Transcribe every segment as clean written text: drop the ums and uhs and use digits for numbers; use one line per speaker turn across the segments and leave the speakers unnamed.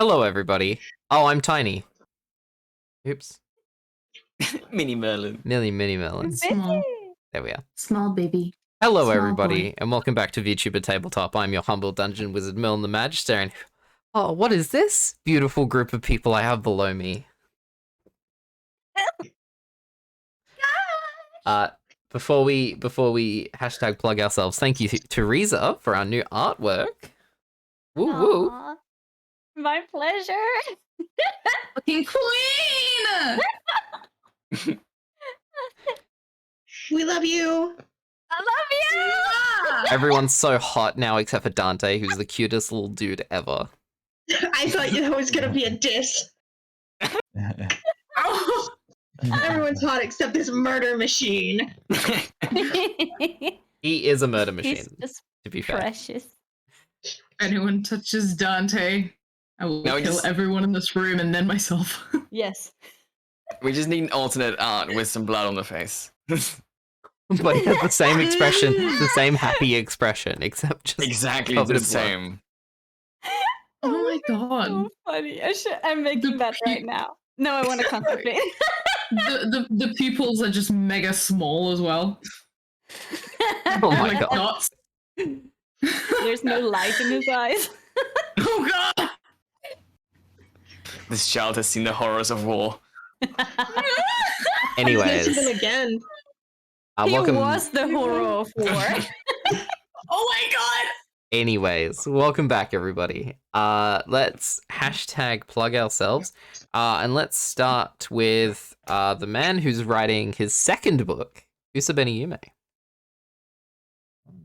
Hello, everybody. Oh, I'm tiny. Oops.
Mini Merlin.
Mini Merlin.
Small.
There we are.
Small baby.
Hello,
Small
everybody,
boy.
and welcome back to VTuber Tabletop. I'm your humble dungeon wizard, Merlin the Magister, and oh, what is this beautiful group of people I have below me? Before we hashtag plug ourselves, thank you to Yereza for our new artwork. Woo woo.
Aw, my pleasure.
Fucking queen!
We love you.
I love you.
Everyone's so hot now except for Dante, who's the cutest little dude ever.
I thought that was gonna be a diss.
Oh,
Everyone's hot except this murder machine.
He is a murder machine,
He's just
to be fair.
precious.
anyone touches Dante, I will
No,
kill everyone in this room and then myself.
Yes.
We just need an alternate art with some blood on the face.
But he has the same expression, the same happy expression, except just
Exactly
covered
the
in blood.
same.
Oh my god.
So funny. I'm making that right now. No, I want to concentrate.
The pupils are just mega small as well.
Oh my
Like
god.
dots.
There's no light in his eyes.
Oh god!
This child has seen the horrors of war.
Anyways,
Mentioned him again.
He
welcome.
was the horror of war.
Oh my god!
Anyways, welcome back, everybody. Let's hashtag plug ourselves, and let's start with the man who's writing his second book, Usubeni Yume.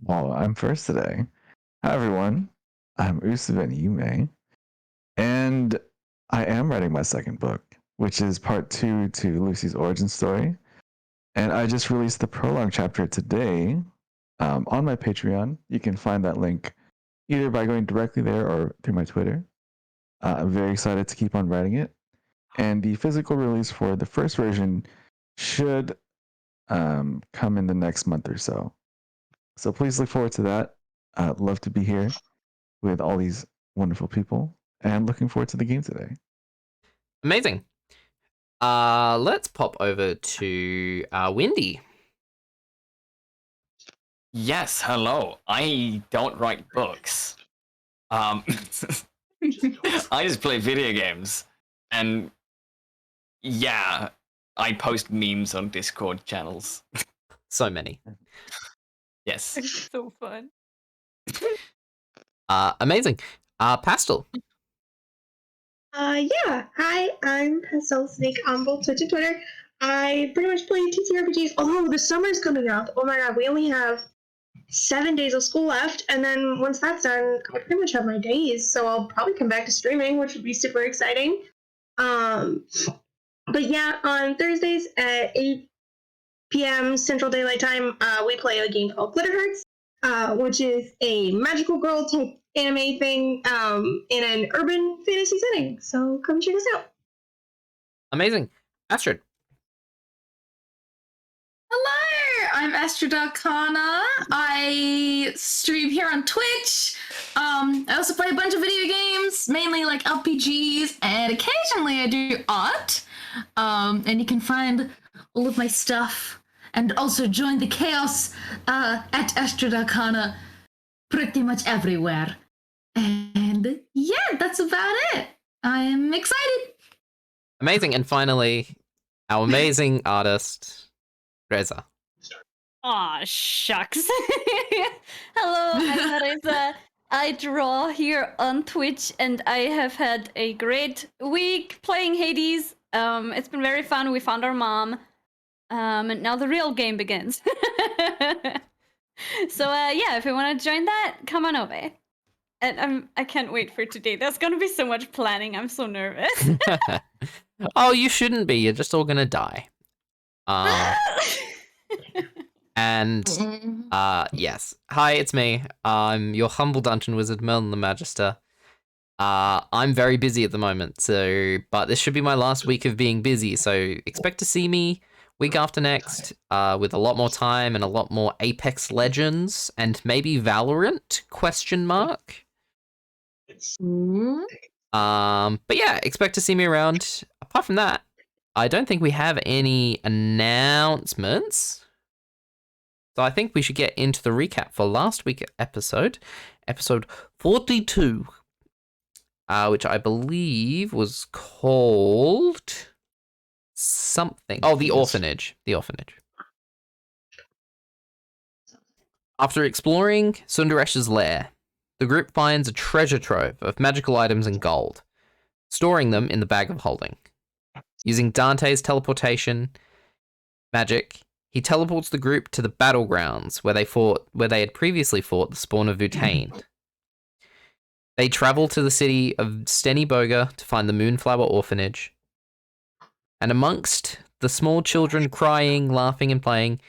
Well, I'm first today. Hi, everyone. I'm Usubeni Yume, and I am writing my second book, which is part 2 to Lucy's origin story. And I just released the prologue chapter today on my Patreon. You can find that link either by going directly there or through my Twitter. I'm very excited to keep on writing it. And the physical release for the first version should come in the next month or so. So please look forward to that. I'd love to be here with all these wonderful people, and looking forward to the game today.
Amazing. Let's pop over to Windy.
Yes, hello. I don't write books. I just play video games. And yeah, I post memes on Discord channels.
So many.
Yes.
It's so fun.
Amazing. Pastel.
Yeah. Hi, I'm PastelTheSnake on both Twitch and Twitter. I pretty much play TTRPGs. Oh, the summer's coming up. Oh my god, we only have 7 days of school left, and then once that's done, I pretty much have my days. So I'll probably come back to streaming, which would be super exciting. But yeah, on Thursdays at 8 p.m. Central Daylight Time, we play a game called Wildheart, which is a magical girl type anime thing in an urban fantasy setting. So come check us out.
Amazing. Astrid.
Hello, I'm Astrid Arcana. I stream here on Twitch. I also play a bunch of video games, mainly like RPGs, and occasionally I do art. And you can find all of my stuff and also join the chaos at Astrid Arcana pretty much everywhere. And yeah, that's about it. I am excited.
Amazing. And finally, our amazing artist, Yereza.
Aw, shucks. Hello, I'm Yereza. I draw here on Twitch, and I have had a great week playing Hades. It's been very fun. We found our mom. And now the real game begins. So, yeah, if you want to join that, come on over. And I can't wait for today. There's gonna be so much planning. I'm so nervous.
Oh, you shouldn't be. You're just all gonna die. And yes. Hi, it's me. I'm your humble dungeon wizard, Merlin the Magister. I'm very busy at the moment, but this should be my last week of being busy, so expect to see me week after next, with a lot more time and a lot more Apex Legends and maybe Valorant? ? But yeah, expect to see me around. Apart from that, I don't think we have any announcements. So I think we should get into the recap for last week's episode 42, which I believe was called something. Oh, The Orphanage. The Orphanage. After exploring Sundaresh's lair, the group finds a treasure trove of magical items and gold, storing them in the bag of holding. Using Dante's teleportation magic, he teleports the group to the battlegrounds where they had previously fought the spawn of Vutane. They travel to the city of Steniboga to find the Moonflower Orphanage. And amongst the small children crying, laughing, and playing,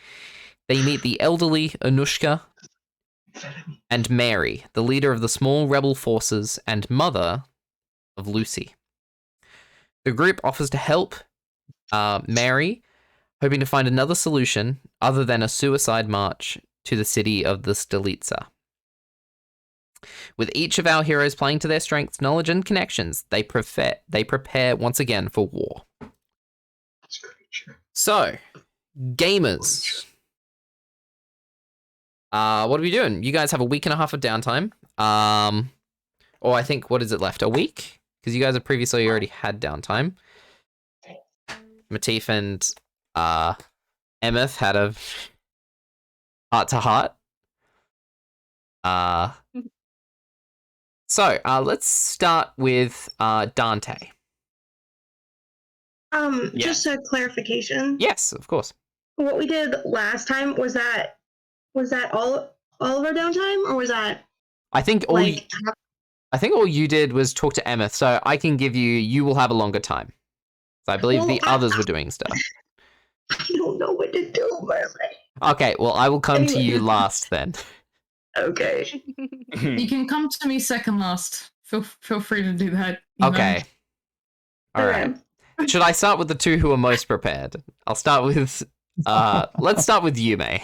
they meet the elderly Anushka and Mary, the leader of the small rebel forces and mother of Lucy. The group offers to help Mary, hoping to find another solution other than a suicide march to the city of the Stolitsa. With each of our heroes playing to their strengths, knowledge, and connections, they prepare once again for war. So, gamers. What are we doing? You guys have a week and a half of downtime. Or I think, what is it left? A week? Because you guys have previously already had downtime. Matif and Emmyth had a heart-to-heart. So, let's start with Dante.
Just a clarification.
Yes, of course.
What we did last time, was that all of our downtime, or was that
I think all you did was talk to Emmyth, so I can give you will have a longer time. So I believe the others were doing stuff.
I don't know what to do, Merlin.
Okay, well, I will come to you last then.
Okay.
You can come to me second last. Feel free to do that. you know.
Okay. All right. Should I start with the two who are most prepared? I'll start with let's start with Yume.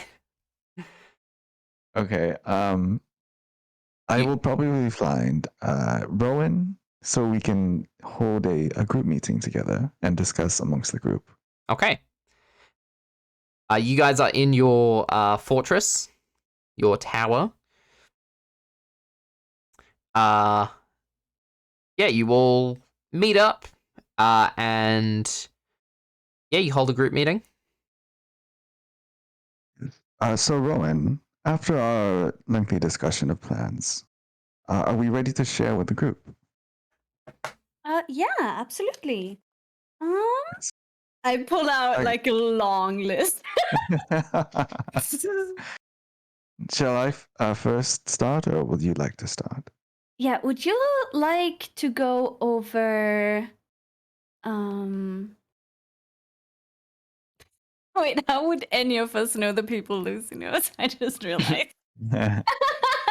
Okay. I will probably find Rowen so we can hold a group meeting together and discuss amongst the group.
Okay. You guys are in your fortress, your tower. Yeah, you all meet up, and yeah, you hold a group meeting.
So Rowen, after our lengthy discussion of plans, are we ready to share with the group?
Yeah, absolutely. I pull out like a long list.
Shall I first start, or would you like to start?
Yeah, would you like to go over wait, how would any of us know the people Lucy knows? I just realized.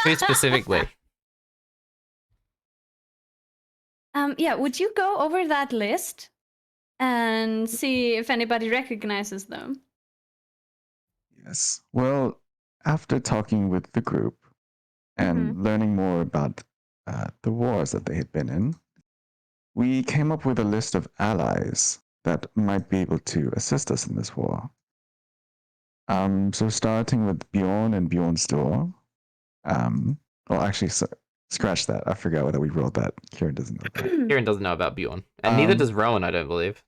Who specifically?
Yeah, would you go over that list and see if anybody recognizes them?
Yes. Well, after talking with the group and learning more about the wars that they had been in, we came up with a list of allies that might be able to assist us in this war. So starting with Bjorn and Bjorn's door. Actually, scratch that. I forgot whether we rolled that. Ciaran doesn't know that.
Ciaran doesn't know about Bjorn, and neither does Rowen, I don't believe.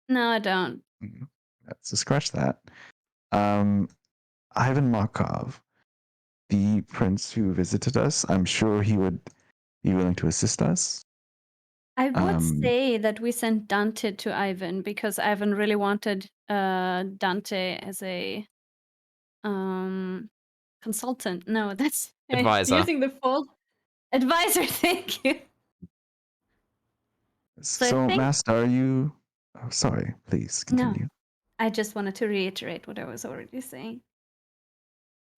No, I don't.
So scratch that. Ivan Markov, the prince who visited us, I'm sure he would be willing to assist us.
I would say that we sent Dante to Ivan because Ivan really wanted Dante as a consultant. No, that's
Advisor.
using the full advisor. Thank you.
So, Master, are you? Oh, sorry. Please continue.
No, I just wanted to reiterate what I was already saying.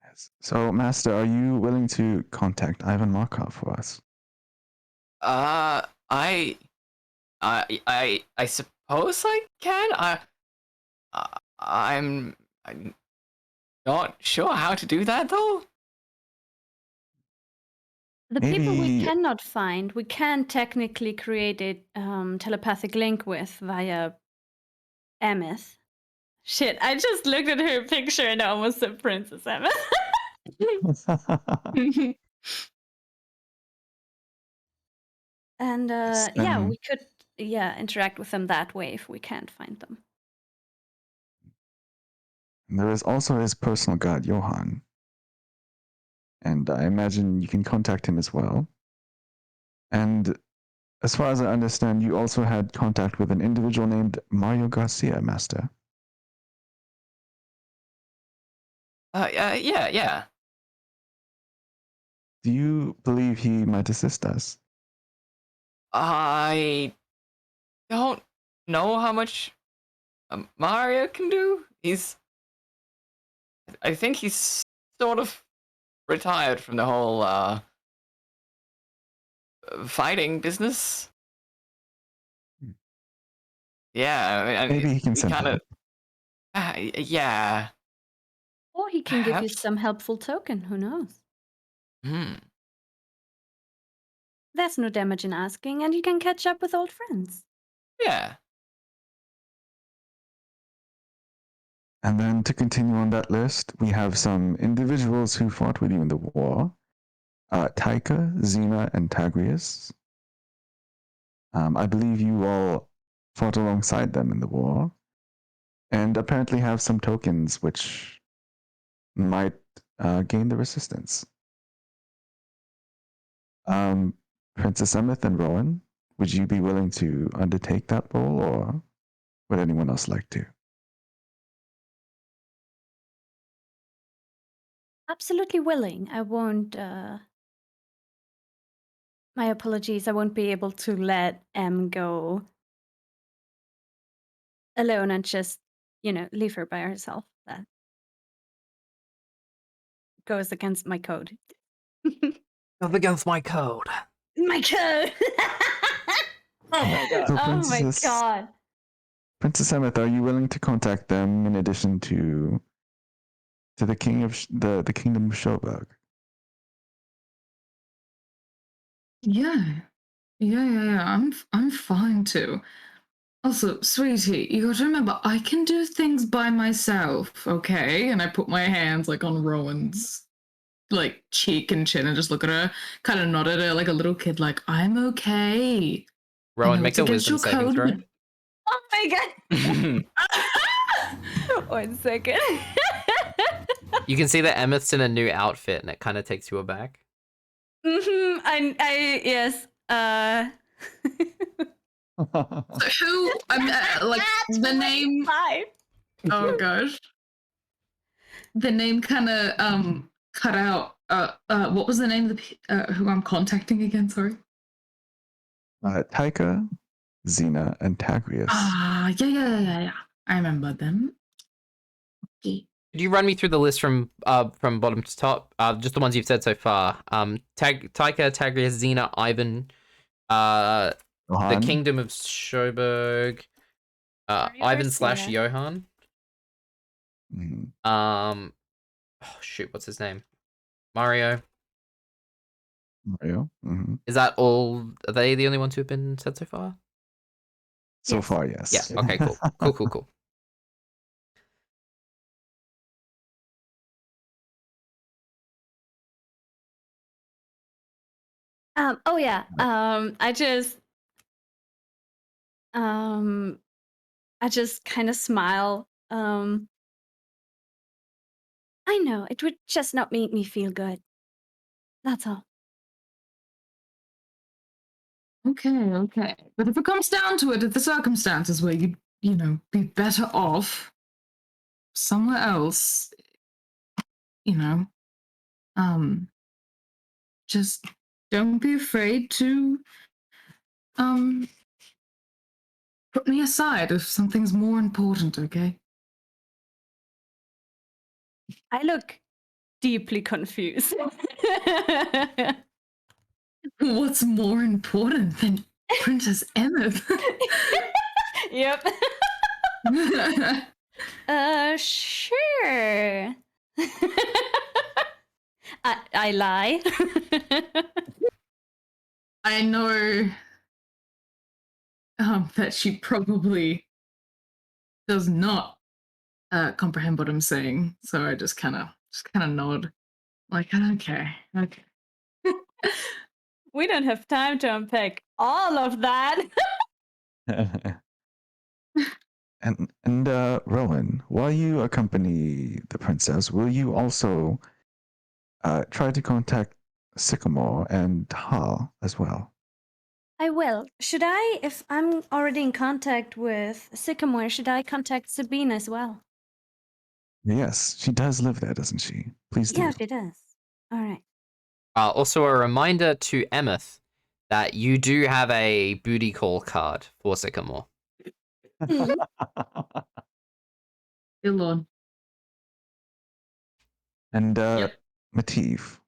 Yes. So, Master, are you willing to contact Ivan Markov for us?
I suppose I can. I'm not sure how to do that though.
The people we
Maybe-
cannot find, we can technically create a telepathic link with via Emmyth. Shit, I just looked at her picture and I almost said Princess Emmyth. And yeah, we could interact with them that way if we can't find them.
There is also his personal guard, Johann. And I imagine you can contact him as well. And as far as I understand, you also had contact with an individual named Mario Garcia, Master.
Yeah.
Do you believe he might assist us?
I don't know how much Mario can do. I think he's sort of retired from the whole fighting business. Yeah,
Maybe he can send
kind of.
help.
Yeah.
Or he can give you
Perhaps.
some helpful token, who knows?
Hmm.
There's no damage in asking, and you can catch up with old friends.
Yeah.
And then to continue on that list, we have some individuals who fought with you in the war. Taika, Xena, and Tagrius. I believe you all fought alongside them in the war. And apparently have some tokens which might gain the resistance. Princess Emmyth and Rowen, would you be willing to undertake that role, or would anyone else like to?
Absolutely willing. I won't. My apologies. I won't be able to let M go alone and just, leave her by herself. That goes against my code.
Goes against my code.
My code.
Oh my god.
So
Oh my god.
Princess Emmyth, are you willing to contact them in addition to the king of the kingdom of Schobberg?
Yeah. I'm fine too. Also, sweetie, you got to remember, I can do things by myself, okay? And I put my hands like on Rowan's like cheek and chin and just look at her, kind of nod at her like a little kid, like I'm okay. I
Rowan,
know
make
it's
a
against
wisdom
your
saving
code,
throw.
but-
Oh my god. 1 second.
You can see that Emmyth's in a new outfit, and it kind of takes you aback.
I yes.
So who? I'm like the name.
5.
Oh gosh, the name kind of cut out. What was the name of the who I'm contacting again? Sorry.
Taika, Xena, and Tagrius.
Yeah. I remember them. Okay.
Could you run me through the list from bottom to top? Just the ones you've said so far. Taika, Tagrius, Xena, Ivan, the
Johann,
Kingdom of Schobberg,
Mario
Ivan
Garcia.
/ Johann.
mhm,
Oh shoot, what's his name? Mario.
Mario. Mhm.
Is that all? Are they the only ones who've been said so far?
So
Yes.
far, yes.
Yeah. Okay. Cool.
Oh yeah. I just kind of smile. I know it would just not make me feel good. That's all.
Okay. But if it comes down to it, if the circumstances where you'd, be better off somewhere else, just don't be afraid to, put me aside if something's more important, okay?
I look deeply confused.
What's more important than Princess Emmyth?
Yep. Sure. I lie.
I know that she probably does not comprehend what I'm saying, so I just kind of nod, like, okay.
We don't have time to unpack all of that.
And Rowan, while you accompany the princess, will you also try to contact Sycamore and Hal as well?
I will. Should I, if I'm already in contact with Sycamore, should I contact Sabine as well?
Yes, she does live there, doesn't she? Please do.
Yeah, she does. All right.
Also, a reminder to Emmyth that you do have a booty call card for Sycamore.
Dear Lord.
And
Yep.
Matif,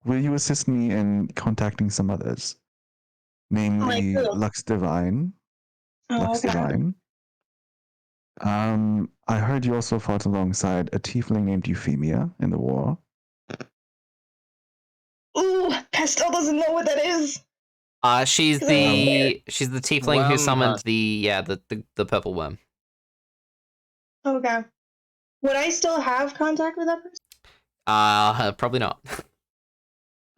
will you assist me in contacting some others? Namely,
who?
Lux Divine.
Oh,
Lux
okay.
Divine. I heard you also fought alongside a tiefling named Euphemia in the war.
Ooh, Pastel doesn't know what that is.
She's the tiefling who
Worm
summoned
husk.
the purple worm.
Okay. Would I still have contact with that person?
Probably not.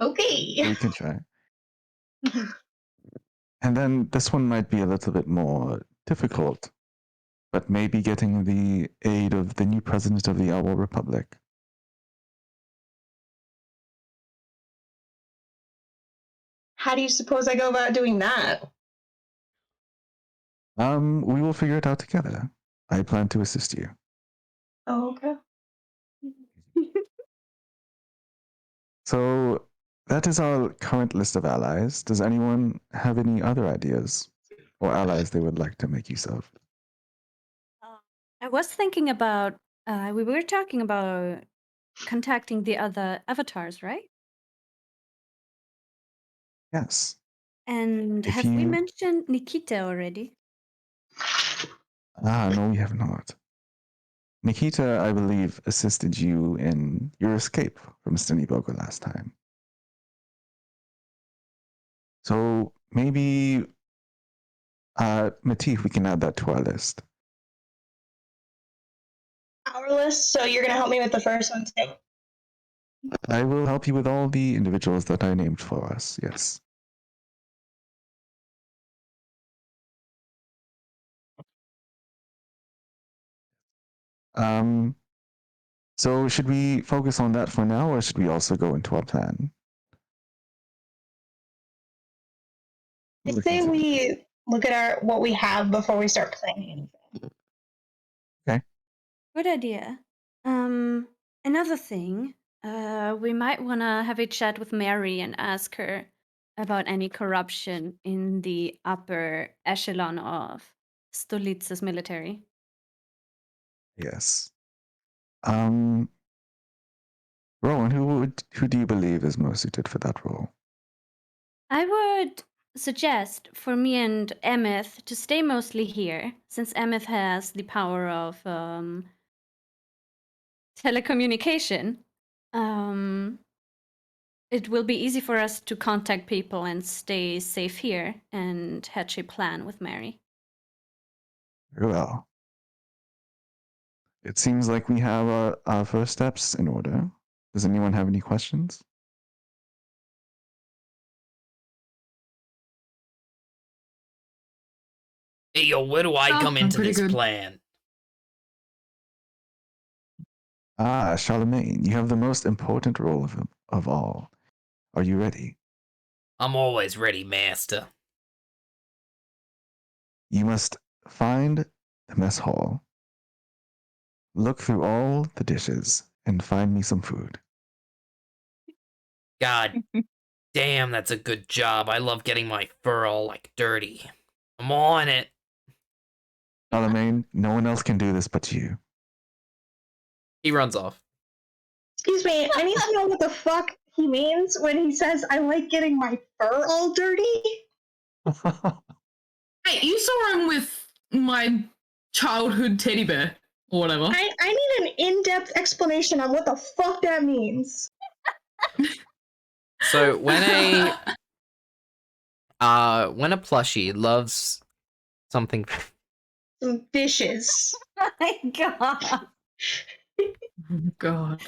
Okay.
We can try. And then this one might be a little bit more difficult, but maybe getting the aid of the new president of the Owl Republic.
How do you suppose I go about doing that?
We will figure it out together. I plan to assist you.
Oh, okay.
So that is our current list of allies. Does anyone have any other ideas or allies they would like to make use of?
I was thinking about, we were talking about contacting the other avatars, right?
Yes.
And
If
have we
you-
mentioned Nikita already?
No, we have not. Nikita, I believe, assisted you in your escape from Stonyboga last time. So maybe, Matif, we can add that to our list.
Our list, so you're gonna help me with the first one too.
I will help you with all the individuals that I named for us, yes. So should we focus on that for now, or should we also go into our plan?
I say we look at what we have before we start planning.
Good idea. Another thing, we might want to have a chat with Mary and ask her about any corruption in the upper echelon of Stolitza's military.
Yes. Rowan, who do you believe is most suited for that role?
I would suggest for me and Emmyth to stay mostly here, since Emmyth has the power of telecommunication. It will be easy for us to contact people and stay safe here and hatch a plan with Mary.
Very well. It seems like we have our first steps in order. Does anyone have any questions?
Hey, yo, where do I
Oh,
come
I'm
into
pretty
this
good.
plan?
Charlemagne, you have the most important role of all. Are you ready?
I'm always ready, master.
You must find the mess hall, look through all the dishes, and find me some food.
God damn, that's a good job. I love getting my fur all, like, dirty. I'm on it.
Charlemagne, no one else can do this but you.
He runs off.
Excuse me, I need to know what the fuck he means when he says I like getting my fur all dirty.
Hey, you saw him with my childhood teddy bear or whatever.
I need an in-depth explanation on what the fuck that means.
So when when a plushie loves something,
Some fishes.
Oh my god.
Oh god.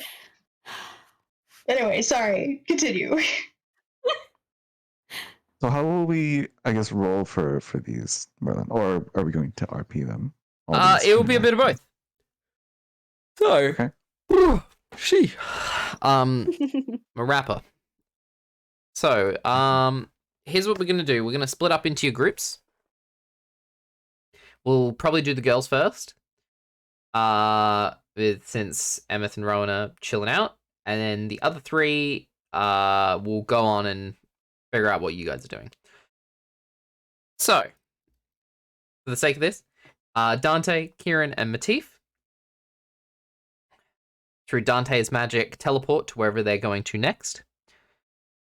Anyway, sorry. Continue.
So how will we, I guess, roll for these, Merlin? Or are we going to RP them? All these
it will be a bit of both. So,
Okay.
she, a rapper. So, here's what we're gonna do. We're gonna split up into your groups. We'll probably do the girls first. Since Emmyth and Rowen are chilling out, and then the other three, will go on and figure out what you guys are doing. So, for the sake of this, Dante, Ciaran, and Matif, through Dante's magic, teleport to wherever they're going to next.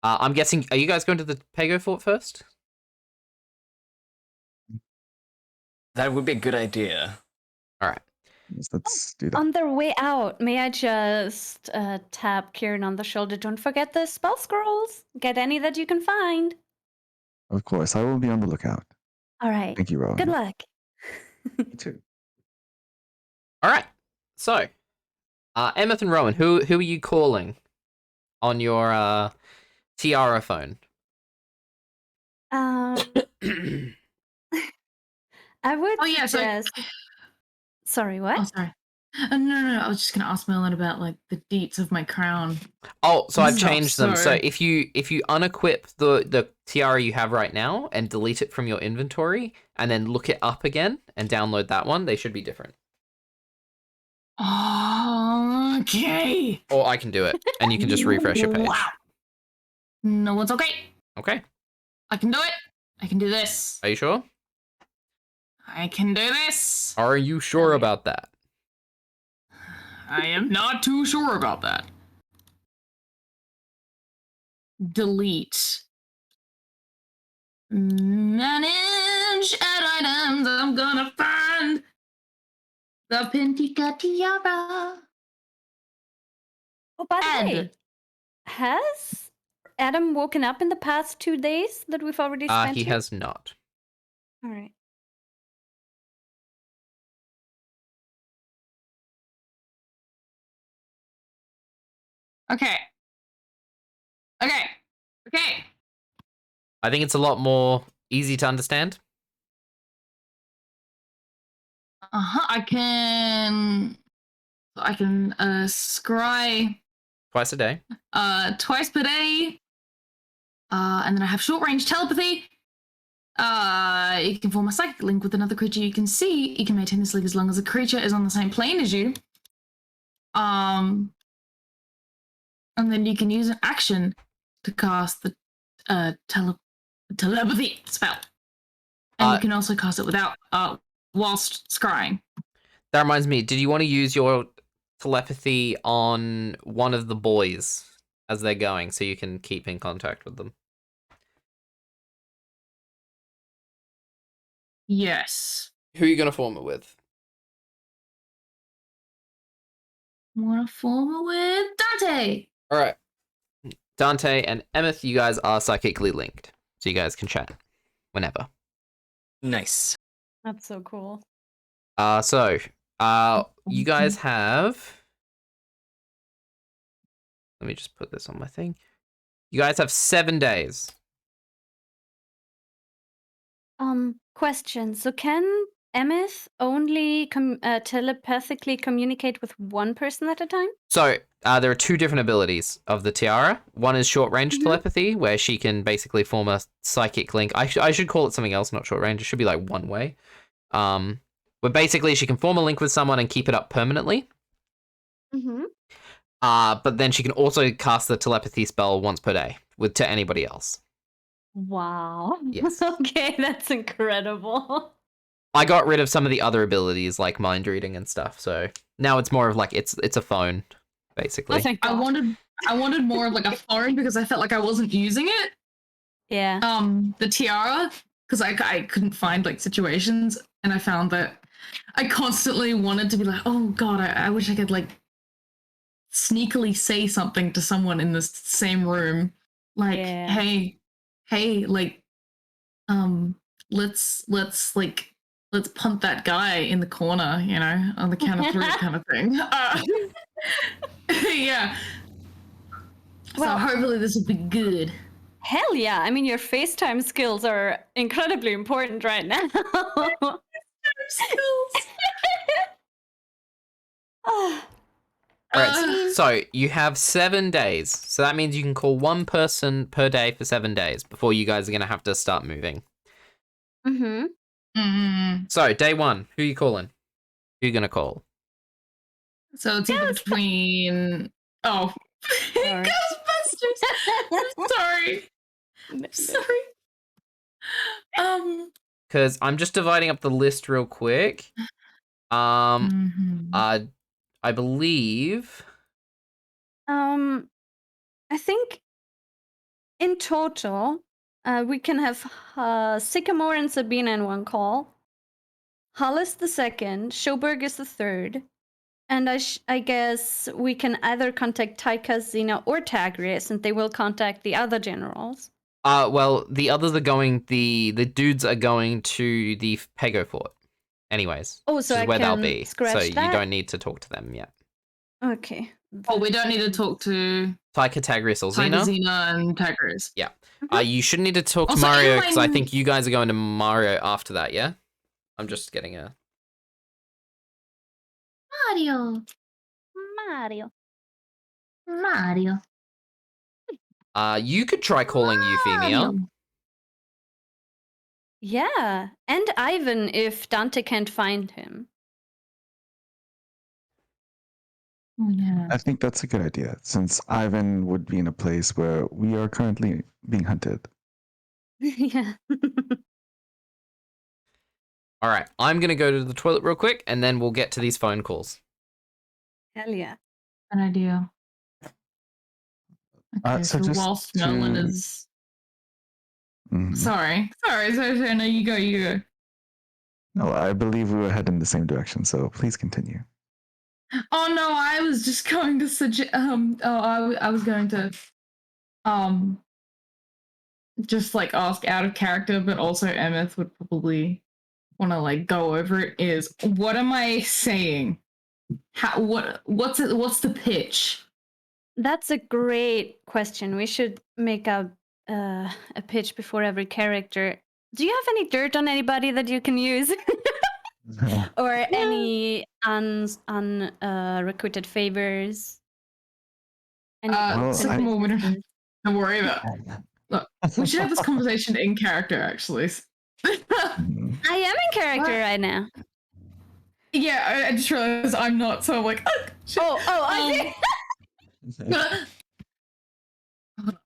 I'm guessing, are you guys going to the Pago Fort first?
That would be a good idea.
All right.
Let's do that.
On their way out, may I just tap Ciaran on the shoulder? Don't forget the spell scrolls. Get any that you can find.
Of course, I will be on the lookout.
All right.
Thank you, Rowan.
Good luck.
You too.
All right. So, Emmyth and Rowen, who are you calling on your Tiara phone?
I would
Oh, yeah, so-
suggest... Sorry, what?
Oh, sorry. No. I was just gonna ask Merlin about like the deets of my crown.
Oh, so I've
Stuff,
changed them. So
sorry.
if you unequip the tiara you have right now and delete it from your inventory, and then look it up again and download that one, they should be different.
Okay.
Or I can do it, and you can just refresh your page.
Wow. No, it's okay.
Okay.
I can do it. I can do this.
Are you sure?
I can do this.
Are you sure about that?
I am not too sure about that. Delete. Manage add items. I'm gonna find the Pentica Tiara.
Oh, by the
Add.
way, has Adam woken up in the past 2 days that we've already spent
He
here?
has not.
All right.
Okay. Okay. Okay.
I think it's a lot more easy to understand.
I can scry
Twice a day.
twice per day. And then I have short range telepathy. You can form a psychic link with another creature you can see. You can maintain this link as long as the creature is on the same plane as you. And then you can use an action to cast the telepathy spell. And you can also cast it without whilst scrying.
That reminds me, did you want to use your telepathy on one of the boys as they're going so you can keep in contact with them?
Yes.
Who are you going to form it with?
I want to form it with Dante.
All right. Dante and Emmyth, you guys are psychically linked, so you guys can chat whenever.
Nice.
That's so cool.
So, you guys have... Let me just put this on my thing. You guys have 7 days.
Question. So can Emmyth only telepathically communicate with one person at a time?
So, there are 2 different abilities of the tiara. One is short-range telepathy, where she can basically form a psychic link. I should call it something else, not short-range. It should be like one way. Where basically she can form a link with someone and keep it up permanently.
Mm-hmm.
But then she can also cast the telepathy spell once per day to anybody else.
Wow.
Yes.
Okay, that's incredible.
I got rid of some of the other abilities like mind reading and stuff, so now it's more of like it's a phone, basically.
Oh, thank
I
God.
wanted more of like a phone because I felt like I wasn't using it.
Yeah.
The tiara, because I couldn't find like situations, and I found that I constantly wanted to be like, oh god, I wish I could like sneakily say something to someone in this same room, like,
Yeah.
hey, like, let's punt that guy in the corner, you know, on the count of 3 kind of thing. Yeah.
Well-
so hopefully this will be good.
Hell yeah! I mean, your FaceTime skills are incredibly important right now.
Skills.
Oh,
Alright, so you have 7 days. So that means you can call 1 person per day for 7 days before you guys are going to have to start moving. So, day 1, who are you calling? Who are you going to call?
So it's either between
Sorry.
Ghostbusters. Sorry.
Because I'm just dividing up the list real quick. I believe...
I think in total, we can have Sycamore and Sabina in one call. Hollis the second, Schoberg is the third, and I guess we can either contact Taika, Xena, or Tagris, and they will contact the other generals.
Well, the others are going... The dudes are going to the Pego Fort. Anyways.
Oh, so
which is
I
where they'll
can
be.
scratch
So
that?
you don't need to talk to them yet.
Okay.
Oh, we don't need to talk to
Taika, Tagris, or
Tiger,
Xena.
Xena and Tigers.
Yeah. You shouldn't need to talk to
Also,
Mario,
in
because I
my-
think you guys are going to Mario after that, yeah? I'm just getting a...
Mario.
You could try calling Euphemia.
Yeah, and Ivan if Dante can't find him.
Oh, yeah.
I think that's a good idea, since Ivan would be in a place where we are currently being hunted.
Yeah.
All right, I'm going to go to the toilet real quick, and then we'll get to these phone calls.
Hell yeah.
An idea. Okay,
So
so
just
whilst Merlin
to-
is
Mhm.
sorry. No, you go.
No, I believe we were heading the same direction, so please continue.
Oh no, I was just going to suggest. I was going to, just like ask out of character, but also Emmyth would probably want to like go over it. Is what am I saying? What's it? What's the pitch?
That's a great question. We should make a pitch before every character. Do you have any dirt on anybody that you can use? Or any unrequited favors? Any
Well,
Sycamore, we don't worry about. Look, we should have this conversation in character, actually.
Mhm.
I am in character
What?
right now.
Yeah, I just realized I'm not, so I'm like, shit.
I did.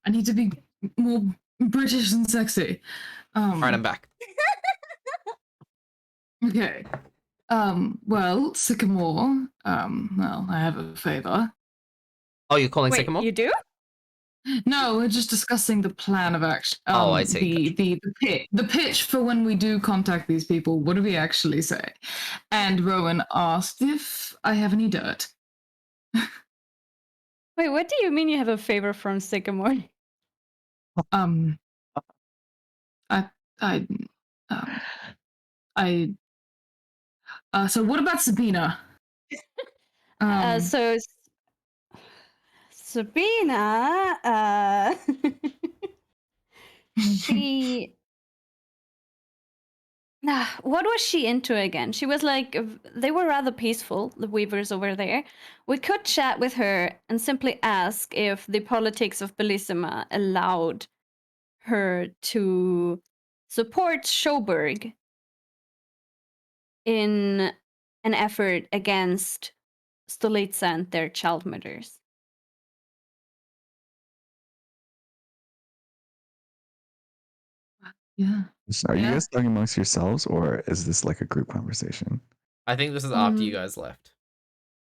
I need to be more British and sexy.
All right, I'm back.
Okay. Well, Sycamore. Well, I have a favor.
Oh, you're calling
Wait,
Sycamore?
you do?
No, we're just discussing the plan of action.
Oh, I see.
The pitch for when we do contact these people. What do we actually say? And Rowen asked if I have any dirt.
Wait, what do you mean you have a favor from Sycamore?
So what about Sabina?
So Sabina, she what was she into again? She was like, they were rather peaceful, the Weavers over there. We could chat with her and simply ask if the politics of Bellissima allowed her to support Schoberg in an effort against Stolitza and their child murders.
Yeah.
Are you
Yeah.
guys talking amongst yourselves, or is this like a group conversation?
I think this is after you guys left.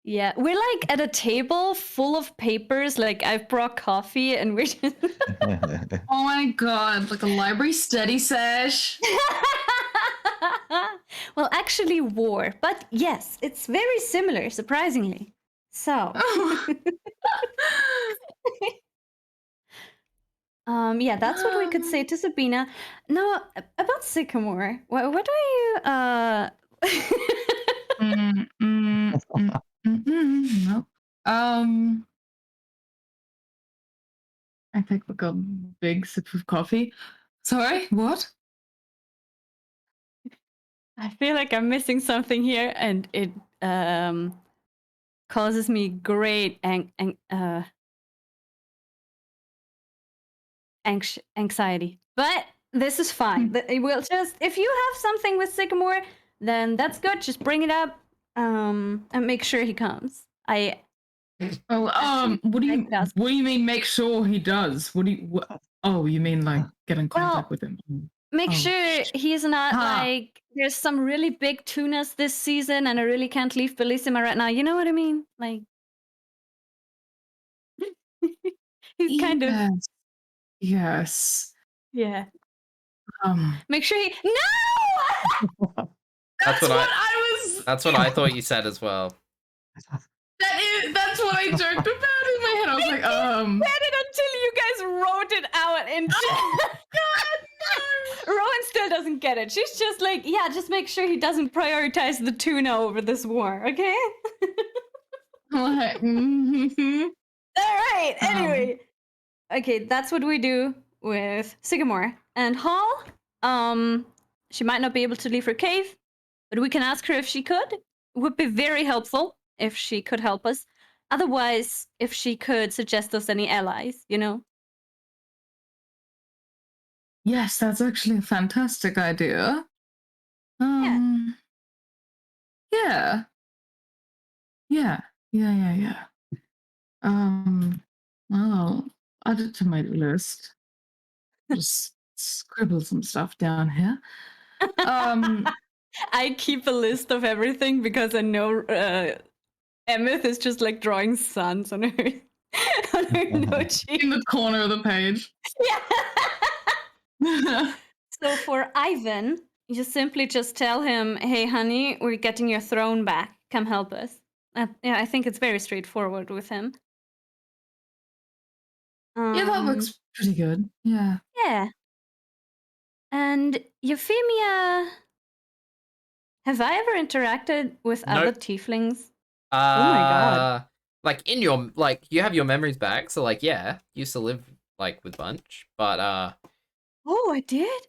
Yeah, we're like at a table full of papers. Like I've brought coffee, and we're just.
Oh my god, like a library study sesh.
Well, actually, war, but yes, it's very similar, surprisingly. So. Yeah, that's what we could say to Sabina. Now, about Sycamore, what are you,
No. I take like a big sip of coffee. Sorry, what?
I feel like I'm missing something here, and it causes me great anxiety. But this is fine. We'll just, if you have something with Sycamore, then that's good. Just bring it up, and make sure he comes.
Oh, what do you mean? Make sure he does. Oh, you mean like get in contact with him?
Make sure he's not like, there's some really big tunas this season, and I really can't leave Bellissima right now. You know what I mean? Like, he's kind of.
Yes.
Yeah.
Make sure he.
No. That's what I thought you said as well.
That's what I joked about in my head. I was like,
said it until you guys wrote it out in chat. God, no. Rowen still doesn't get it. She's just like, yeah, just make sure he doesn't prioritize the tuna over this war, okay? All right. Anyway, okay, that's what we do with Sycamore and Hall. She might not be able to leave her cave, but we can ask her if she could. It would be very helpful if she could help us. Otherwise, if she could suggest us any allies, you know?
Yes, that's actually a fantastic idea. Yeah. Well, add it to my list. Just scribble some stuff down here.
I keep a list of everything because I know Emmyth is just like drawing suns on her note sheet.
In the corner of the page.
Yeah. So for Ivan, you simply just tell him, hey, honey, we're getting your throne back. Come help us. Yeah, I think it's very straightforward with him.
Yeah, that looks pretty good. Yeah.
Yeah. And Euphemia, have I ever interacted with other tieflings? Oh my god.
Like in your, like, you have your memories back, so like, yeah, used to live like with Bunch, but
oh, I did?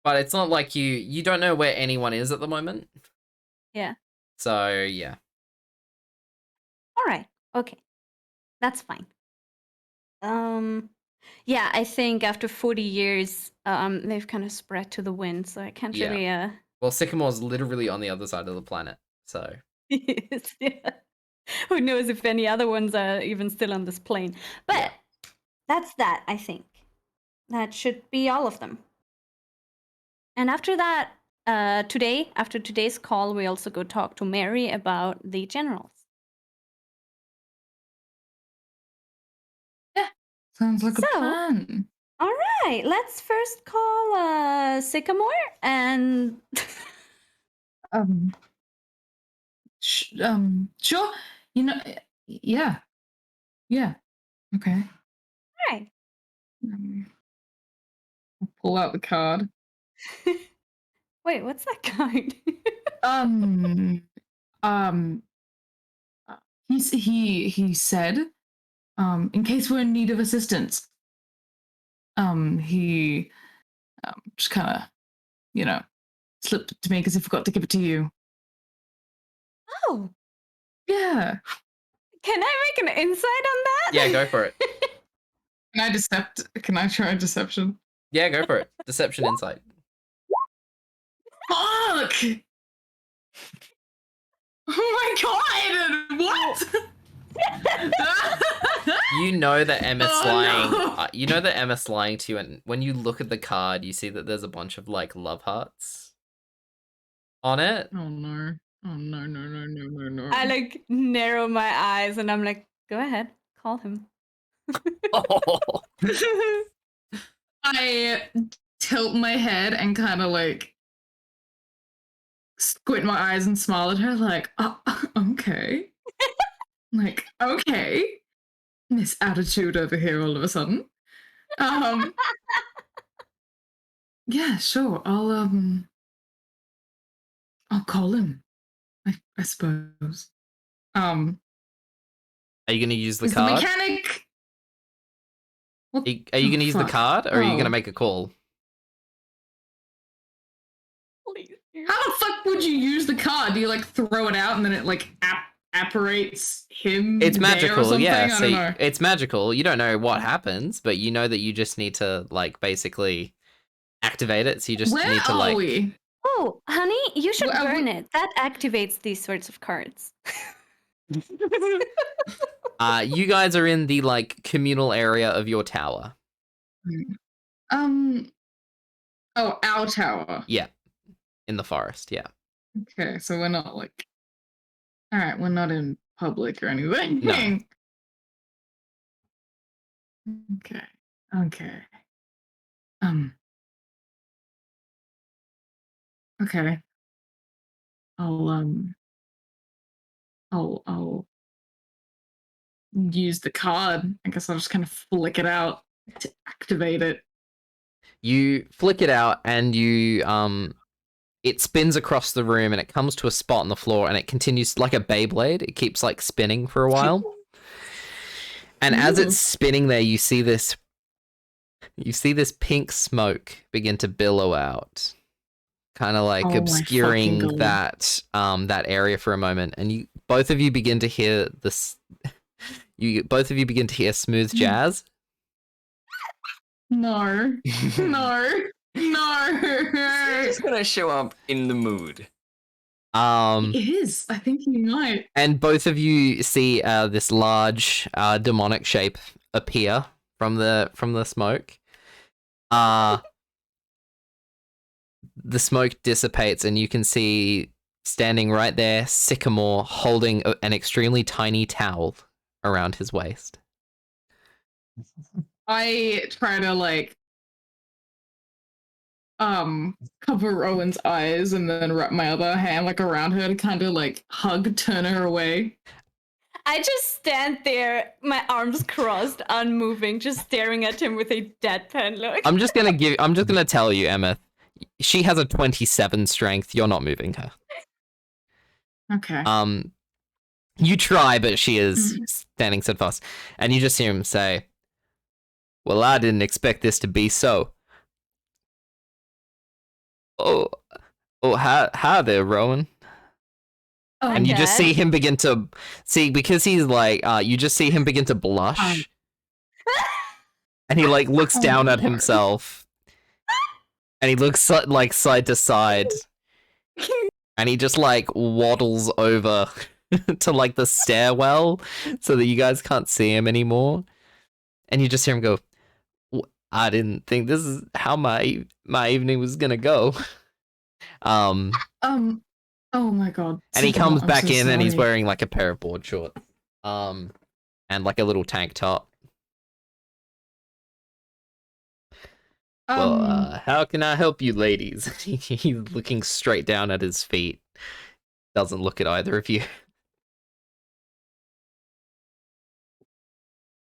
but it's not like you don't know where anyone is at the moment.
Yeah.
So yeah.
All right. Okay. That's fine. Yeah, I think after 40 years, they've kind of spread to the wind, so I can't really
Well, Sycamore's literally on the other side of the planet, so
yeah. Who knows if any other ones are even still on this plane. But that's that, I think. That should be all of them. And after that, after today's call, we also go talk to Mary about the generals.
Yeah, sounds like a plan.
All right, let's first call Sycamore and...
Sure. You know, yeah. Okay.
All right.
I'll pull out the card.
Wait, what's that card?
He said, in case we're in need of assistance, he just kind of, you know, slipped it to me because he forgot to give it to you.
Oh.
Yeah.
Can I make an insight on that?
yeah, go for it.
Can I try deception?
Yeah, go for it. Deception insight.
Fuck! Oh my god! What?
You know that Emmyth's lying. No. You know that Emmyth's lying to you, and when you look at the card, you see that there's a bunch of like love hearts on it.
Oh no! Oh no!
I like narrow my eyes, and I'm like, go ahead, call him.
Oh.
I tilt my head and kind of like squint my eyes and smile at her, like, oh, okay. Like, okay. This attitude over here all of a sudden. Yeah, sure. I'll call him. I suppose.
Are you going to use the
Is the
card?
mechanic? What
Are you going to use the
fuck?
card, or are you going to
Oh.
make a call?
Please.
How the fuck would you use the card? Do you like throw it out and then it like apparates him?
It's
there or
magical,
something?
yeah.
I
So
don't know.
it's magical. You don't know what happens, but you know that you just need to like basically activate it. So you just
Where
need to
are
like.
we?
Oh, honey, you should
Well,
burn it. That activates these sorts of cards.
You guys are in the like communal area of your tower.
Oh, our tower.
Yeah, in the forest. Yeah.
Okay, so we're not like. All right, we're not in public or anything.
No.
Okay. Okay. Okay. I'll use the card. I guess I'll just kind of flick it out to activate it.
You flick it out, and it spins across the room, and it comes to a spot on the floor, and it continues like a Beyblade. It keeps like spinning for a while. And as it's spinning there, you see this pink smoke begin to billow out, kind of like obscuring that area for a moment. And both of you begin to hear this. Both of you begin to hear smooth jazz.
No. No.
He's gonna show up in the mood.
It is. I think he might.
And both of you see this large demonic shape appear from the smoke. The smoke dissipates, and you can see standing right there Sycamore holding an extremely tiny towel around his waist.
I try to like cover Rowan's eyes and then wrap my other hand like around her to kind of like turn her away.
I just stand there, my arms crossed, unmoving, just staring at him with a deadpan look.
I'm just gonna tell you, Emmyth, she has a 27 strength. You're not moving her.
Okay.
You try, but she is standing steadfast. And you just hear him say, "Well, I didn't expect this to be so." Oh, hi there, Rowen.
Oh,
And you just see him begin to because he's like, you just see him begin to blush, and he like looks down at himself, and he looks like side to side, and he just like waddles over to like the stairwell so that you guys can't see him anymore, and you just hear him go, "I didn't think this is how my evening was gonna go."
Oh my god.
And he comes back
so
in, and he's
sorry.
wearing like a pair of board shorts, and like a little tank top. Well, how can I help you, ladies? He's looking straight down at his feet. Doesn't look at either of you.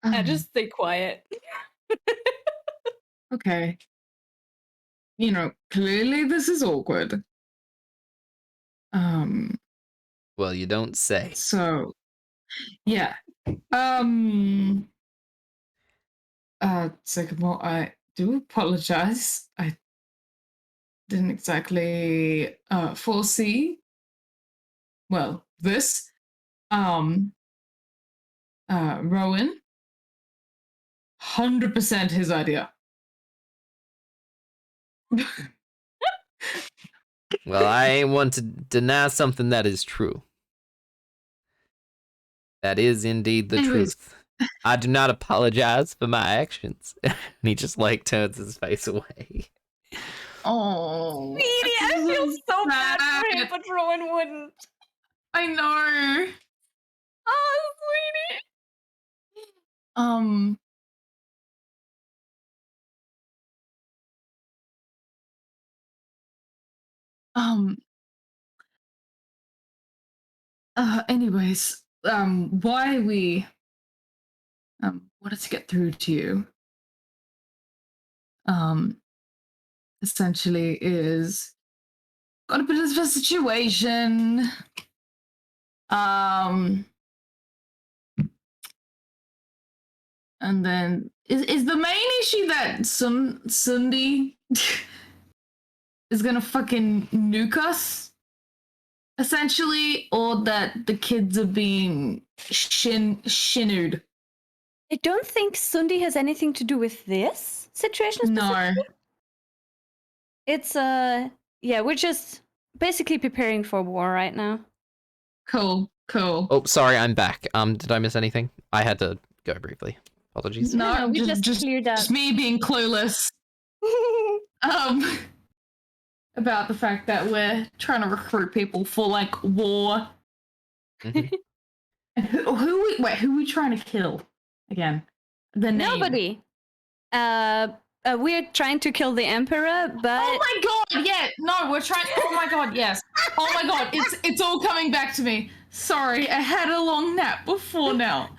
I just stay quiet.
Okay. You know, clearly this is awkward.
Well, you don't say.
So, yeah. Sycamore, I do apologize. I didn't exactly foresee. Well, this. Rowen. 100% his idea.
Well, I ain't want to deny something that is true. That is indeed the truth. I do not apologize for my actions. And he just like turns his face away.
Oh,
Sweetie, I feel so bad for him, but Rowan wouldn't.
I know.
Oh, sweetie.
Anyways, why we wanted to get through to you essentially is got a bit of a situation. And then is the main issue that Sunday is gonna fucking nuke us, essentially, or that the kids are being shinnued?
I don't think Sundi has anything to do with this situation.
No.
It's yeah, we're just basically preparing for war right now.
Cool.
Oh, sorry, I'm back. Did I miss anything? I had to go briefly. Apologies.
No,
we just cleared up.
Just me being clueless. About the fact that we're trying to recruit people for like war.
Mhm.
And who are we trying to kill again? The name.
Nobody. We're trying to kill the emperor, but
Oh my god! Yeah, no, we're trying. Oh my god, yes. Oh my god, it's all coming back to me. Sorry, I had a long nap before now.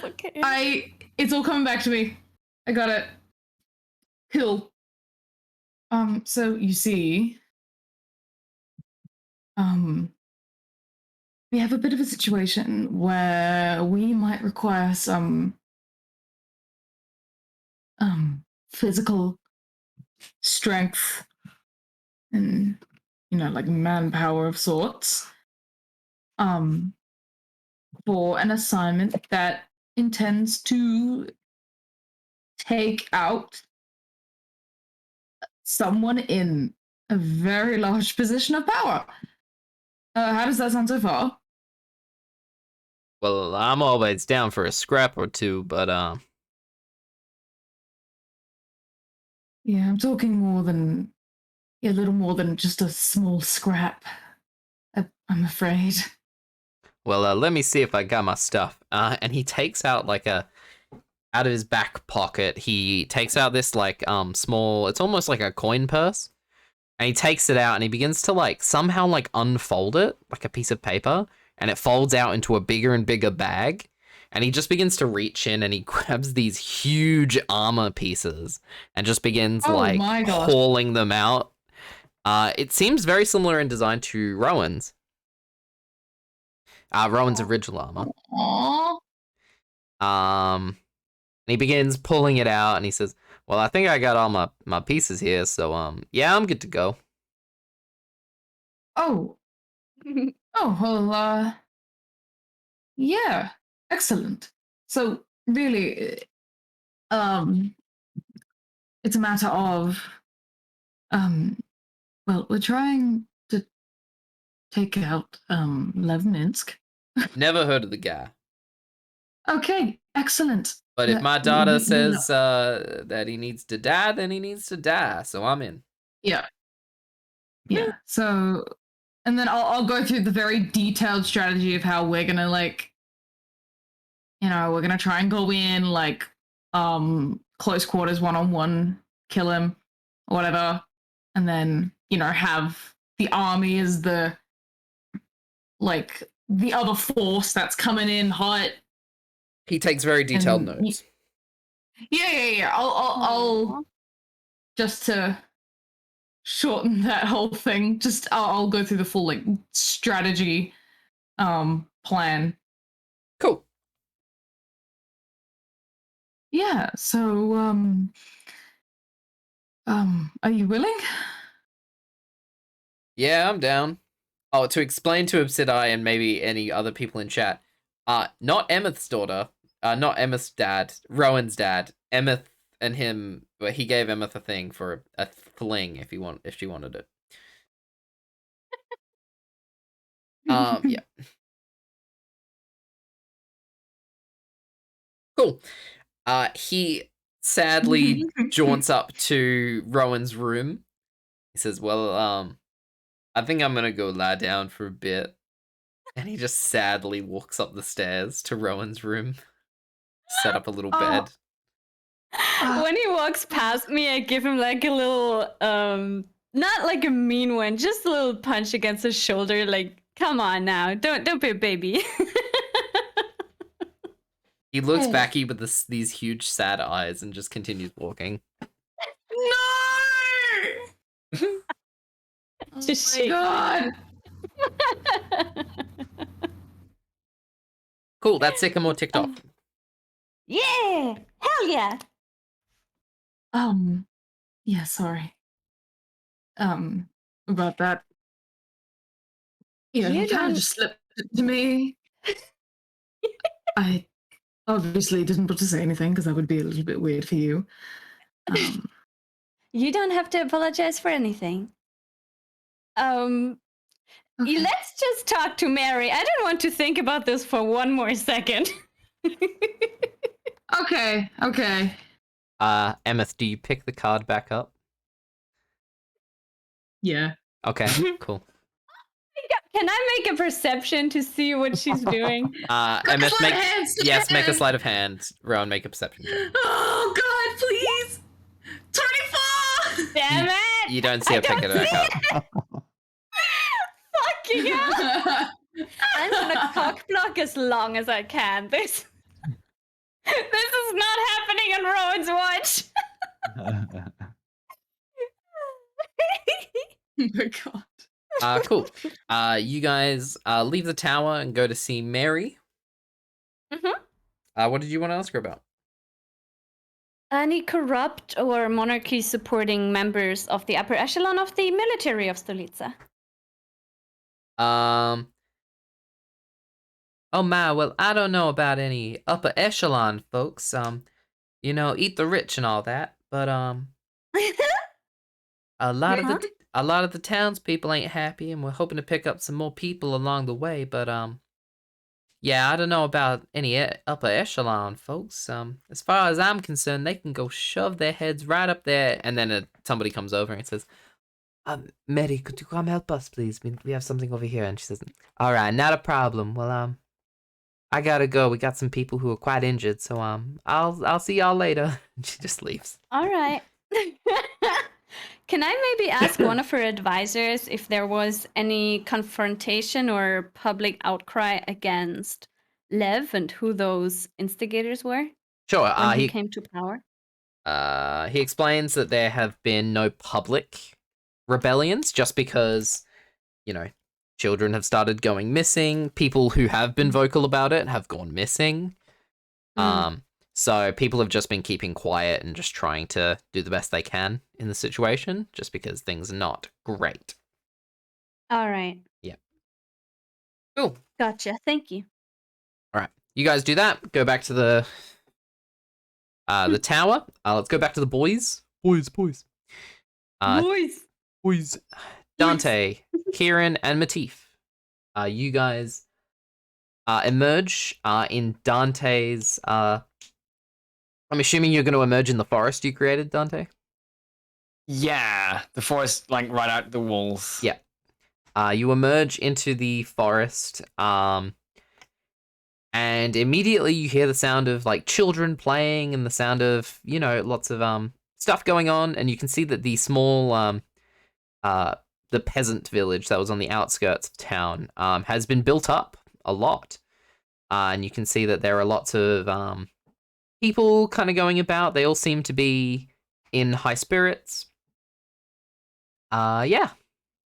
it's okay.
It's all coming back to me. I got it. Cool. So you see, we have a bit of a situation where we might require some physical strength and, you know, like manpower of sorts, for an assignment that intends to take out someone in a very large position of power. How does that sound so far?
Well, I'm always down for a scrap or two, but
Yeah, I'm talking a little more than just a small scrap. I'm afraid.
well, let me see if I got my stuff. And he takes out like out of his back pocket, he takes out this like small, it's almost like a coin purse. And he takes it out and he begins to like somehow like unfold it like a piece of paper, and it folds out into a bigger and bigger bag. And he just begins to reach in and he grabs these huge armor pieces and just begins
Oh my gosh.
hauling them out. It seems very similar in design to Rowen's. Rowen's original armor.
Aww.
And he begins pulling it out and he says, well, I think I got all my pieces here, so yeah, I'm good to go.
Oh. Oh, well, yeah. Excellent. So really, it's a matter of, well, we're trying to take out, Levminsk.
Never heard of the guy.
Okay, excellent.
But if
That-
my daughter
you
says that he needs to die, then he needs to die, so I'm in.
Yeah. Yeah. So, and then I'll go through the very detailed strategy of how we're gonna like, you know, we're gonna try and go in like, close quarters, 1-on-1, kill him, or whatever, and then, you know, have the army as the like the other force that's coming in hot.
He takes very detailed
And-
notes.
Yeah. I'll just to shorten that whole thing. Just I'll go through the full like strategy, plan.
Cool.
Yeah. So, are you willing?
Yeah, I'm down. Oh, to explain to Obsidai and maybe any other people in chat, not Emmyth's daughter, not Emmyth's dad, Rowen's dad. Emmyth and him, well, he gave Emmyth a thing for a fling if she wanted it. Yeah. Cool. He sadly jaunts up to Rowen's room. He says, well, I think I'm gonna go lie down for a bit. And he just sadly walks up the stairs to Rowen's room. Set up a little bed.
When he walks past me, I give him like a little, not like a mean one, just a little punch against his shoulder. Like, come on now, don't be a baby.
He looks back at you with these huge sad eyes and just continues walking.
No,
Just
my god.
Cool, that's Sycamore ticked off.
Yeah! Hell yeah!
Yeah, sorry. About that. Yeah,
You
he kind
don't-
of just slipped it to me. I obviously didn't want to say anything because that would be a little bit weird for you.
You don't have to apologize for anything.
Okay.
Let's just talk to Mary. I don't want to think about this for one more second.
Okay.
Emmyth, do you pick the card back up?
Yeah.
Okay, cool.
Can I make a perception to see what she's doing?
Emmyth,
sleight of hand, sleight of
yes, make a
hand.
sleight of hand. Rowan, make a perception check.
Oh god, please! 24!
Damn it!
You don't see her pick it back up.
Fucking hell! I'm gonna cock block as long as I can. This is not happening on Rowan's watch.
Oh my god.
Cool. You guys leave the tower and go to see Mary.
Mm-hmm.
What did you want to ask her about?
Any corrupt or monarchy supporting members of the upper echelon of the military of Stolica?
Oh my, well, I don't know about any upper echelon folks. You know, eat the rich and all that, but a lot of the townspeople ain't happy, and we're hoping to pick up some more people along the way. But yeah, I don't know about any upper echelon folks. As far as I'm concerned, they can go shove their heads right up there, and then somebody comes over and says, Mary, could you come help us, please? We have something over here. And she says, all right, not a problem. Well, I gotta go. We got some people who are quite injured, so I'll see y'all later. And she just leaves.
All right. Can I maybe ask one of her advisors if there was any confrontation or public outcry against Lev and who those instigators were
Sure.
when he came to power?
He explains that there have been no public rebellions just because, you know, children have started going missing. People who have been vocal about it have gone missing. So people have just been keeping quiet and just trying to do the best they can in the situation, just because things are not great.
All right.
Yeah. Cool.
Gotcha. Thank you.
All right. You guys do that. Go back to the tower. Let's go back to the boys. Boys.
Boys.
Boys. Dante, Ciaran, and Matif. You guys emerge in Dante's. I'm assuming you're going to emerge in the forest you created, Dante?
Yeah, the forest, like, right out the walls.
Yeah. You emerge into the forest, and immediately you hear the sound of, like, children playing and the sound of, you know, lots of stuff going on, and you can see that the small, the peasant village that was on the outskirts of town has been built up a lot. And you can see that there are lots of people kind of going about. They all seem to be in high spirits. Yeah.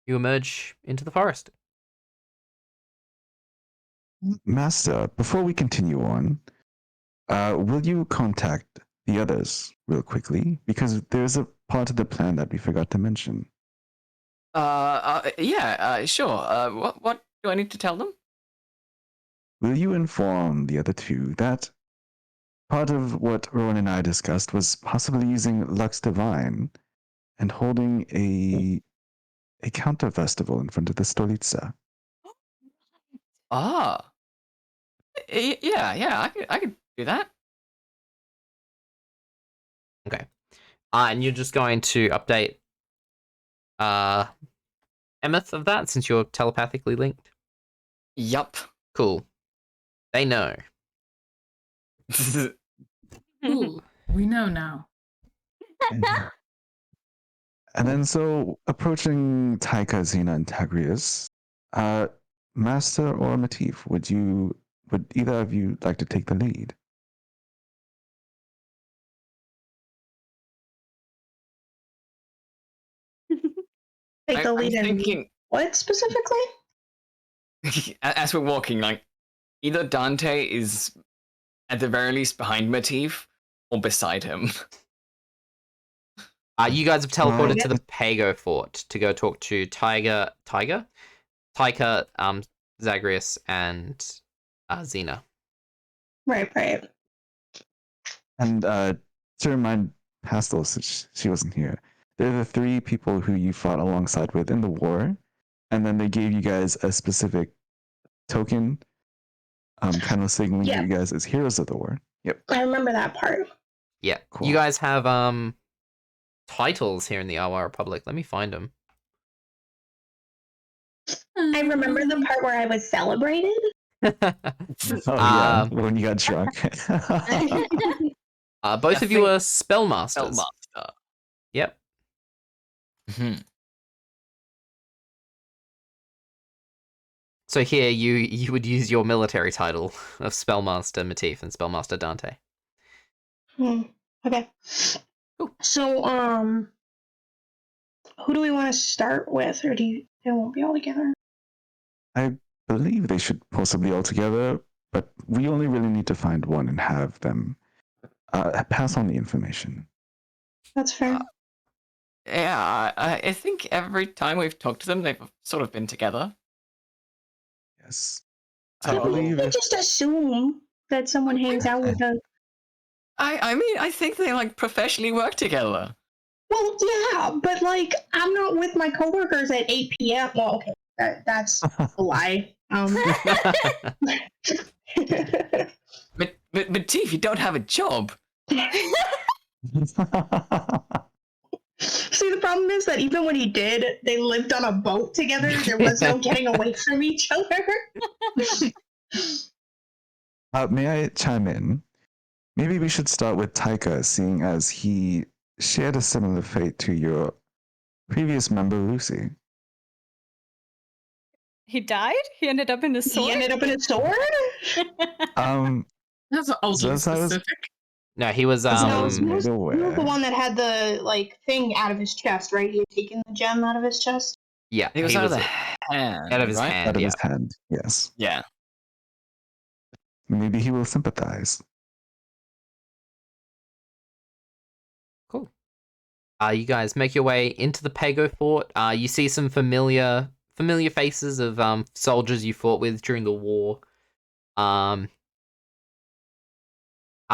You emerge into the forest.
Master, before we continue on, will you contact the others real quickly? Because there's a part of the plan that we forgot to mention.
Yeah, sure. What do I need to tell them?
Will you inform the other two that part of what Rowan and I discussed was possibly using Lux Divine and holding a counter festival in front of the Stolica?
Ah. Yeah, I could do that.
Okay. And you're just going to update Emmyth of that since you're telepathically linked?
Yup.
Cool. They know.
Ooh, we know now.
And then so approaching Taika, Xena, and Tagrius, Master or Matif, would either of you like to take the lead?
Take the
I'm
lead in
thinking,
what specifically?
as we're walking, like, either Dante is at the very least behind Matif or beside him.
You guys have teleported
Well-
to the Pago Fort to go talk to Tyka, Zagreus, and Xena.
Right.
And to remind Pastel, since she wasn't here, they're the 3 people who you fought alongside with in the war, and then they gave you guys a specific token, kind of signaling
Yeah.
you guys as heroes of the war. Yep.
I remember that part.
Yeah.
Cool.
You guys have titles here in the Awa Republic. Let me find them.
I remember the part where I was celebrated.
Oh yeah,
Um,
when you got drunk.
Both of you are spellmasters.
Spellmaster.
Yep.
Mhm.
So here you would use your military title of Spellmaster Matif and Spellmaster Dante.
Okay.
Cool.
So, who do we want to start with, or they won't be all together?
I believe they should possibly all together, but we only really need to find one and have them pass on the information.
That's fair.
Yeah, I think every time we've talked to them, they've sort of been together.
Yes.
I
I believe
we
if
just assume that someone hangs out with them.
I mean, I think they like professionally work together.
Well, yeah, but like, I'm not with my coworkers at 8 p.m. Well, okay, that's a lie.
But Matif, you don't have a job.
See, the problem is that even when he did, they lived on a boat together. There was no getting away from each other.
May I chime in? Maybe we should start with Tyka, seeing as he shared a similar fate to your previous member, Lucy.
He died? He ended up in a sword?
He ended up in a sword?
That's
So
ultra
as I was-
specific.
No, he was
as I
No,
was
he was
made
the
aware,
one that had the like thing out of his chest, right? He had taken the gem out of his chest.
Yeah,
He was out of the hand.
out of his
right?
hand.
out of
Yeah.
his hand, yes.
Yeah.
Maybe he will sympathize.
Cool. You guys make your way into the Pago Fort. You see some familiar faces of soldiers you fought with during the war.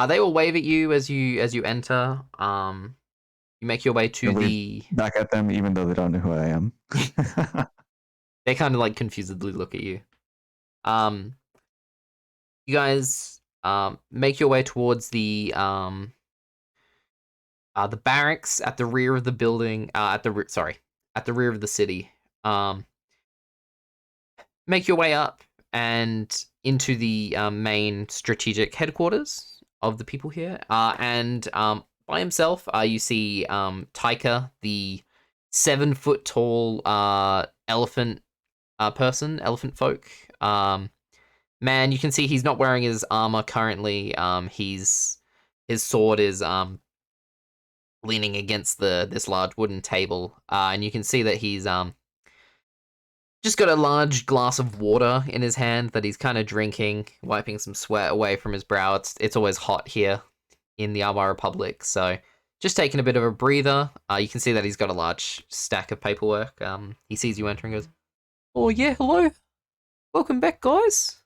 They all wave at you as you enter. You make your way to
Yeah,
the.
Back at them, even though they don't know who I am.
They kind of like confusedly look at you. You guys make your way towards the barracks at the rear of the building. At the rear of the city. Make your way up and into the main strategic headquarters of the people here. And by himself, you see Tyka, the 7-foot tall elephant folk. Man, you can see he's not wearing his armor currently. His sword is leaning against this large wooden table, and you can see that he's just got a large glass of water in his hand that he's kind of drinking, wiping some sweat away from his brow. It's always hot here in the Awa Republic, so just taking a bit of a breather. You can see that he's got a large stack of paperwork. He sees you entering and goes, "Oh yeah, hello. Welcome back, guys.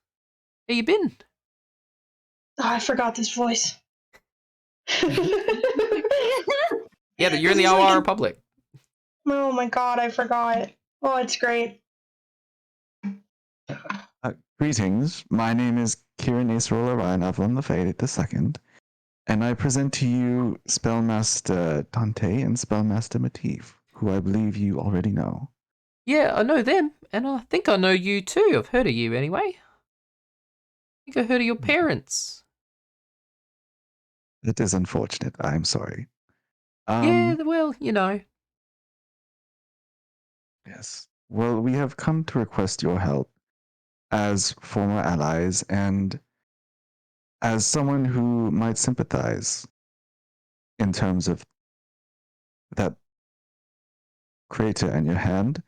How you been?"
Oh, I forgot this voice.
Yeah, you're in the
This is
Awa
like a-
Republic.
Oh my god, I forgot. Oh, it's great.
Greetings, my name is Ciaran Ryan Avalon the Fade II, and I present to you Spellmaster Dante and Spellmaster Matif, who I believe you already know.
Yeah, I know them, and I think I know you too. I've heard of you anyway. I think I heard of your parents.
It is unfortunate, I'm sorry.
Yeah, well, you know.
Yes. Well, we have come to request your help as former allies and as someone who might sympathize in terms of that crater in your hand,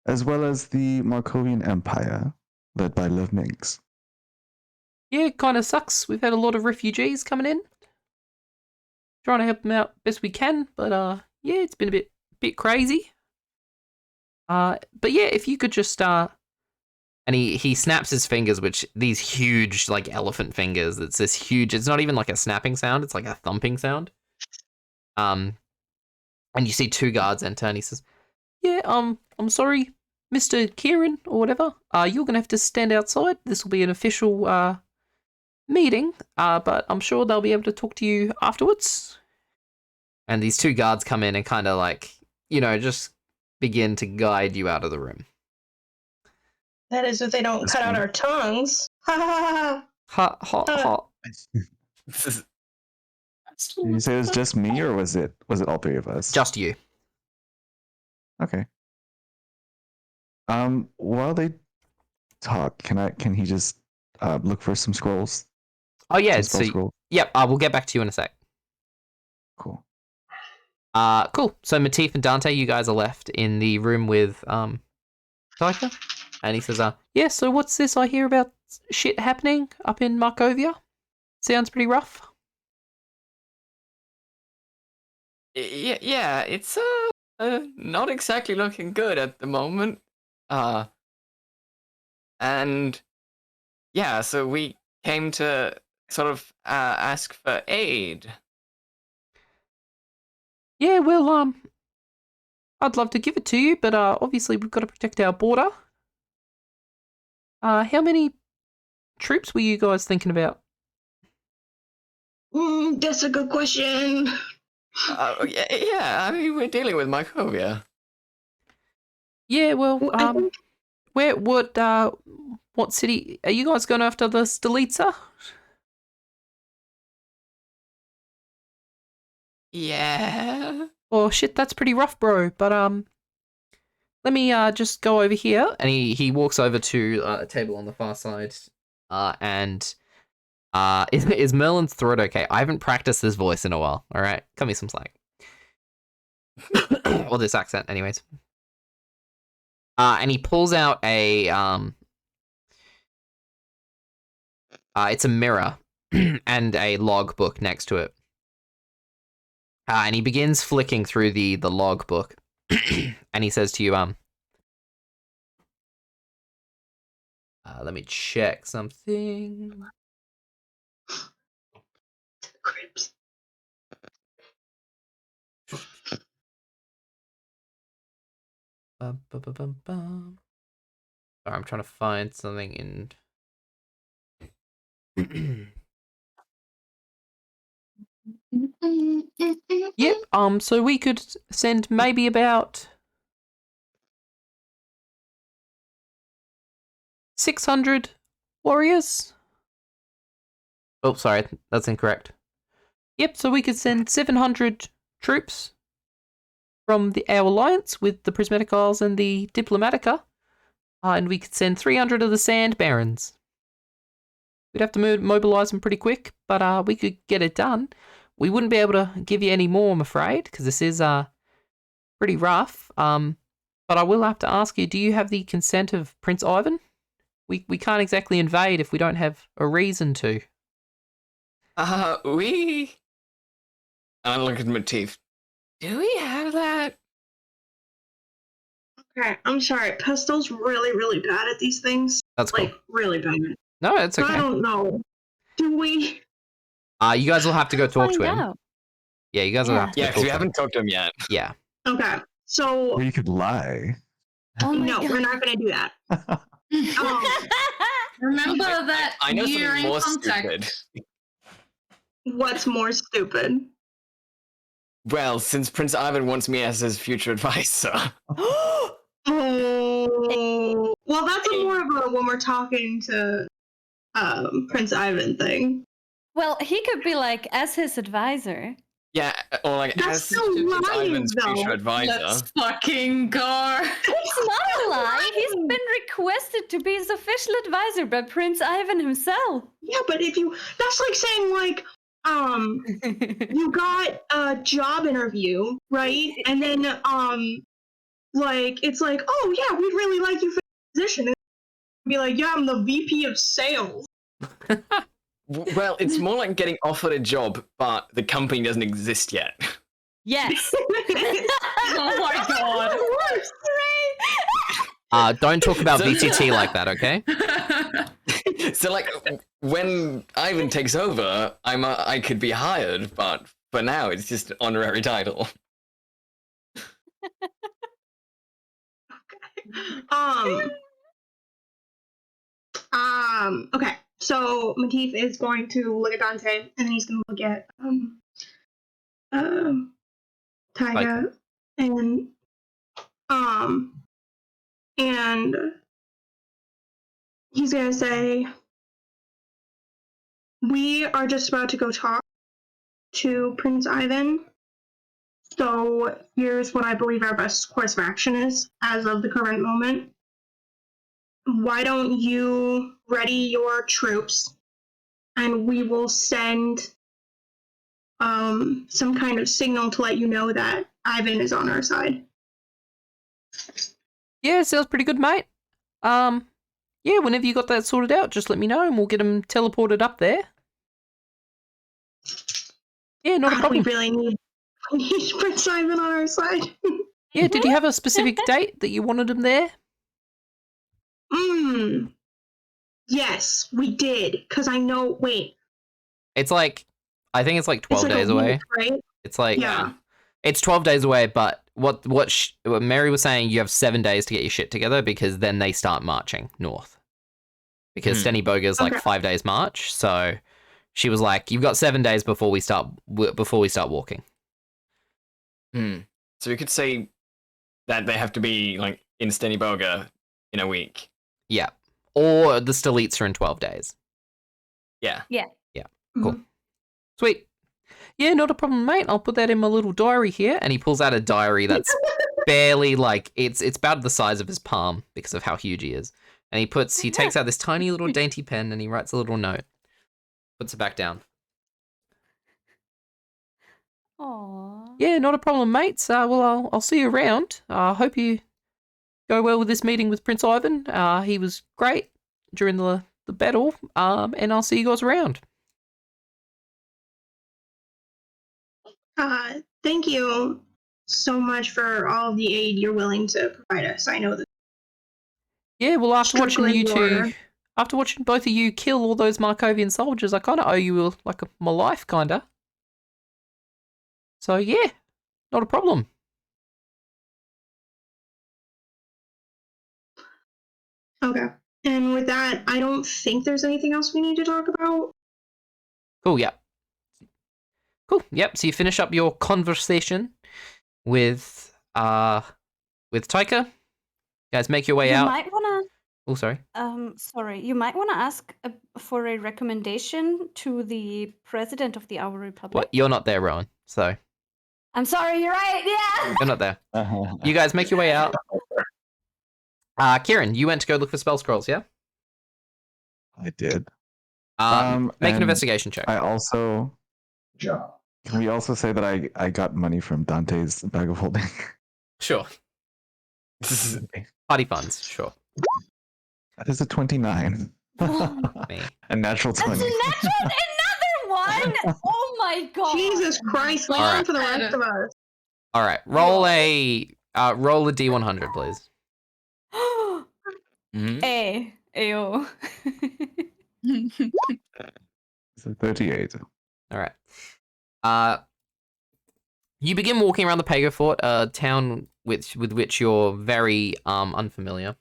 as well as the Markovian Empire, led by Liv Minx.
Yeah, it kind of sucks. We've had a lot of refugees coming in. Trying to help them out best we can, but yeah, it's been a bit crazy. But yeah, if you could just and he snaps his fingers, which these huge like elephant fingers. It's this huge. It's not even like a snapping sound. It's like a thumping sound. And you see two guards enter, and he says, "Yeah, I'm sorry, Mr. Ciaran or whatever. You're gonna have to stand outside. This will be an official meeting. But I'm sure they'll be able to talk to you afterwards." And these two guards come in and kind of like, just begin to guide you out of the room.
That is if they don't cut out our tongues. Ha ha
Ha ha ha.
Did you say it was just me, or was it all three of us?
Just you.
Okay. While they talk, can he just look for some scrolls?
Oh yeah,
Some spell scrolls?
yep. We'll get back to you in a sec.
Cool.
Cool. So Matif and Dante, you guys are left in the room with Taika, and he says, yeah. So what's this I hear about shit happening up in Markovia? Sounds pretty rough.
Yeah, it's not exactly looking good at the moment. And yeah, so we came to sort of ask for aid.
Yeah, well, I'd love to give it to you, but obviously we've got to protect our border. How many troops were you guys thinking about?
That's a good question.
Yeah, I mean, we're dealing with Markovia.
Yeah, well,
I think
what city are you guys going after? The Stolica?
Yeah.
Oh shit, that's pretty rough, bro. But let me just go over here, and he walks over to a table on the far side, and is Merlin's throat okay? I haven't practiced this voice in a while. All right, cut me some slack. Or this accent, anyways. And he pulls out a it's a mirror and a log book next to it. And he begins flicking through the log book, and he says to you, let me check something.
Crips.
Sorry, I'm trying to find something in. Yep. So we could send maybe about 600 warriors. Oh, sorry, that's incorrect. Yep. So we could send 700 troops from our alliance with the Prismatic Isles and the Diplomatica, and we could send 300 of the Sand Barons. We'd have to mobilize them pretty quick, but we could get it done. We wouldn't be able to give you any more, I'm afraid, because this is pretty rough. But I will have to ask you, do you have the consent of Prince Ivan? We can't exactly invade if we don't have a reason to.
I look at Matif. Do we have that?
Okay, I'm sorry. Pestel's really, really bad at these things.
That's cool.
Like, really bad.
No, it's okay.
I don't know. Do we?
You guys will have to go talk to him.
out.
Yeah, you guys will have to
Yeah,
go
because we
talk to him.
haven't talked to him yet.
Yeah.
Okay, so
Or you could lie.
Oh my
no,
God.
we're not gonna do that.
Remember that
I know
you're
something
in
more
contact.
stupid.
What's more stupid?
Well, since Prince Ivan wants me as his future advisor.
Oh, well, that's more of a when we're talking to Prince Ivan thing.
Well, he could be like as his advisor.
Yeah, or like
That's
as
so
Prince
lying,
Ivan's
though.
future advisor.
Let's fucking go.
It's not a lie. He's been requested to be his official advisor by Prince Ivan himself.
Yeah, but if you, that's like saying like, you got a job interview, right? And then like it's like, oh yeah, we'd really like you for the position. And be like, yeah, I'm the VP of sales.
Well, it's more like getting offered a job, but the company doesn't exist yet.
Yes.
Oh my god.
Don't talk about
So-
VTT like that, okay?
So, like, when Ivan takes over, I could be hired, but for now, it's just an honorary title.
Okay. So Matif is going to look at Dante, and then he's going to look at Tyga, and and he's going to say, "We are just about to go talk to Prince Ivan. So here's what I believe our best course of action is as of the current moment. Why don't you ready your troops, and we will send some kind of signal to let you know that Ivan is on our side."
Yeah, sounds pretty good, mate. Yeah, whenever you got that sorted out, just let me know and we'll get them teleported up there. Yeah, not a
God,
problem.
we really need Prince Ivan on our side.
Yeah, did you have a specific date that you wanted him there?
Yes, we did. Because I know, wait.
It's like, I think it's like 12
It's like
days
a
away.
week, right?
It's like,
Yeah.
it's 12 days away, but what Mary was saying, you have 7 days to get your shit together because then they start marching north. Because Stenny Boger's like
Okay.
5 days march, so she was like, "You've got 7 days before we start walking."
So we could say that they have to be like in Stenny Boga in a week.
Yeah, or the Stolitz are in 12 days.
Yeah.
Cool.
Mhm.
Sweet. Yeah, not a problem, mate. I'll put that in my little diary here. And he pulls out a diary that's barely like it's about the size of his palm because of how huge he is. And he takes out this tiny little dainty pen and he writes a little note. Puts it back down.
Aww.
Yeah, not a problem, mates. Well, I'll see you around. Hope you go well with this meeting with Prince Ivan. He was great during the battle. And I'll see you guys around.
Thank you so much for all of the aid you're willing to provide us. I know that.
Yeah, well, after watching
Strictly
you two,
war.
after watching both of you kill all those Markovian soldiers, I kind of owe you my life, kinda. So yeah, not a problem.
Okay. And with that, I don't think there's anything else we need to talk about.
Cool. Yep. Cool. Yep. So you finish up your conversation with Taika. You guys make your way
You
out.
might wanna.
Oh, sorry.
Sorry. You might wanna ask for a recommendation to the president of the Our Republic.
What? You're not there, Rowen. So
I'm sorry. You're right. Yeah.
you're not there. You guys make your way out. Ciaran, you went to go look for spell scrolls, yeah?
I did.
Make an
and
investigation check.
I also. Can we also say that I got money from Dante's bag of holding?
Sure. Party funds, sure.
That is a 29.
Me.
A natural
That's
20.
another one. Oh my god.
Jesus Christ, learn
Alright.
for the rest of us.
All right, roll a D100, please.
Mhm.
Ayo.
It's a 38.
All right. You begin walking around the Pago Fort, a town with which you're very unfamiliar.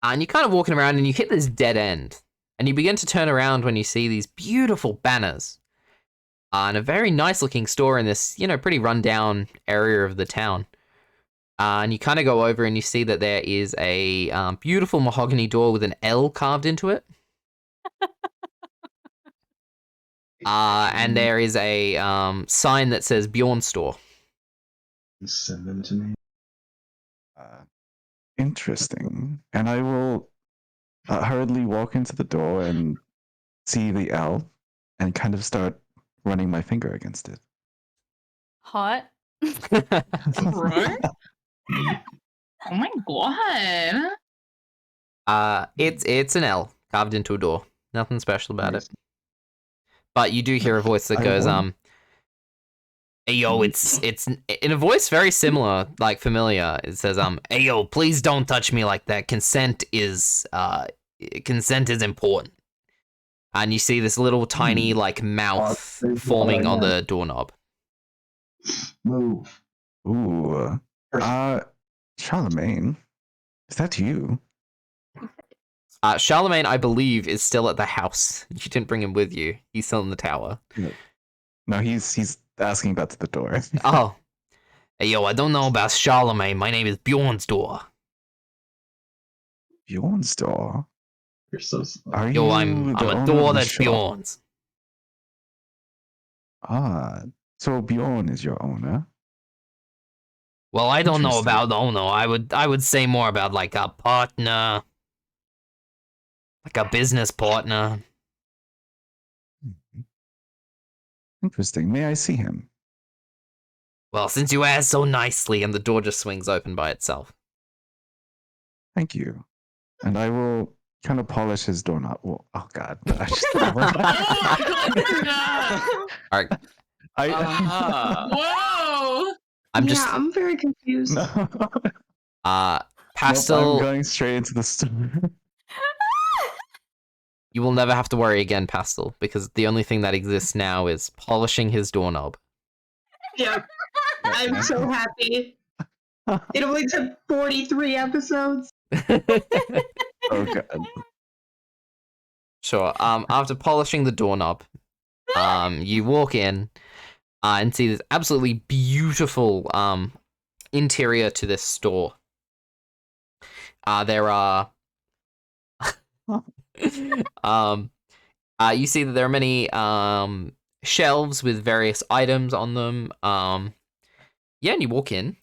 And you're kind of walking around and you hit this dead end. And you begin to turn around when you see these beautiful banners. And a very nice looking store in this, pretty rundown area of the town. And you kind of go over and you see that there is a beautiful mahogany door with an L carved into it. And there is a sign that says Bjorn Store.
Send them to me.
Interesting. And I will hurriedly walk into the door and see the L and kind of start running my finger against it.
Hot.
Right? Oh my god.
It's an L carved into a door. Nothing special about
Nice.
it. But you do hear a voice that
I
goes,
won.
"Hey yo, it's in a voice very similar, like familiar. It says, hey yo, please don't touch me like that. Consent is important." And you see this little tiny like mouth forming on the doorknob.
Move.
Ooh. Charlemagne, is that you?
Charlemagne, I believe, is still at the house. You didn't bring him with you. He's still in the tower.
No, he's asking about the door.
Oh. Hey yo, I don't know about Charlemagne. My name is Bjornsdor.
Bjorn's door.
You're so slow.
Are
Yo,
you
I'm
the
a
owner
door
of the
that's
shop?
Bjorn's.
Ah, so Bjorn is your owner.
Well, I don't know
Interesting.
about owner. I would say more about like a partner, like a business partner.
Interesting. May I see him?
Well, since you asked so nicely, and the door just swings open by itself.
Thank you. And I will kind of polish his doorknob. Well, oh god. I just
All right,
Ah.
Whoa!
I'm
yeah,
just
I'm very confused.
no. Nope, I'm
Pastel.
going straight into the store.
You will never have to worry again, Pastel, because the only thing that exists now is polishing his doorknob.
Yep. I'm so happy. It only took 43 episodes.
Oh god.
Sure. After polishing the doorknob, you walk in and see this absolutely beautiful interior to this store. There are you see that there are many shelves with various items on them. Yeah, and you walk in.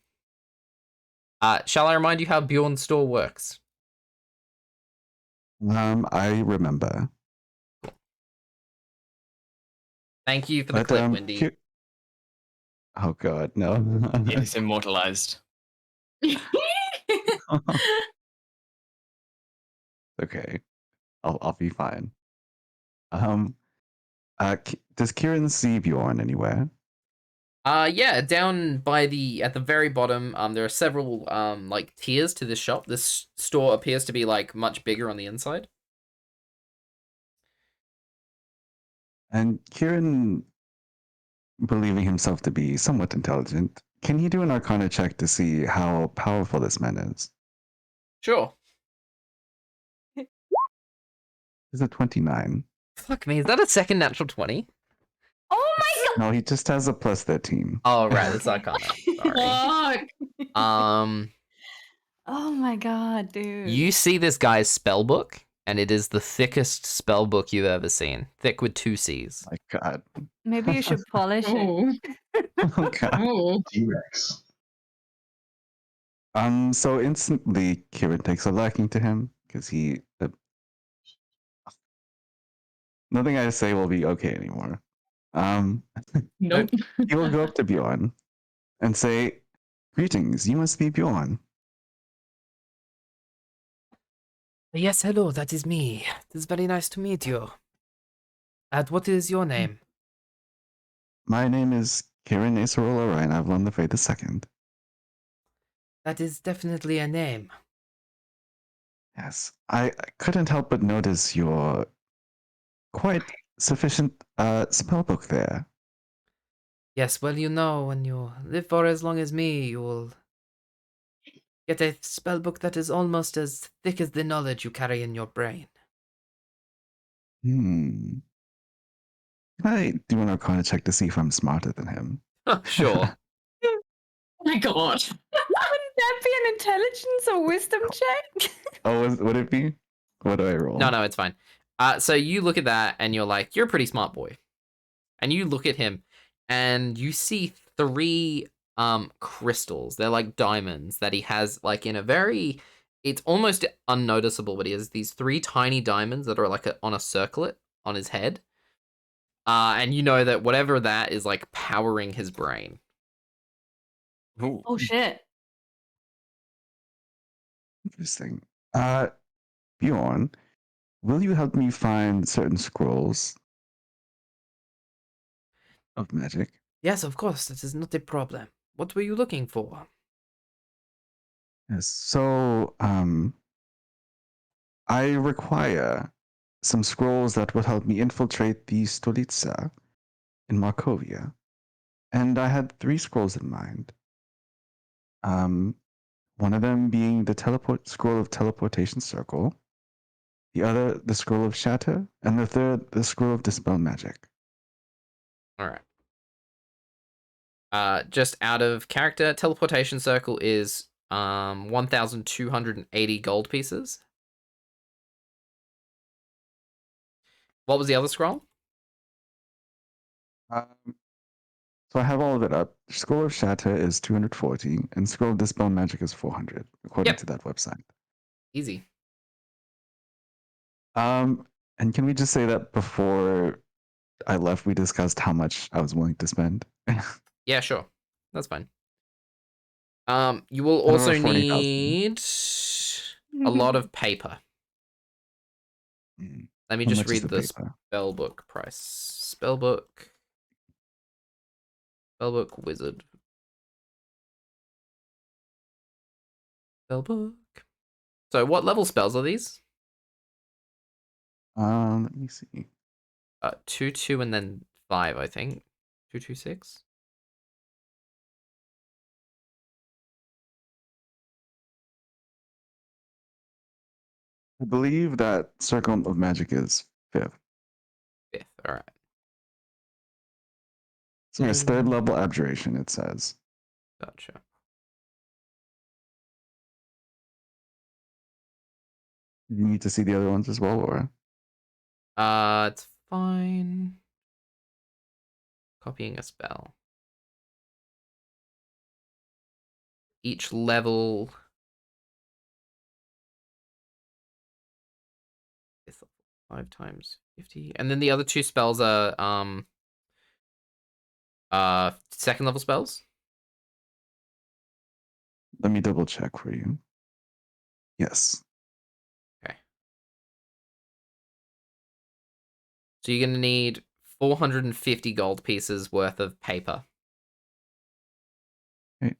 Shall I remind you how Bjorn's store works?
I remember.
Thank you for the
But,
clip, Wendy.
Ki- oh god, no.
It is immortalized.
Okay, I'll be fine. Does Ciaran see Bjorn anywhere?
Yeah, down by at the very bottom, there are several like tiers to this shop. This store appears to be like much bigger on the inside.
And Ciaran, believing himself to be somewhat intelligent, can he do an Arcana check to see how powerful this man is?
Sure.
Is it 29?
Fuck me, is that a second natural 20?
Oh my god!
No, he just has a plus 13.
Oh right, that's Arcana. Sorry.
Fuck.
Oh my god, dude.
You see this guy's spell book, and it is the thickest spell book you've ever seen. Thick with 2 C's.
My god.
Maybe you should polish it.
Oh.
Oh god.
Oh.
T-Rex.
So instantly Ciaran takes a liking to him because he nothing I say will be okay anymore.
Nope.
He will go up to Bjorn and say, "Greetings, you must be Bjorn."
Yes, hello, that is me. It is very nice to meet you. And what is your name?
My name is Ciaran Acerola Ryan Avalon the Fae II.
That is definitely a name.
Yes, I couldn't help but notice your quite sufficient spellbook there.
Yes, well, you know, when you live for as long as me, you will get a spellbook that is almost as thick as the knowledge you carry in your brain.
Can I do an Arcana check to see if I'm smarter than him?
Sure.
Oh my god.
Wouldn't that be an intelligence or wisdom check?
Oh, would it be? What do I roll?
No, it's fine. So you look at that and you're like, you're a pretty smart boy. And you look at him and you see 3 crystals. They're like diamonds that he has like in a very, it's almost unnoticeable, but he has these 3 tiny diamonds that are like on a circlet on his head. And you know that whatever that is like powering his brain.
Ooh.
Oh shit.
Interesting. Bjorn, will you help me find certain scrolls of magic?
Yes, of course. That is not a problem. What were you looking for?
Yes. So, I require some scrolls that will help me infiltrate the Stolitsa in Markovia. And I had 3 scrolls in mind. One of them being the scroll of teleportation circle, the other the scroll of shatter, and the third the scroll of dispel magic.
All right. Just out of character, teleportation circle is 1,280 gold pieces. What was the other scroll?
So I have all of it up. Scroll of shatter is 240, and scroll of dispel magic is 400, according
Yep.
to that website.
Easy.
And can we just say that before I left, we discussed how much I was willing to spend?
Yeah, sure. That's fine. You will
Over
also
40,000.
need a lot of paper. Let me
How
just
much is
read
the
the
paper?
spellbook price. Spellbook wizard. Spellbook. So what level spells are these?
Let me see.
2, 2, and then 5, I think. 2, 2, 6.
I believe that Circle of Magic is 5th.
5th. All right.
So it's 3rd level abjuration, it says.
Gotcha.
You need to see the other ones as well, or?
It's fine. Copying a spell. Each level. 5 times 50. And then the other 2 spells are 2nd level spells.
Let me double check for you. Yes.
Okay. So you're gonna need 450 gold pieces worth of paper.
Okay.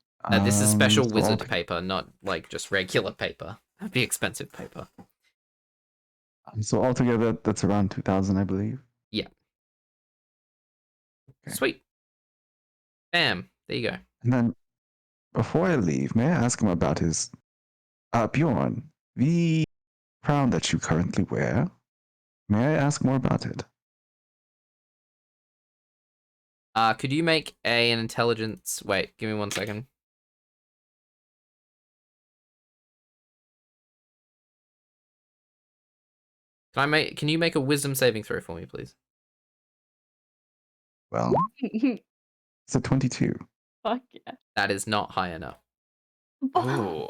This is special
so
wizard paper, not like just regular paper. That'd be expensive paper.
So altogether, that's around 2,000, I believe.
Yeah.
Okay.
Sweet. Bam. There you go.
And then, before I leave, may I ask him about his Bjorn, the crown that you currently wear? May I ask more about it?
Could you make an intelligence? Wait, give me 1 second. Can you make a wisdom saving throw for me, please?
Well, it's a 22.
Fuck yeah.
That is not high enough.
Ooh.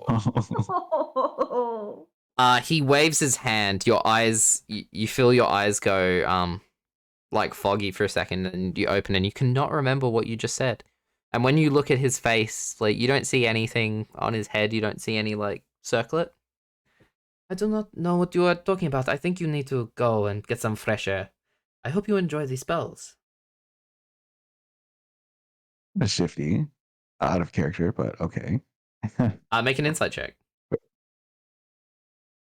Oh.
He waves his hand. Your eyes, you feel your eyes go like foggy for a second, and you open, and you cannot remember what you just said. And when you look at his face, like you don't see anything on his head. You don't see any like circlet. I do not know what you are talking about. I think you need to go and get some fresh air. I hope you enjoy these spells.
A shifty, out of character, but okay.
Make an insight check.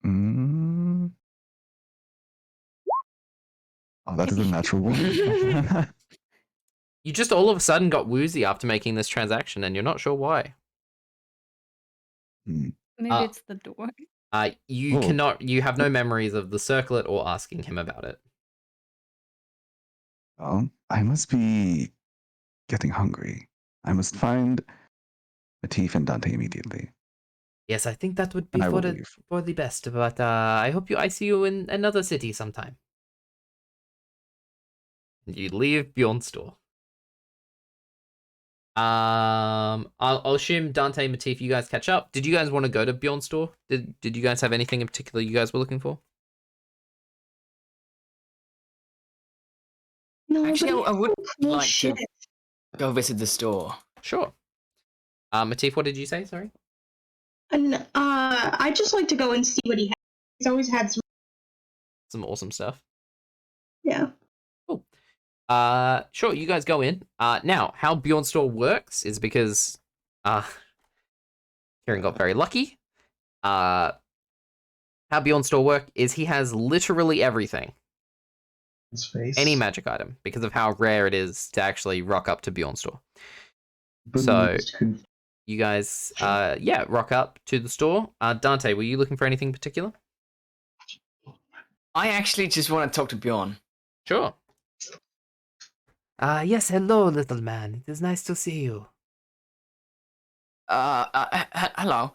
Mm. Oh, that is a natural one.
You just all of a sudden got woozy after making this transaction, and you're not sure why.
Hmm.
Maybe it's the door.
You
Oh.
cannot. You have no memories of the circlet or asking him about it.
Well, I must be getting hungry. I must find Matif and Dante immediately.
Yes, I think that would be
And I will
for
leave.
the best. But I hope I see you in another city sometime. You leave Bjorn's store. I'll assume Dante and Matif, you guys catch up. Did you guys want to go to Bjorn's store? Did you guys have anything in particular you guys were looking for?
No,
Actually,
but
I would
cool
like
shit.
to go visit the store.
Sure. Matif, what did you say? Sorry.
And I just like to go and see what he has. He's always had
Some awesome stuff.
yeah.
Cool. Sure, you guys go in. Now, how Beyond Store works is because Ciaran got very lucky. How Beyond Store work is he has literally everything.
His face.
Any magic item, because of how rare it is to actually rock up to Beyond Store.
But
So-
it's con-
You guys, rock up to the store. Dante, were you looking for anything in particular?
I actually just want to talk to Bjorn.
Sure. Yes, hello, little man. It is nice to see you.
Hello.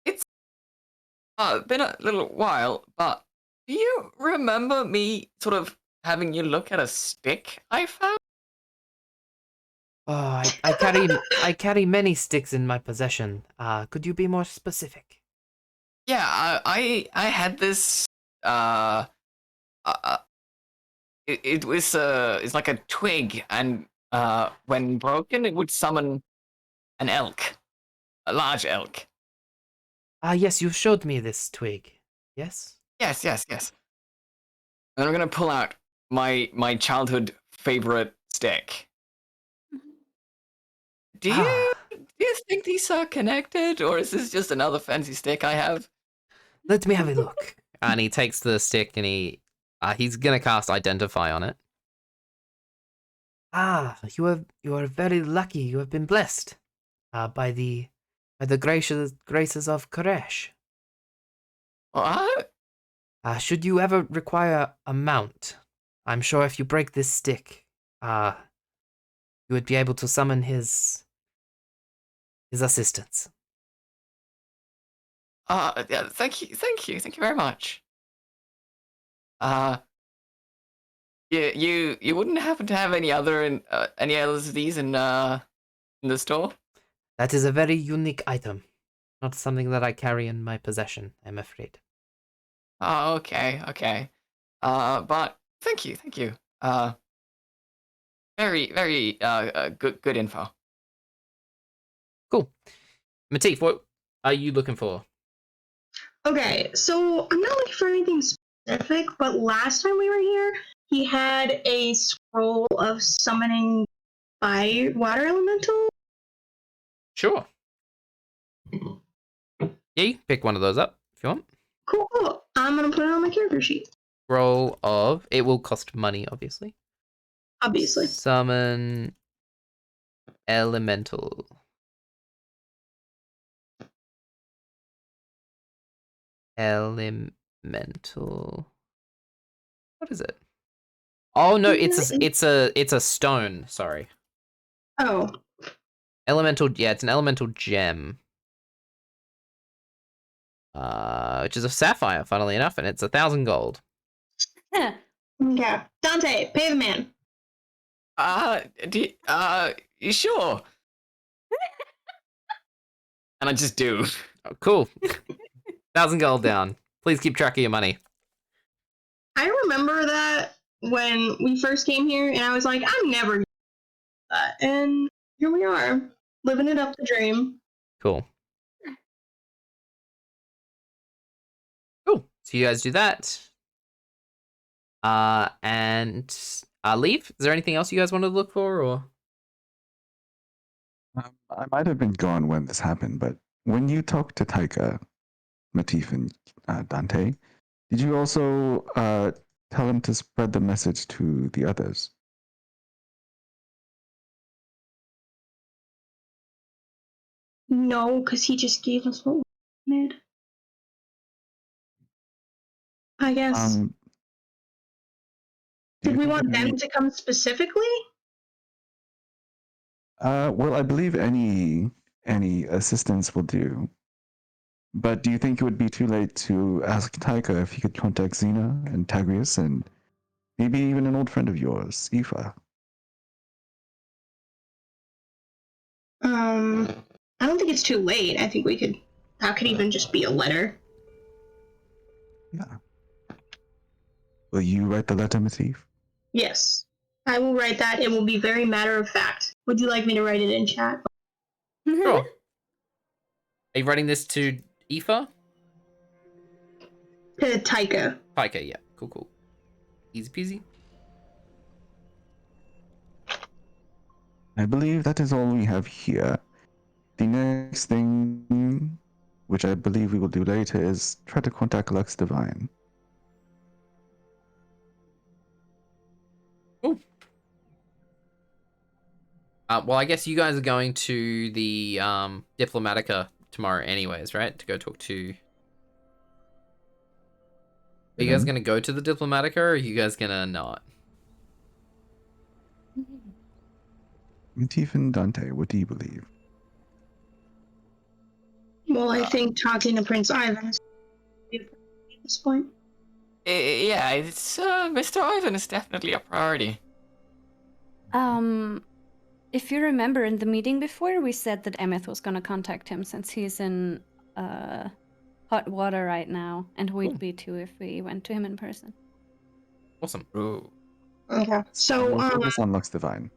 It's been a little while, but do you remember me sort of having you look at a stick I found?
Oh, I carry many sticks in my possession. Could you be more specific?
Yeah, I had this. It was it's like a twig, and when broken, it would summon an elk, a large elk.
Yes, you showed me this twig. Yes?
Yes. And I'm gonna pull out my childhood favorite stick. Do you think these are connected, or is this just another fancy stick I have?
Let me have a look. And he takes the stick and he's gonna cast Identify on it. You are very lucky. You have been blessed by the graces of Koresh.
What?
Should you ever require a mount, I'm sure if you break this stick, you would be able to summon his assistance.
Yeah, thank you very much. You wouldn't happen to have any others of these in the store?
That is a very unique item. Not something that I carry in my possession, I'm afraid.
Oh, okay. But thank you. Very good info.
Cool. Matif, what are you looking for?
Okay, so I'm not looking for anything specific, but last time we were here, he had a scroll of summoning by water elemental.
Sure. Yeah, you can pick one of those up if you want.
Cool. I'm gonna put it on my character sheet.
Roll of, it will cost money, obviously.
Obviously.
Summon elemental. Elemental. What is it? Oh no, it's a stone. Sorry.
Oh.
Elemental. Yeah, it's an elemental gem. Which is a sapphire, funnily enough, and it's 1,000 gold.
Yeah. Dante, pay the man.
You sure? And I just do.
Oh, cool. 1,000 gold down. Please keep track of your money.
I remember that when we first came here, and I was like, I'm never gonna do that. And here we are, living it up the dream.
Cool. Cool. So you guys do that. And leave? Is there anything else you guys wanted to look for, or?
I might have been gone when this happened, but when you talked to Taika, Matif, and Dante, did you also tell him to spread the message to the others?
No, because he just gave us what we wanted. I guess.
Do
Did
you
we
think
want
it'd
them
be-
to come specifically?
Well, I believe any assistance will do. But do you think it would be too late to ask Taika if he could contact Xena and Tagrius and maybe even an old friend of yours, Aoife?
I don't think it's too late. I think that could even just be a letter.
Yeah. Will you write the letter, Matif?
Yes. I will write that. It will be very matter of fact. Would you like me to write it in chat?
Sure. Are you writing this to Aoife?
To Taika.
Taika, yeah. Cool. Easy peasy.
I believe that is all we have here. The next thing, which I believe we will do later, is try to contact Lux Divine.
Cool. Well, I guess you guys are going to the Diplomatica tomorrow anyways, right? To go talk to... Are you guys going to go to the Diplomatica, or are you guys going to not?
Matif and Dante, what do you believe?
Well, I think talking to Prince Ivan is at this point.
Yeah, it's Mr. Ivan is definitely a priority.
If you remember in the meeting before, we said that Emmyth was gonna contact him since he's in hot water right now, and we'd
Cool.
be too if we went to him in person.
Awesome.
Ooh.
Okay. So,
We'll focus on Lux Divine.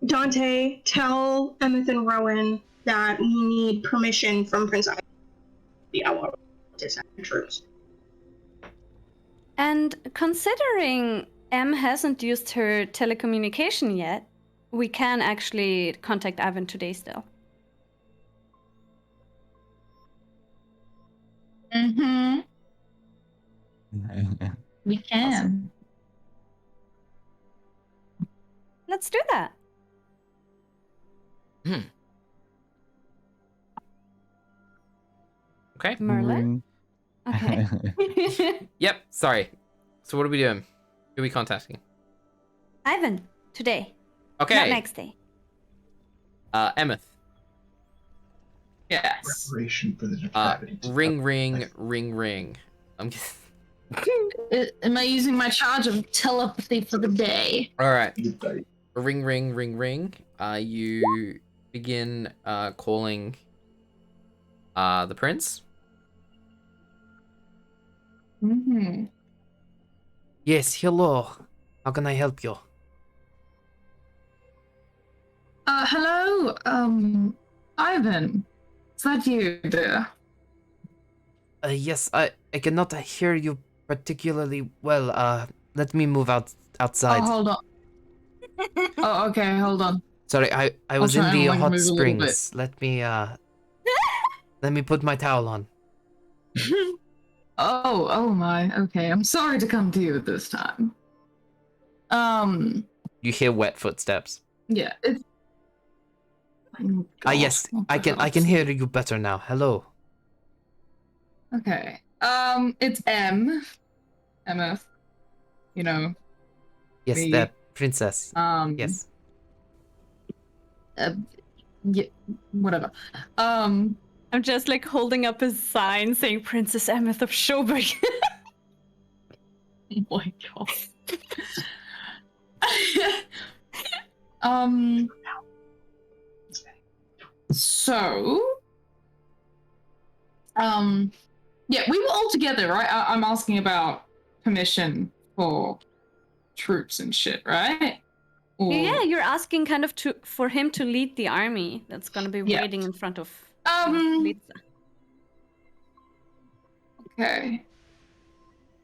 Dante, tell Emmyth and Rowen that we need permission from Prince Ivan to be our troops.
And considering Em hasn't used her telecommunication yet, we can actually contact Ivan today still.
Mm-hmm. We can.
Let's do that.
Okay.
Merlin? Okay.
Yep, sorry. So what are we doing? Who are we contacting?
Ivan, today. Not
Okay.
next day.
Emmyth.
Yes.
Preparation for the depravity.
Ring. I'm just...
Am I using my charge of telepathy for the day?
Alright.
You bet.
Ring. You begin calling the prince.
Mm-hmm.
Yes, hello. How can I help you?
Hello, Ivan. Is that you there?
Yes, I cannot hear you particularly well. Let me move outside.
Oh, hold on. Oh, okay, hold on.
Sorry, I was in
try and,
the
like,
hot
move a little bit.
springs. Let me put my towel on.
Oh my. Okay, I'm sorry to come to you at this time.
You hear wet footsteps.
Yeah, it's.
Yes,
What
I
the
can
hell?
hear you better now. Hello.
Okay. It's Emmyth. You know.
Yes,
Me.
the princess. Yes.
Yeah, whatever.
I'm just like holding up a sign saying Princess Emmyth of Schobert.
Oh my god. So, yeah, we were all together, right? I'm asking about permission for troops and shit, right? Or...
Yeah, you're asking kind of for him to lead the army that's gonna be
Yeah.
waiting in front of
Um,
Litza.
Okay.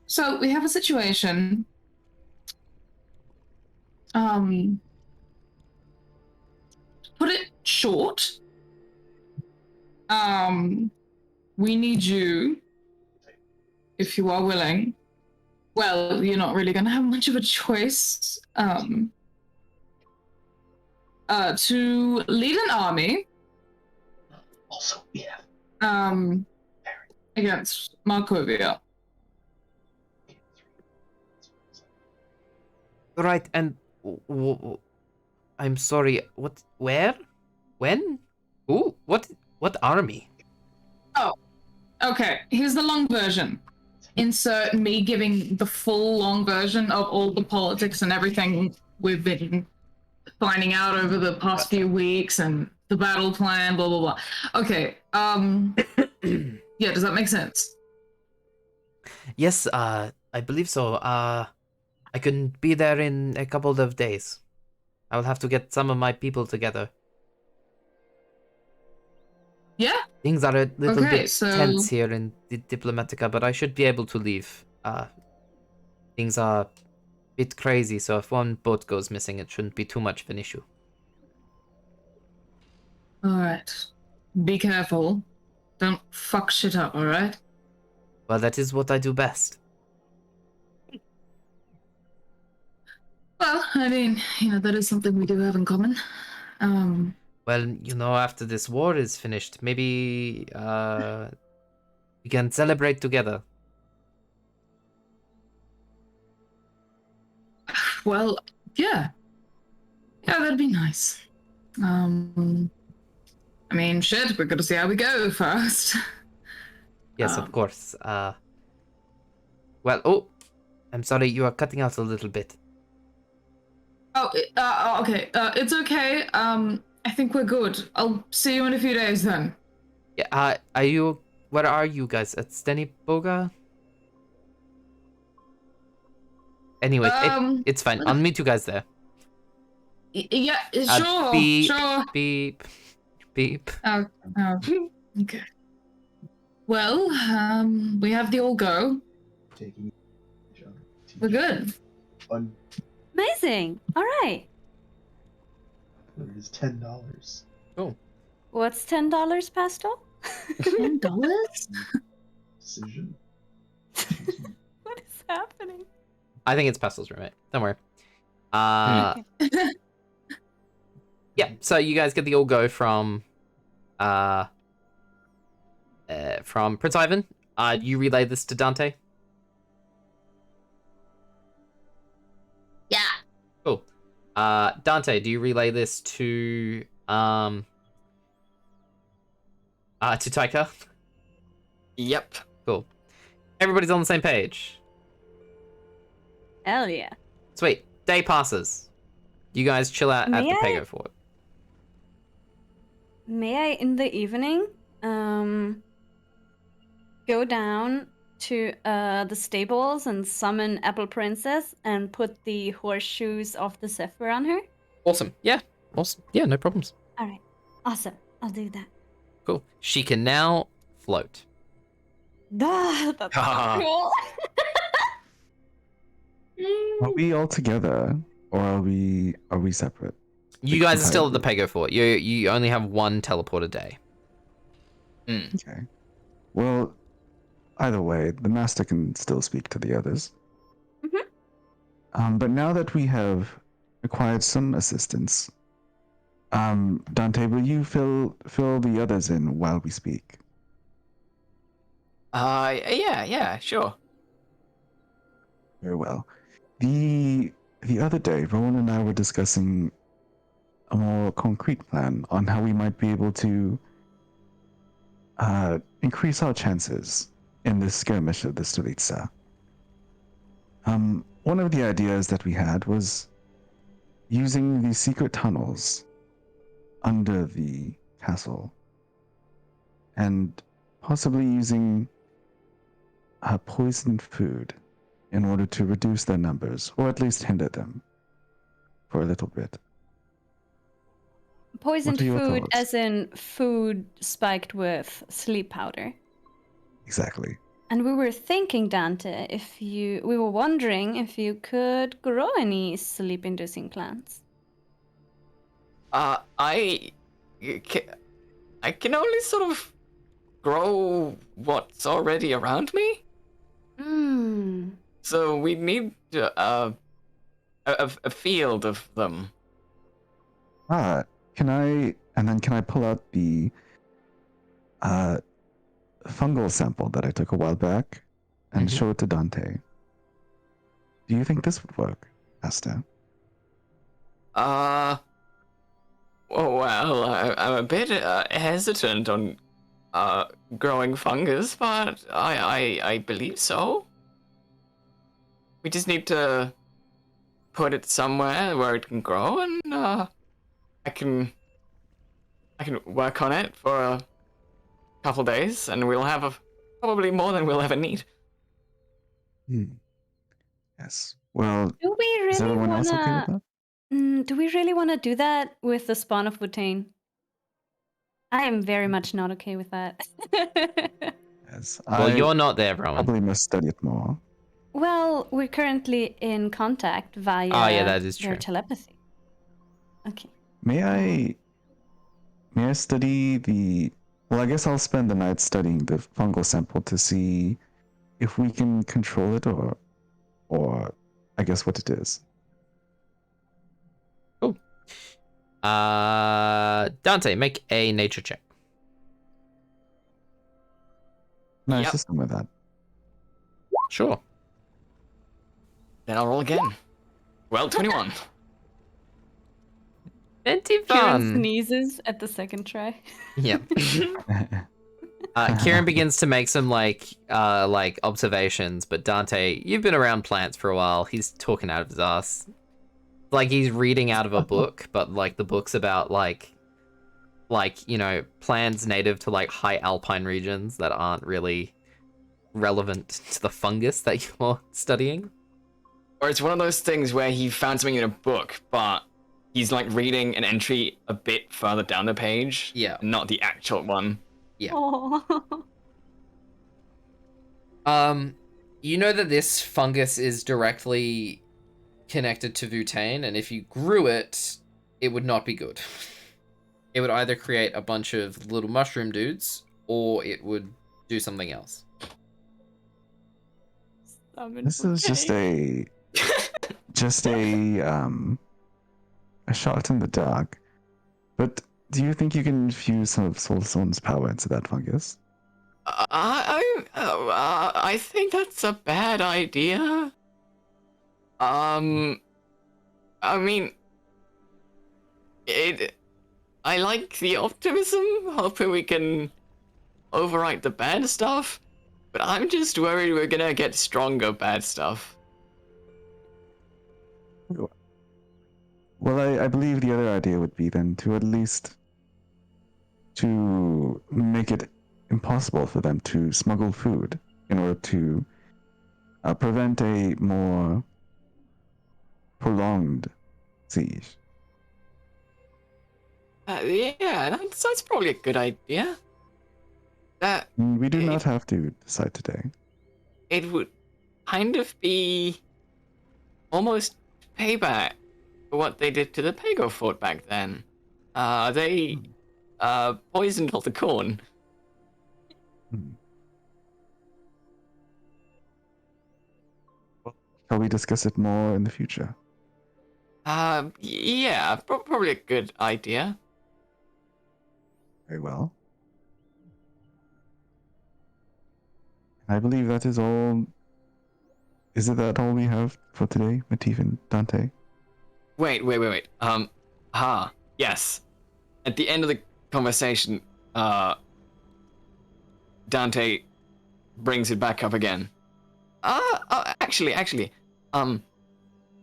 So we have a situation. To put it short, we need you, if you are willing. Well, you're not really gonna have much of a choice. To lead an army.
Also, yeah.
Against Markovia.
Right, and I'm sorry. What? Where? When? Who? What army?
Okay, here's the long version. Insert me giving the full long version of all the politics and everything we've been finding out over the past few weeks and the battle plan, blah, blah, blah. Okay, yeah, does that make sense?
Yes, I believe so. I can be there in a couple of days. I will have to get some of my people together.
Yeah.
Things are a little
Okay,
bit
so-
tense here in the Diplomatica, but I should be able to leave. Things are a bit crazy, so if one boat goes missing, it shouldn't be too much of an issue.
All right. Be careful. Don't fuck shit up. All right.
Well, that is what I do best.
Well, I mean, that is something we do have in common.
Well, after this war is finished, maybe we can celebrate together.
Well, yeah. Yeah, that'd be nice. I mean, shit, we're gonna see how we go first.
Yes, of course. I'm sorry, you are cutting out a little bit.
Okay. It's okay. I think we're good. I'll see you in a few days then.
Yeah, where are you guys? At Steniboga? Anyway, it's fine. I'll meet you guys there.
Yeah, sure,
Beep,
sure.
beep, beep.
Oh, okay. Well, we have the all go.
Taking
We're good.
Fun.
Amazing. All right.
It is $10.
What's $10, Pastel?
$10?
Decision.
What is happening?
I think it's Pastel's roommate. Don't worry. Yeah, so you guys get the all go from Prince Ivan. You relay this to Dante.
Yeah.
Cool. Dante, do you relay this to Taika?
Yep.
Cool. Everybody's on the same page.
Hell yeah.
Sweet. Day passes. You guys chill out at the
May I-
Pego Fort.
May I, in the evening, go down to the stables and summon Apple Princess and put the horseshoes of the Zephyr on her?
Awesome. Yeah. Awesome. Yeah, no problems.
All right. Awesome. I'll do that.
Cool. She can now float.
That's cool.
Are we all together, or are we separate?
You guys are still at the Pego Fort. You only have one teleport a day.
Okay. Well, either way, the master can still speak to the others. But now that we have acquired some assistance, Dante, will you fill the others in while we speak?
Yeah, sure.
Very well. The other day, Rowen and I were discussing a more concrete plan on how we might be able to increase our chances in this skirmish of the Stolitsa. One of the ideas that we had was using the secret tunnels under the castle and possibly using poisoned food in order to reduce their numbers, or at least hinder them for a little bit.
Poisoned
What are your
food,
thoughts?
as in food spiked with sleep powder.
Exactly.
And we were thinking, Dante, we were wondering if you could grow any sleep-inducing plants.
I can only sort of grow what's already around me. So we need a field of them.
Can I pull out the fungal sample that I took a while back and show it to Dante? Do you think this would work, Asta?
Oh, well, I'm a bit hesitant on growing fungus, but I believe so. We just need to put it somewhere where it can grow, and I can work on it for a couple days, and we'll have probably more than we'll ever need.
Yes. Well,
Do we
is
really
everyone else okay with
wanna?
that?
Do we really want to do that with the spawn of butane? I am very much not okay with that.
Yes,
Well,
I
you're not there, Rowen.
probably must study it more.
Well, we're currently in contact via
Oh, yeah, that is
their
true.
telepathy. Okay.
May I study the? Well, I guess I'll spend the night studying the fungal sample to see if we can control it, or I guess what it is.
Dante, make a nature check.
Nice
Yep.
system with that.
Sure.
Then I'll roll again. Well, 21.
Plenty
Ciaran
fun.
sneezes at the second try.
Yep. Ciaran begins to make some like observations, but Dante, you've been around plants for a while. He's talking out of his ass. Like he's reading out of a book, but like the book's about like you know, plants native to like high alpine regions that aren't really relevant to the fungus that you're studying.
Or it's one of those things where he found something in a book, but he's like reading an entry a bit further down the page.
Yeah.
Not the actual one.
Yeah.
Oh.
You know that this fungus is directly connected to Vutane, and if you grew it, it would not be good. It would either create a bunch of little mushroom dudes, or it would do something else.
This is just a shot in the dark. But do you think you can infuse some of Soulstone's power into that fungus?
I think that's a bad idea. I mean, I like the optimism, hoping we can overwrite the bad stuff, but I'm just worried we're gonna get stronger bad stuff.
Well, I believe the other idea would be then to at least to make it impossible for them to smuggle food in order to prevent a more prolonged siege.
Yeah, that's probably a good idea. That
We do not have to decide today.
it would kind of be almost payback for what they did to the Pago fort back then. They poisoned all the corn.
Shall we discuss it more in the future?
Yeah, probably a good idea.
Very well. I believe that is all. Is it that all we have for today, Matif and Dante?
Wait. Yes. At the end of the conversation, Dante brings it back up again. Actually, I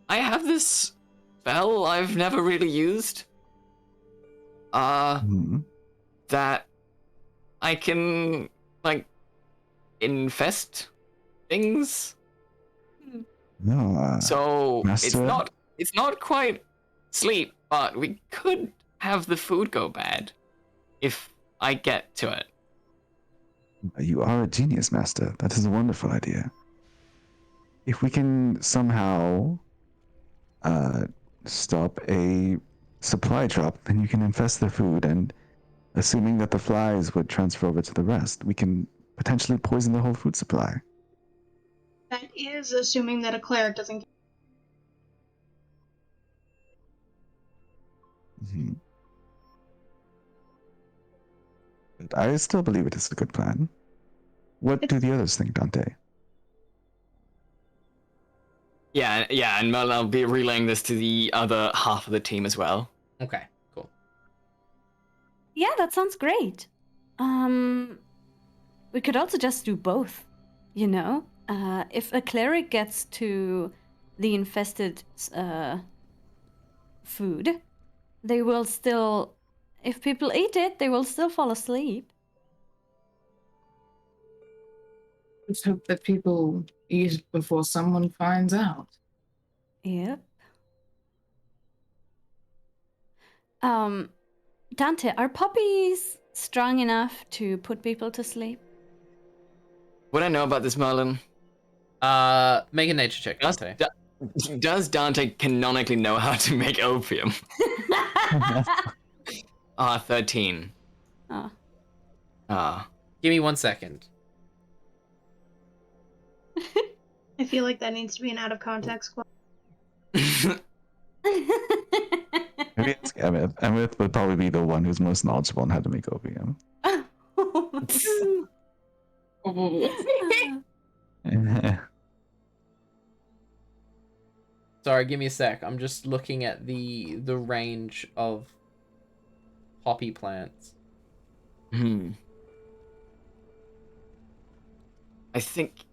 have this spell I've never really used. That I can, like, infest things.
No.
So
Master?
it's not quite sleep, but we could have the food go bad if I get to it.
You are a genius, Master. That is a wonderful idea. If we can somehow stop a supply drop, then you can infest the food, and assuming that the flies would transfer over to the rest, we can potentially poison the whole food supply.
That is assuming that a cleric doesn't.
But I still believe it is a good plan. What do the others think, Dante?
Yeah, and Merlin, I'll be relaying this to the other half of the team as well.
Okay, cool.
Yeah, that sounds great. We could also just do both, you know? If a cleric gets to the infested food, they will still, if people eat it, they will still fall asleep.
Let's hope that people eat it before someone finds out.
Yep. Dante, are poppies strong enough to put people to sleep?
What I know about this, Merlin?
Make a nature check,
Does,
Dante.
does Dante canonically know how to make opium? 13.
Oh.
Give me 1 second.
I feel like that needs to be an out of context quote.
Maybe ask Emmyth. Emmyth would probably be the one who's most knowledgeable on how to make opium.
Sorry, give me a sec. I'm just looking at the range of poppy plants.
I think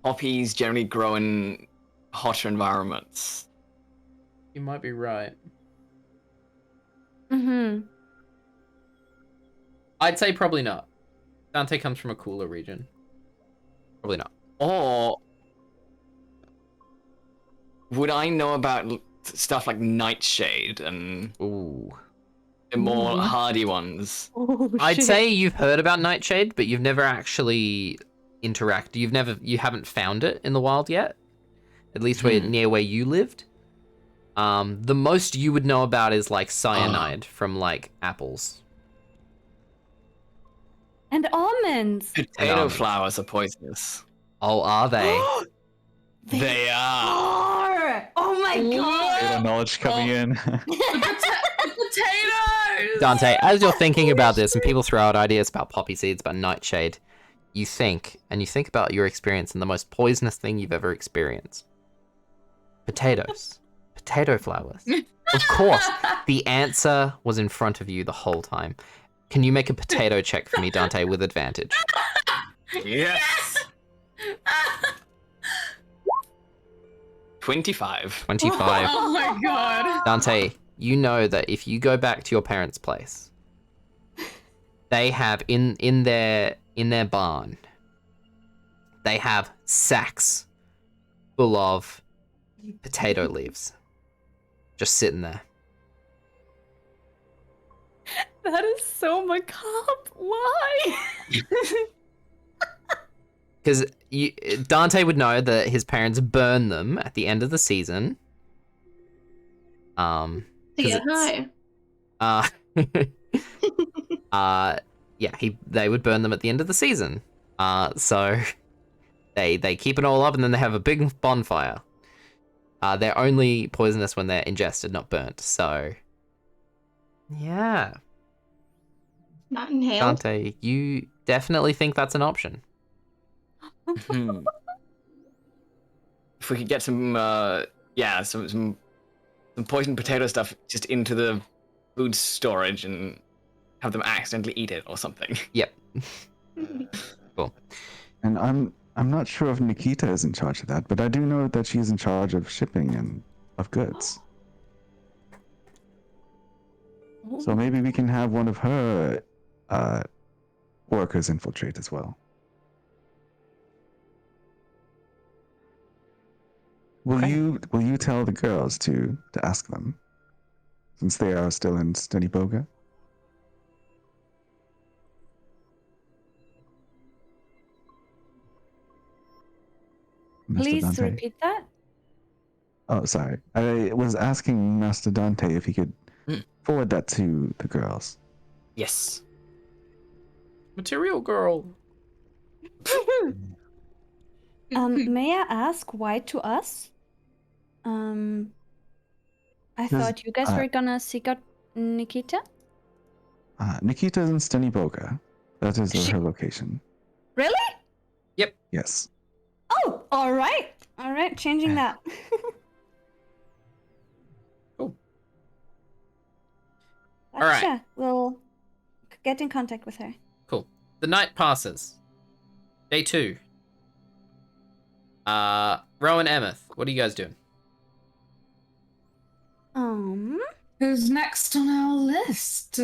poppies generally grow in hotter environments.
You might be right. I'd say probably not. Dante comes from a cooler region. Probably not.
Or would I know about stuff like nightshade and
Ooh.
the more hardy ones?
I'd say you've heard about nightshade, but you've never actually interacted. You haven't found it in the wild yet. At least near where you lived. The most you would know about is like cyanide from like apples.
And almonds.
Potato flowers are poisonous.
Oh, are they?
They are.
Oh my god.
Data knowledge coming in.
Potatoes!
Dante, as you're thinking about this, and people throw out ideas about poppy seeds, about nightshade, you think about your experience and the most poisonous thing you've ever experienced. Potatoes. Potato flowers. Of course, the answer was in front of you the whole time. Can you make a potato check for me, Dante, with advantage?
Yes. 25.
25.
Oh my god.
Dante, you know that if you go back to your parents' place, they have in their barn, they have sacks full of potato leaves just sitting there.
That is so macabre. Why?
Because Dante would know that his parents burn them at the end of the season.
To get high.
They would burn them at the end of the season. So they keep it all up and then they have a big bonfire. They're only poisonous when they're ingested, not burnt. So yeah.
Not inhaled.
Dante, you definitely think that's an option.
If we could get some poisoned potato stuff just into the food storage and have them accidentally eat it or something.
Yep. Cool.
And I'm not sure if Nikita is in charge of that, but I do know that she's in charge of shipping and of goods. So maybe we can have one of her workers infiltrate as well. Will you tell the girls to ask them, since they are still in Study Boga?
Please
Dante?
repeat that.
Oh, sorry. I was asking Master Dante if he could forward that to the girls.
Yes.
Material girl.
May I ask why to us? I thought you guys were gonna seek out Nikita.
Nikita is in Study Boga. That is her location.
Really?
Yes.
Oh, all right. Changing that.
Cool.
Gotcha.
All right.
We'll get in contact with her.
Cool. The night passes. Day 2. Rowen, Emmyth, what are you guys doing?
Who's next on our list?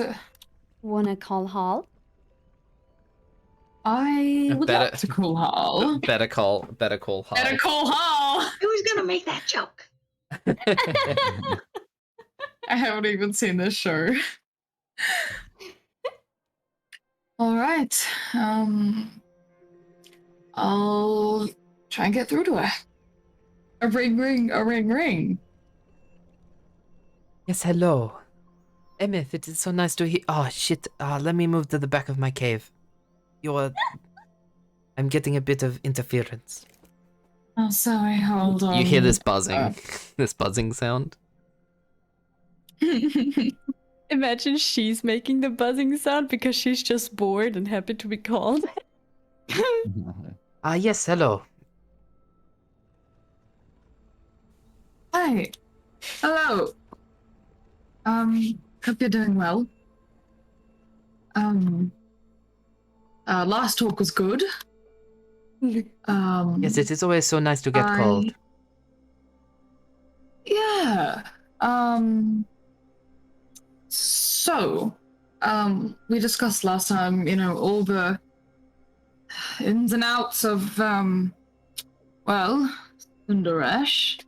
Wanna call Hall?
I would like to call Hall.
Better call Hall.
Better call Hall.
Who's gonna make that joke?
I haven't even seen this show. All right. I'll try and get through to her. A ring, ring, a ring, ring.
Yes, hello. Emmyth, it is so nice to hear. Oh, shit. Let me move to the back of my cave. I'm getting a bit of interference.
Oh, sorry, hold on.
You hear this buzzing. This buzzing sound?
Imagine she's making the buzzing sound because she's just bored and happy to be called.
Yes, hello.
Hi. Hello. Hope you're doing well. Last talk was good.
Yes, it is always so nice to get called.
Yeah. So, we discussed last time, all the ins and outs of, Sundaresh.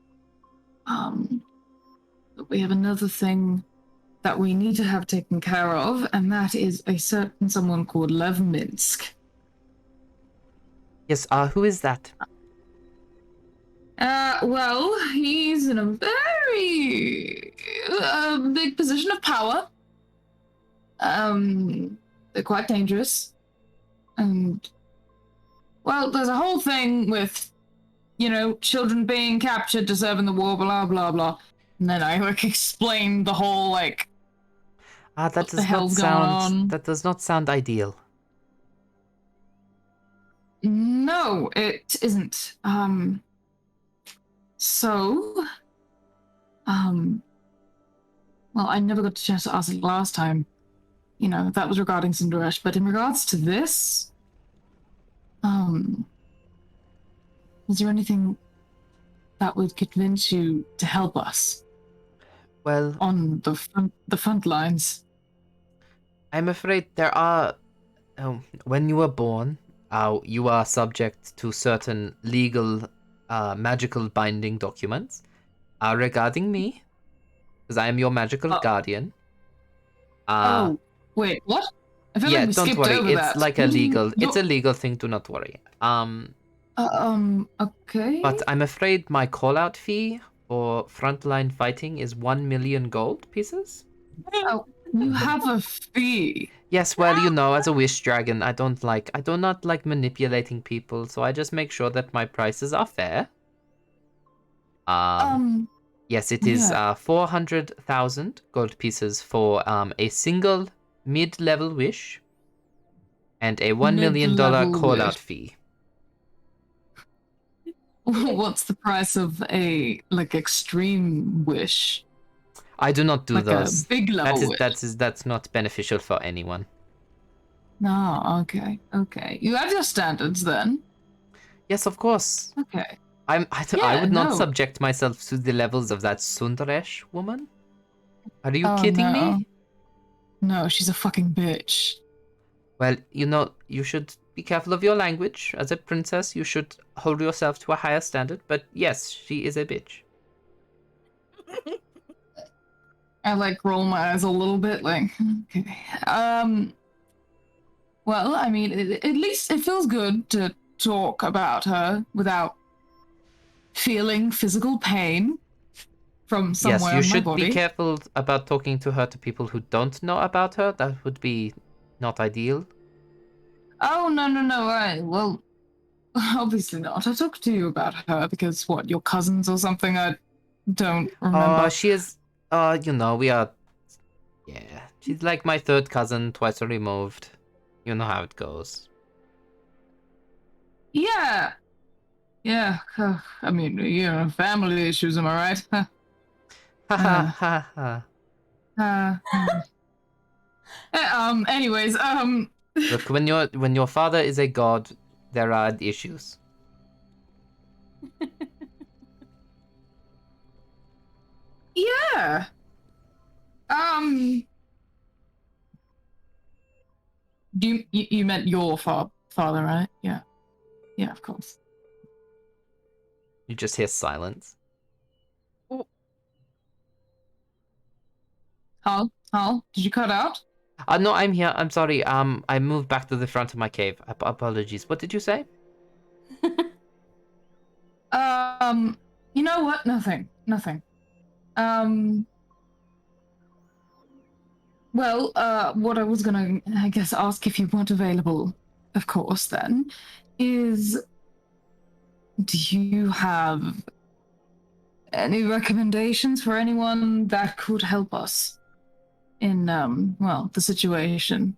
But we have another thing that we need to have taken care of, and that is a certain someone called Lev Minsk.
Yes, who is that?
Well, he's in a very big position of power. They're quite dangerous. And, well, there's a whole thing with, children being captured to serve in the war, blah, blah, blah. And then I, explained the whole,
That does not sound ideal.
No, it isn't. Well, I never got a chance to ask it last time. That was regarding Sundaresh, but in regards to this, is there anything that would convince you to help us?
Well,
on the front lines.
I'm afraid there are. When you were born, you are subject to certain legal, magical binding documents regarding me, because I am your magical guardian.
Wait, what? I feel
yeah,
like we
don't
skipped
worry.
over
It's
that.
like a legal. It's a legal thing. Do not worry.
Okay.
But I'm afraid my call-out fee for frontline fighting is 1 million gold pieces.
Oh, you have a fee.
Yes, well, as a wish dragon, I do not like manipulating people, so I just make sure that my prices are fair. Yes, it is 400,000 gold pieces for a single mid-level wish and a $1 million call-out fee.
What's the price of a extreme wish?
I do not do those.
A big level wish.
That's not beneficial for anyone.
No, okay. You have your standards then.
Yes, of course.
Okay.
I would not subject myself to the levels of that Sundaresh woman. Are you kidding me?
No, she's a fucking bitch.
Well, you should be careful of your language. As a princess, you should hold yourself to a higher standard. But yes, she is a bitch.
I roll my eyes a little bit, okay. Well, I mean, at least it feels good to talk about her without feeling physical pain from somewhere
yes, you
in my body.
should be careful about talking to her to people who don't know about her. That would be not ideal.
Oh, no. Well, obviously not. I talked to you about her because, what, your cousins or something? I don't remember.
She is, we are, yeah. She's like my third cousin, twice removed. You know how it goes.
Yeah. I mean, family issues, am I right?
Ha ha ha ha.
Anyways,
Look, when your father is a god, there are issues.
Yeah. You meant your father, right? Yeah. Yeah, of course.
You just hear silence.
Hal, did you cut out?
No, I'm here. I'm sorry. I moved back to the front of my cave. Apologies. What did you say?
You know what? Nothing. Well, what I was gonna, I guess, ask if you weren't available, of course, then, is do you have any recommendations for anyone that could help us in, well, the situation?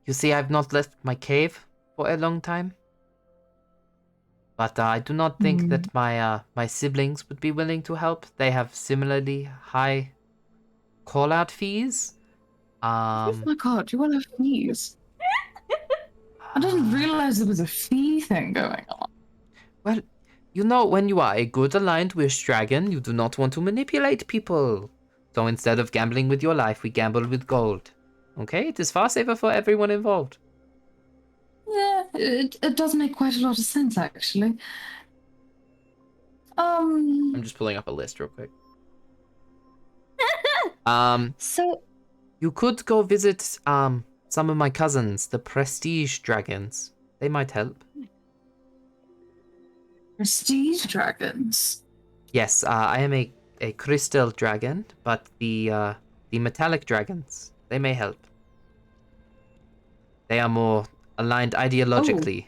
You see, I've not left my cave for a long time. But I do not think that my siblings would be willing to help. They have similarly high call-out fees.
Oh my god, you all have fees. I didn't realize there was a fee thing going on.
Well, you know, when you are a good aligned wish dragon, you do not want to manipulate people. So instead of gambling with your life, we gamble with gold. Okay? It is far safer for everyone involved.
Yeah, it does make quite a lot of sense, actually.
I'm just pulling up a list real quick.
So,
You could go visit some of my cousins, the Prestige Dragons. They might help.
Prestige dragons?
Yes, I am a crystal dragon, but the metallic dragons, they may help. They are more aligned ideologically.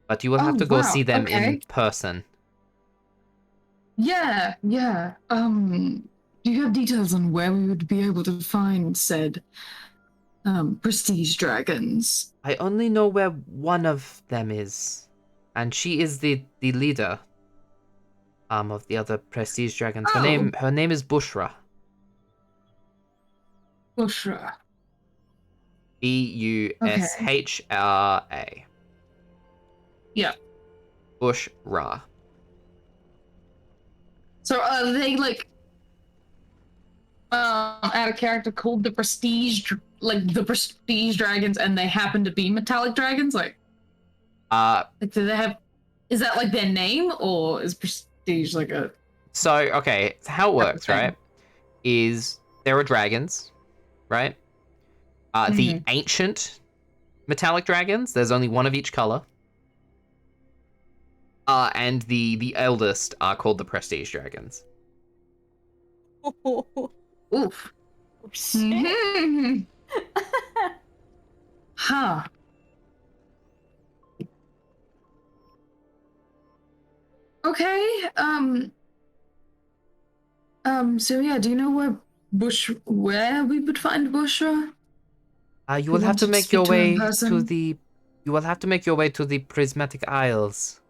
But you will have to go see them in person.
Yeah. Do you have details on where we would be able to find said prestige dragons?
I only know where one of them is, and she is the leader of the other prestige dragons. Her name is Bushra.
Bushra.
Bushra.
Yeah.
Bushra.
So are they like add a character called the prestige dragons, and they happen to be metallic dragons? Like do they have? Is that like their name, or is prestige like a?
So okay, how it works, right? Is there are dragons, right? The ancient metallic dragons. There's only one of each color. And the eldest are called the prestige dragons.
Oof. Huh. Okay. So yeah, do you know where we would find Bushra?
You will have to make your way to the. You will have to make your way to the Prismatic Isles.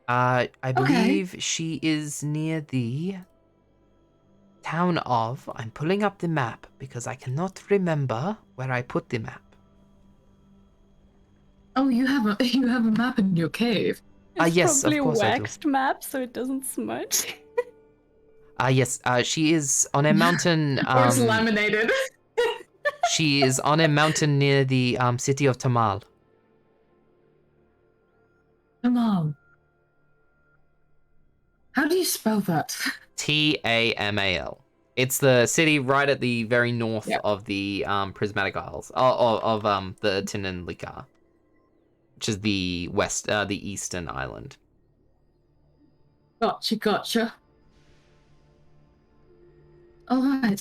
I believe she is near the town of. I'm pulling up the map because I cannot remember where I put the map.
Oh, you have a map in your cave.
it's
yes,
probably
of course
a waxed map, so it doesn't smudge.
Yes. She is on a mountain.
Or it's laminated.
She is on a mountain near the city of Tamal.
Tamal. How do you spell that?
Tamal. It's the city right at the very north of the Prismatic Isles, of the Tinanlikar, which is the eastern island.
Gotcha. All right.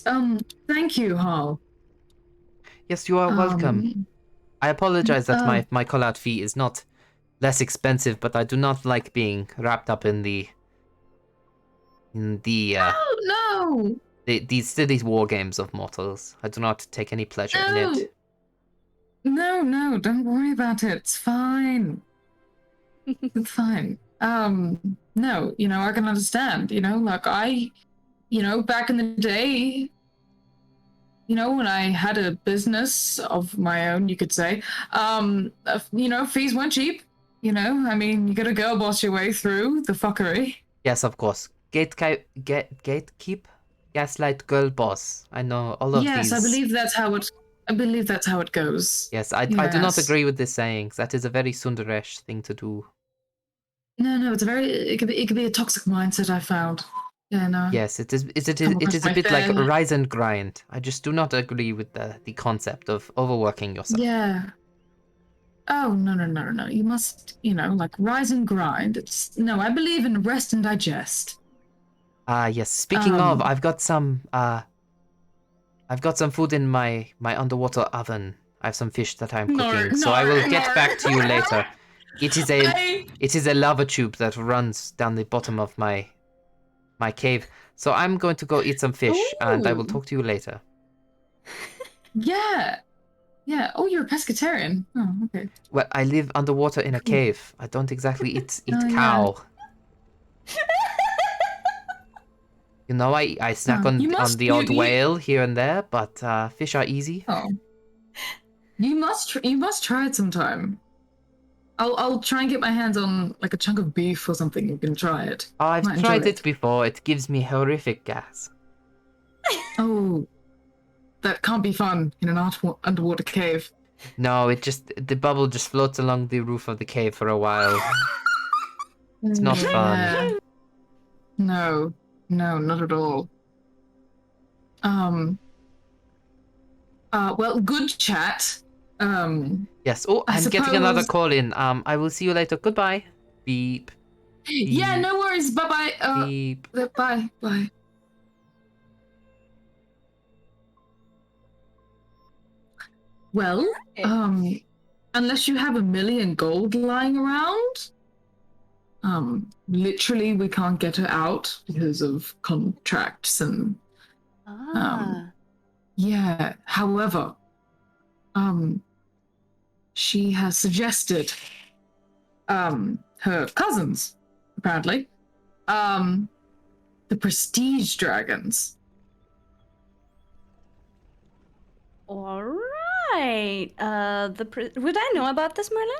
Thank you, Hal.
Yes, you are welcome. I apologize that my call-out fee is not less expensive, but I do not like being wrapped up in the
no.
These war games of mortals. I do not take any pleasure in it.
No, don't worry about it. It's fine. It's fine. No, I can understand, like back in the day, when I had a business of my own, you could say, fees weren't cheap, you gotta girl boss your way through the fuckery.
Yes, of course. Gatekeep, gaslight, girl boss. I know all of these.
Yes, I believe that's how it goes.
Yes, I do not agree with this saying. That is a very Sundaresh thing to do.
No, it's it could be a toxic mindset, I found. Yeah, no.
Yes, it is.
Come
It
across
is a
my
bit like
fair.
rise and grind. I just do not agree with the concept of overworking yourself.
Yeah. Oh, no. You must, like rise and grind. No, I believe in rest and digest.
Ah, yes. Speaking of,
Um,
I've got some food in my underwater oven. I have some fish that I'm cooking, so I will get back to you later. It is a lava tube that runs down the bottom of my cave. So I'm going to go eat some fish, and I will
Ooh.
talk to you later.
Yeah. Yeah. Oh, you're a pescatarian. Oh, okay.
Well, I live underwater in a cave. I don't exactly eat
Oh, yeah.
cow. You know, I snack on the odd whale here and there, but fish are easy.
Oh. You must try it sometime. I'll try and get my hands on like a chunk of beef or something. You can try it.
Oh, I've
Might
tried
enjoy
it before. It gives me horrific gas.
Oh, that can't be fun in an underwater cave.
No, the bubble just floats along the roof of the cave for a while. It's not fun.
No, not at all. Well, good chat.
Yes. Oh, I'm getting another call in. I will see you later. Goodbye. Beep.
Yeah, no worries. Bye-bye.
Beep.
Bye. Well, unless you have 1 million gold lying around, literally we can't get her out because of contracts and yeah. However, she has suggested her cousins, apparently, the prestige dragons.
All right. Would I know about this, Merlin?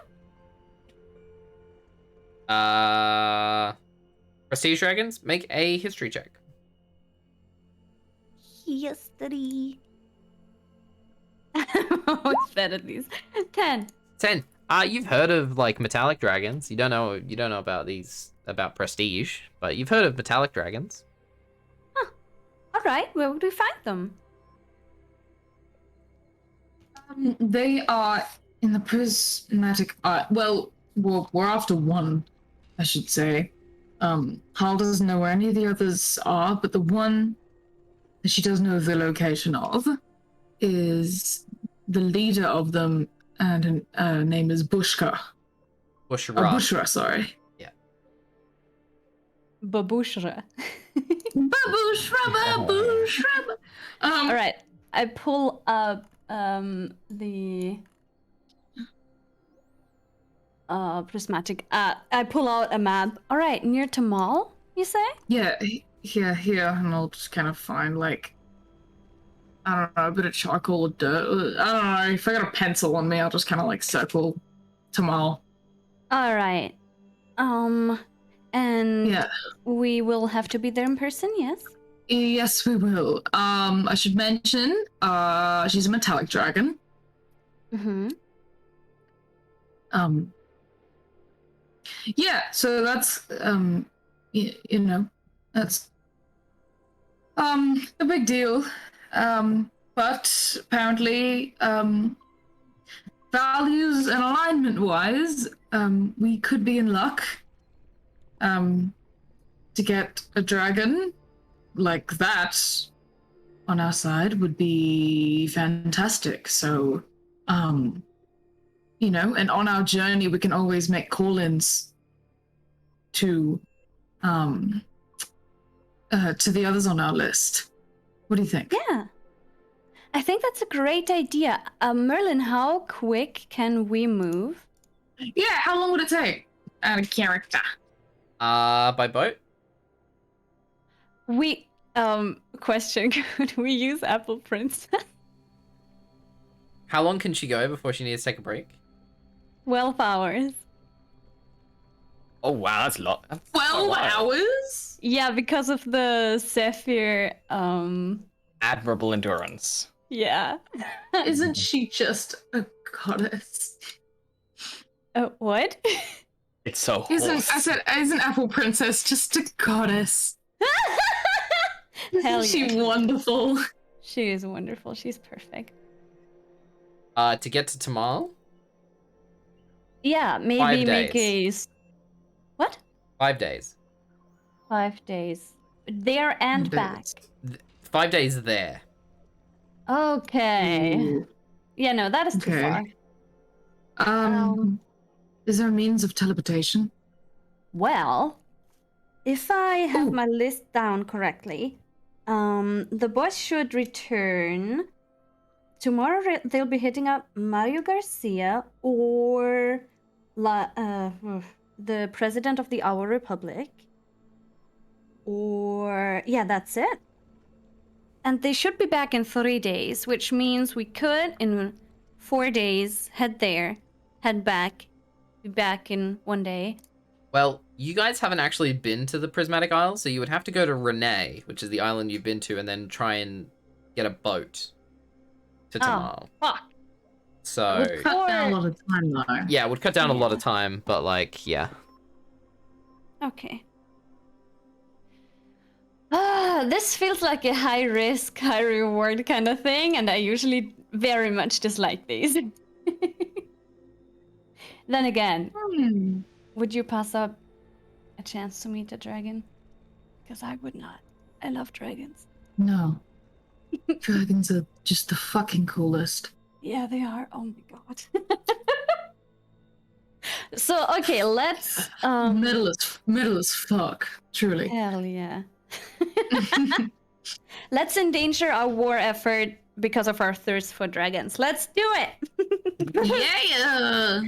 Prestige dragons, make a history check.
History. I'm always bad at these. 10.
10. You've heard of like metallic dragons. You don't know about prestige, but you've heard of metallic dragons.
Huh. All right. Where would we find them?
They are in the prismatic art. Well, we're after one, I should say. Hal doesn't know where any of the others are, but the one that she does know the location of is the leader of them, and her name is Bushra. Bushra, sorry.
Yeah.
Babushra.
Babushra.
All right. I pull up the prismatic. I pull out a map. All right, near Tamal, you say?
Yeah, here, and I'll just kind of find like, I don't know, a bit of charcoal or dirt. I don't know. If I got a pencil on me, I'll just kind of like circle Tamal.
All right. And
yeah,
we will have to be there in person. Yes.
Yes, we will. I should mention, she's a metallic dragon.
Mm-hmm.
Yeah, so that's, you know, that's, a big deal. But apparently, values and alignment-wise, we could be in luck, to get a dragon like that on our side would be fantastic. So, you know, and on our journey, we can always make call-ins to the others on our list. What do you think?
Yeah, I think that's a great idea. Merlin, how quick can we move?
Yeah, how long would it take? Out of character.
By boat?
Question, could we use Apple Princess?
How long can she go before she needs to take a break?
12 hours.
Oh wow, that's a lot.
12 hours?
Yeah, because of the Zephyr,
Admirable endurance.
yeah.
Isn't she just a goddess?
What?
It's so
Isn't Apple Princess just a goddess?
Hell
Isn't she
yeah.
wonderful?
She is wonderful. She's perfect.
To get to Tamal,
Yeah, maybe make a... What?
5 days.
5 days. There and back.
5 days there.
Okay.
Ooh.
Yeah, no, that is too
Okay.
far.
Is there a means of teleportation?
Well, if I have
Ooh.
my list down correctly, the boys should return. Tomorrow they'll be hitting up Mario Garcia or the president of the Our Republic. Or, yeah, that's it. And they should be back in 3 days, which means we could, in 4 days, head there, head back, be back in 1 day.
Well, you guys haven't actually been to the Prismatic Isle, so you would have to go to Renee, which is the island you've been to, and then try and get a boat to Tamal.
Fuck.
So,
Would cut down a lot of time, though.
yeah, it would cut down a lot
Yeah.
of time, but, like, yeah.
Okay. This feels like a high risk, high reward kind of thing, and I usually very much dislike these. Then again, would you pass up a chance to meet a dragon? Because I would not. I love dragons.
No. Dragons are just the fucking coolest.
Yeah, they are. Oh my god. So, okay, let's...
Metal as fuck, truly.
Hell yeah. Let's endanger our war effort because of our thirst for dragons. Let's do it!
Yeah!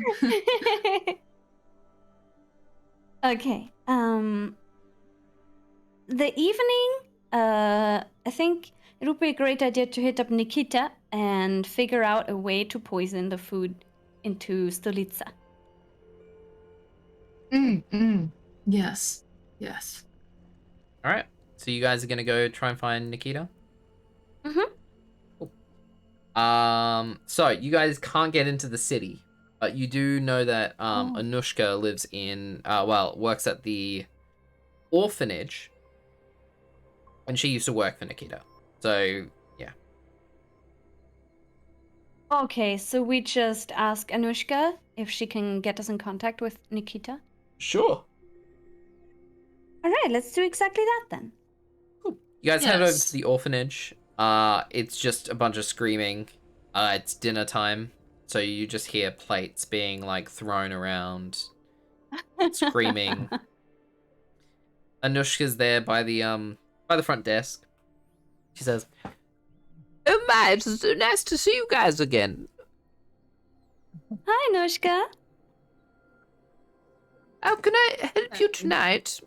Okay. The evening, I think it would be a great idea to hit up Nikita and figure out a way to poison the food into Stolica.
Yes. Yes.
Alright, so you guys are gonna go try and find Nikita?
Mm-hmm.
Cool. So you guys can't get into the city, but you do know that Anushka lives in, works at the orphanage, and she used to work for Nikita. So, yeah.
Okay, so we just ask Anushka if she can get us in contact with Nikita.
Sure.
All right, let's do exactly that then.
Cool. You guys head over
Yes.
to the orphanage. It's just a bunch of screaming. It's dinner time, so you just hear plates being, like, thrown around, screaming. Anushka's there by the front desk. She says, "Oh my, it's so nice to see you guys again.
Hi, Anushka.
How can I help you tonight?"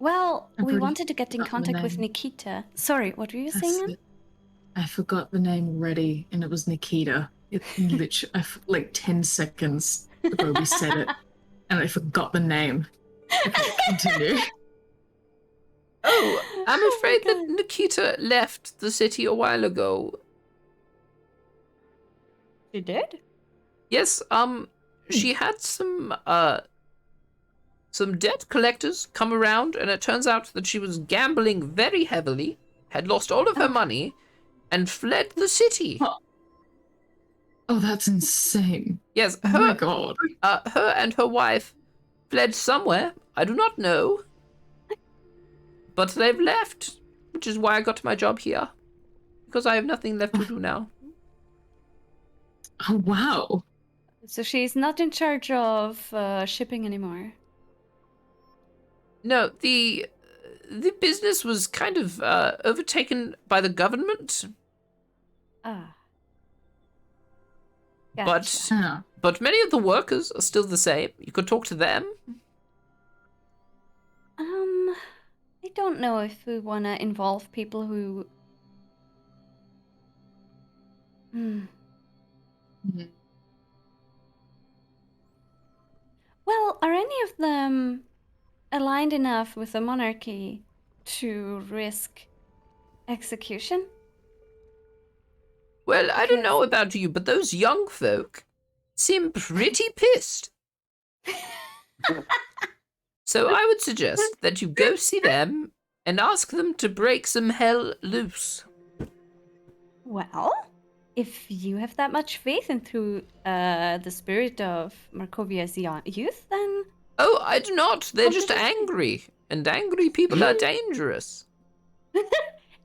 Well,
I've
we
already
wanted to get in
forgotten the
contact with
name.
Nikita. Sorry, what were you saying?
I forgot the name already, and it was Nikita. It literally, like 10 seconds ago we said it, and I forgot the name. Okay, continue.
Oh, I'm
Oh my
afraid that
God.
Nikita left the city a while ago.
She did?
Yes, she had some debt collectors come around, and it turns out that she was gambling very heavily, had lost all of her money, and fled the city.
Oh, that's insane.
Yes,
Oh my
her,
god.
her and her wife fled somewhere. I do not know. But they've left, which is why I got my job here. Because I have nothing left to do now.
Oh, wow.
So she's not in charge of shipping anymore.
No, the business was kind of overtaken by the government,
Ah.
but
Huh.
many of the workers are still the same. You could talk to them.
I don't know if we want to involve people who... Well, are any of them aligned enough with the monarchy to risk execution?
Well, I don't know about you, but those young folk seem pretty pissed. So I would suggest that you go see them and ask them to break some hell loose.
Well, if you have that much faith into the spirit of Markovia's youth, then
Oh, I do not. They're
I'll
just
do the same.
angry, and angry people are dangerous.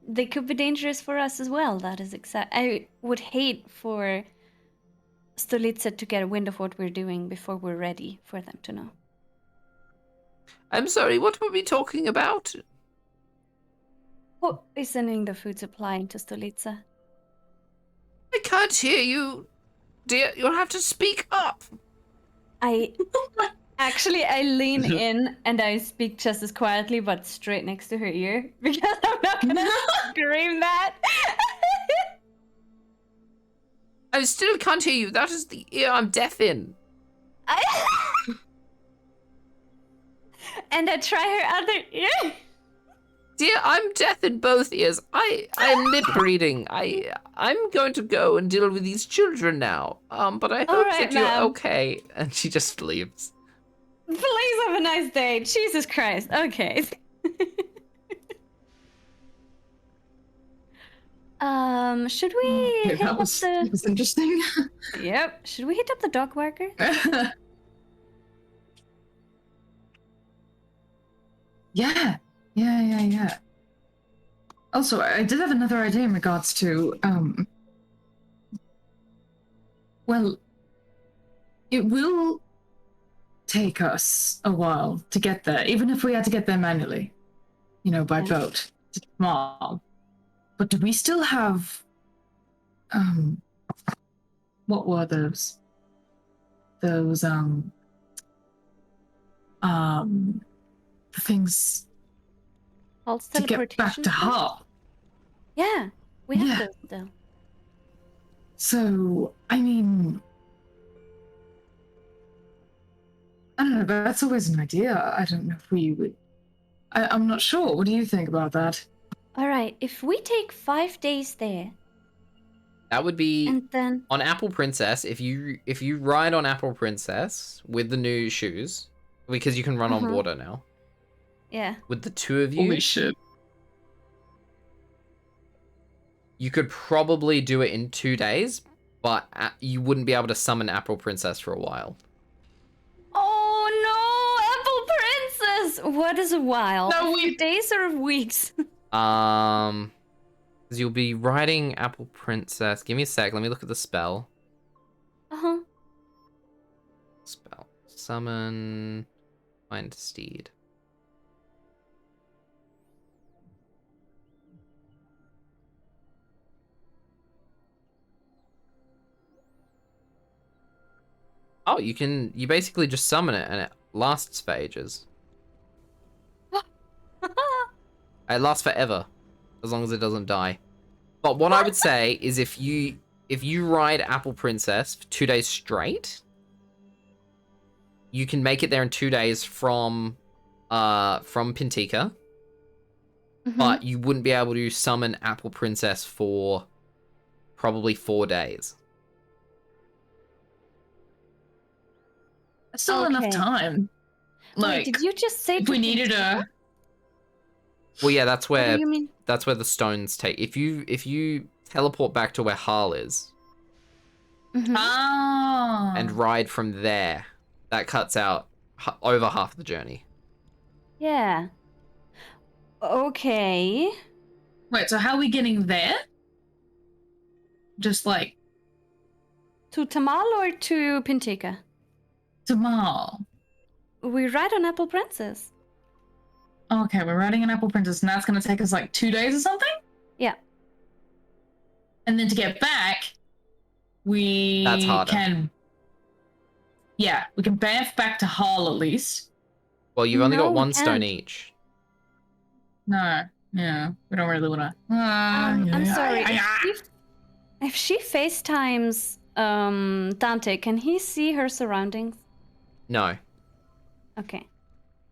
they could be dangerous for us as well. That is exact. I would hate for Stolitsa to get a wind of what we're doing before we're ready for them to know.
I'm sorry, what were we talking about?
What is sending the food supply into Stolitsa?
I can't hear you, dear. You'll have to speak up.
I lean in and I speak just as quietly, but straight next to her ear because I'm not gonna scream that.
I still can't hear you. That is the ear I'm deaf in.
And I try her other ear.
Dear, I'm deaf in both ears. I'm lip reading. I'm going to go and deal with these children now. But I hope
right,
that you're
ma'am.
okay. And she just leaves.
Please have a nice day. Jesus Christ. Okay. Should we
Okay,
hit
that
up
was interesting.
Yep. Should we hit up the dog walker?
Yeah. Also, I did have another idea in regards to, well, it will take us a while to get there, even if we had to get there manually, by
Yeah.
boat. It's small. But do we still have, what were those? Those, the things
Pulse
to get back
teleportation
to
stuff?
Hull.
Yeah, we have
Yeah.
those still.
So, I mean, I don't know, but that's always an idea. I don't know if we would. I'm not sure. What do you think about that?
All right, if we take 5 days there,
That would be
and then
on Apple Princess. If you ride on Apple Princess with the new shoes, because you can run on water now.
yeah,
With the two of you,
Holy shit.
you could probably do it in 2 days, but you wouldn't be able to summon Apple Princess for a while.
oh no, Apple Princess! What is a while?
No,
A few days or weeks?
Because you'll be riding Apple Princess. Give me a sec. Let me look at the spell. Spell. Summon. Find Steed. Oh, you basically just summon it and it lasts for ages. It lasts forever, as long as it doesn't die. But what I would say is if you ride Apple Princess for 2 days straight, you can make it there in 2 days from Pintika, but you wouldn't be able to summon Apple Princess for probably 4 days.
That's still enough
Okay.
time.
Wait,
Like,
did you just say
if we needed a.
Well, yeah, that's
What
where
do you mean?
that's where the stones take. If you teleport back to where Harl is
Oh.
and ride from there, that cuts out over half the journey.
Yeah. Okay.
Wait, so how are we getting there? Just like
To Tamal or to Pintika?
tomorrow.
We ride on Apple Princess.
Okay, we're riding an Apple Princess, and that's gonna take us like 2 days or something?
Yeah.
And then to get back, we
That's harder.
can. Yeah, we can bamf back to Hull at least.
Well, you've only
No,
got
we
one stone
can't.
each.
No, yeah, we don't really wanna.
I'm sorry.
Yeah.
If she FaceTimes Dante, can he see her surroundings?
No.
Okay.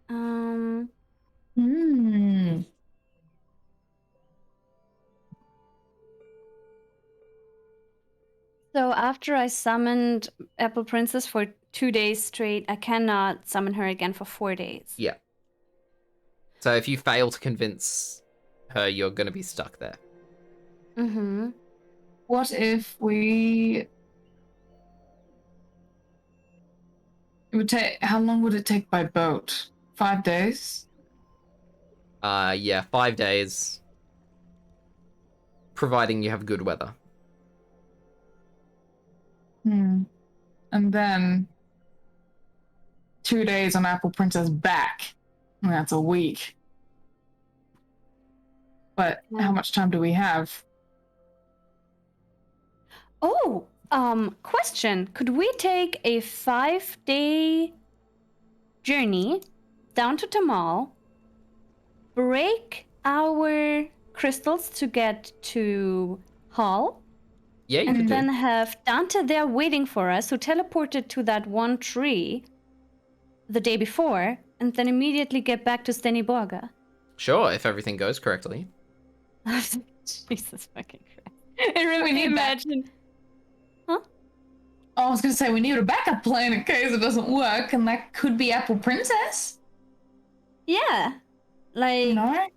Hmm.
So So after I summoned Apple Princess for 2 days straight, I cannot summon her again for 4 days.
Yeah. So if you fail to convince her, you're going to be stuck there.
Mm-hmm.
What if we? It would take. How long would it take by boat? 5 days.
Yeah, 5 days. Providing you have good weather.
And then 2 days on Apple Princess back. That's a week. But how much time do we have?
Oh, question. Could we take a 5-day journey down to Tamal, break our crystals to get to Hall,
Yeah, you could
and
do.
then have Dante there waiting for us, who teleported to that one tree the day before, and then immediately get back to Steniborga?
Sure, if everything goes correctly.
Jesus fucking Christ. I really
need that.
imagine.
I was gonna say we need a backup plan in case it doesn't work, and that could be Apple Princess.
Yeah. Like,
You know?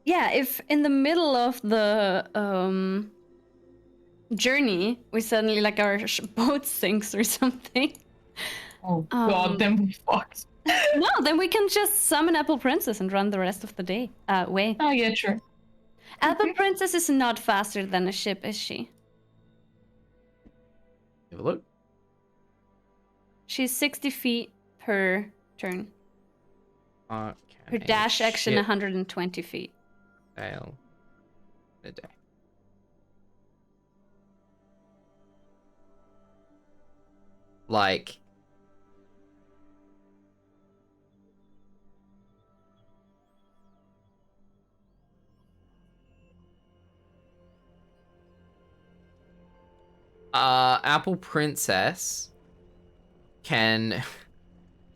yeah, if in the middle of the journey we suddenly like our boat sinks or something.
Oh god, then we fucked.
No, then we can just summon Apple Princess and run the rest of the day. Way.
Oh yeah, true.
Apple Princess is not faster than a ship, is she?
Have a look.
She's 60 feet per turn.
Her
Her dash action 120 feet.
Fail a day. Like, Apple Princess can,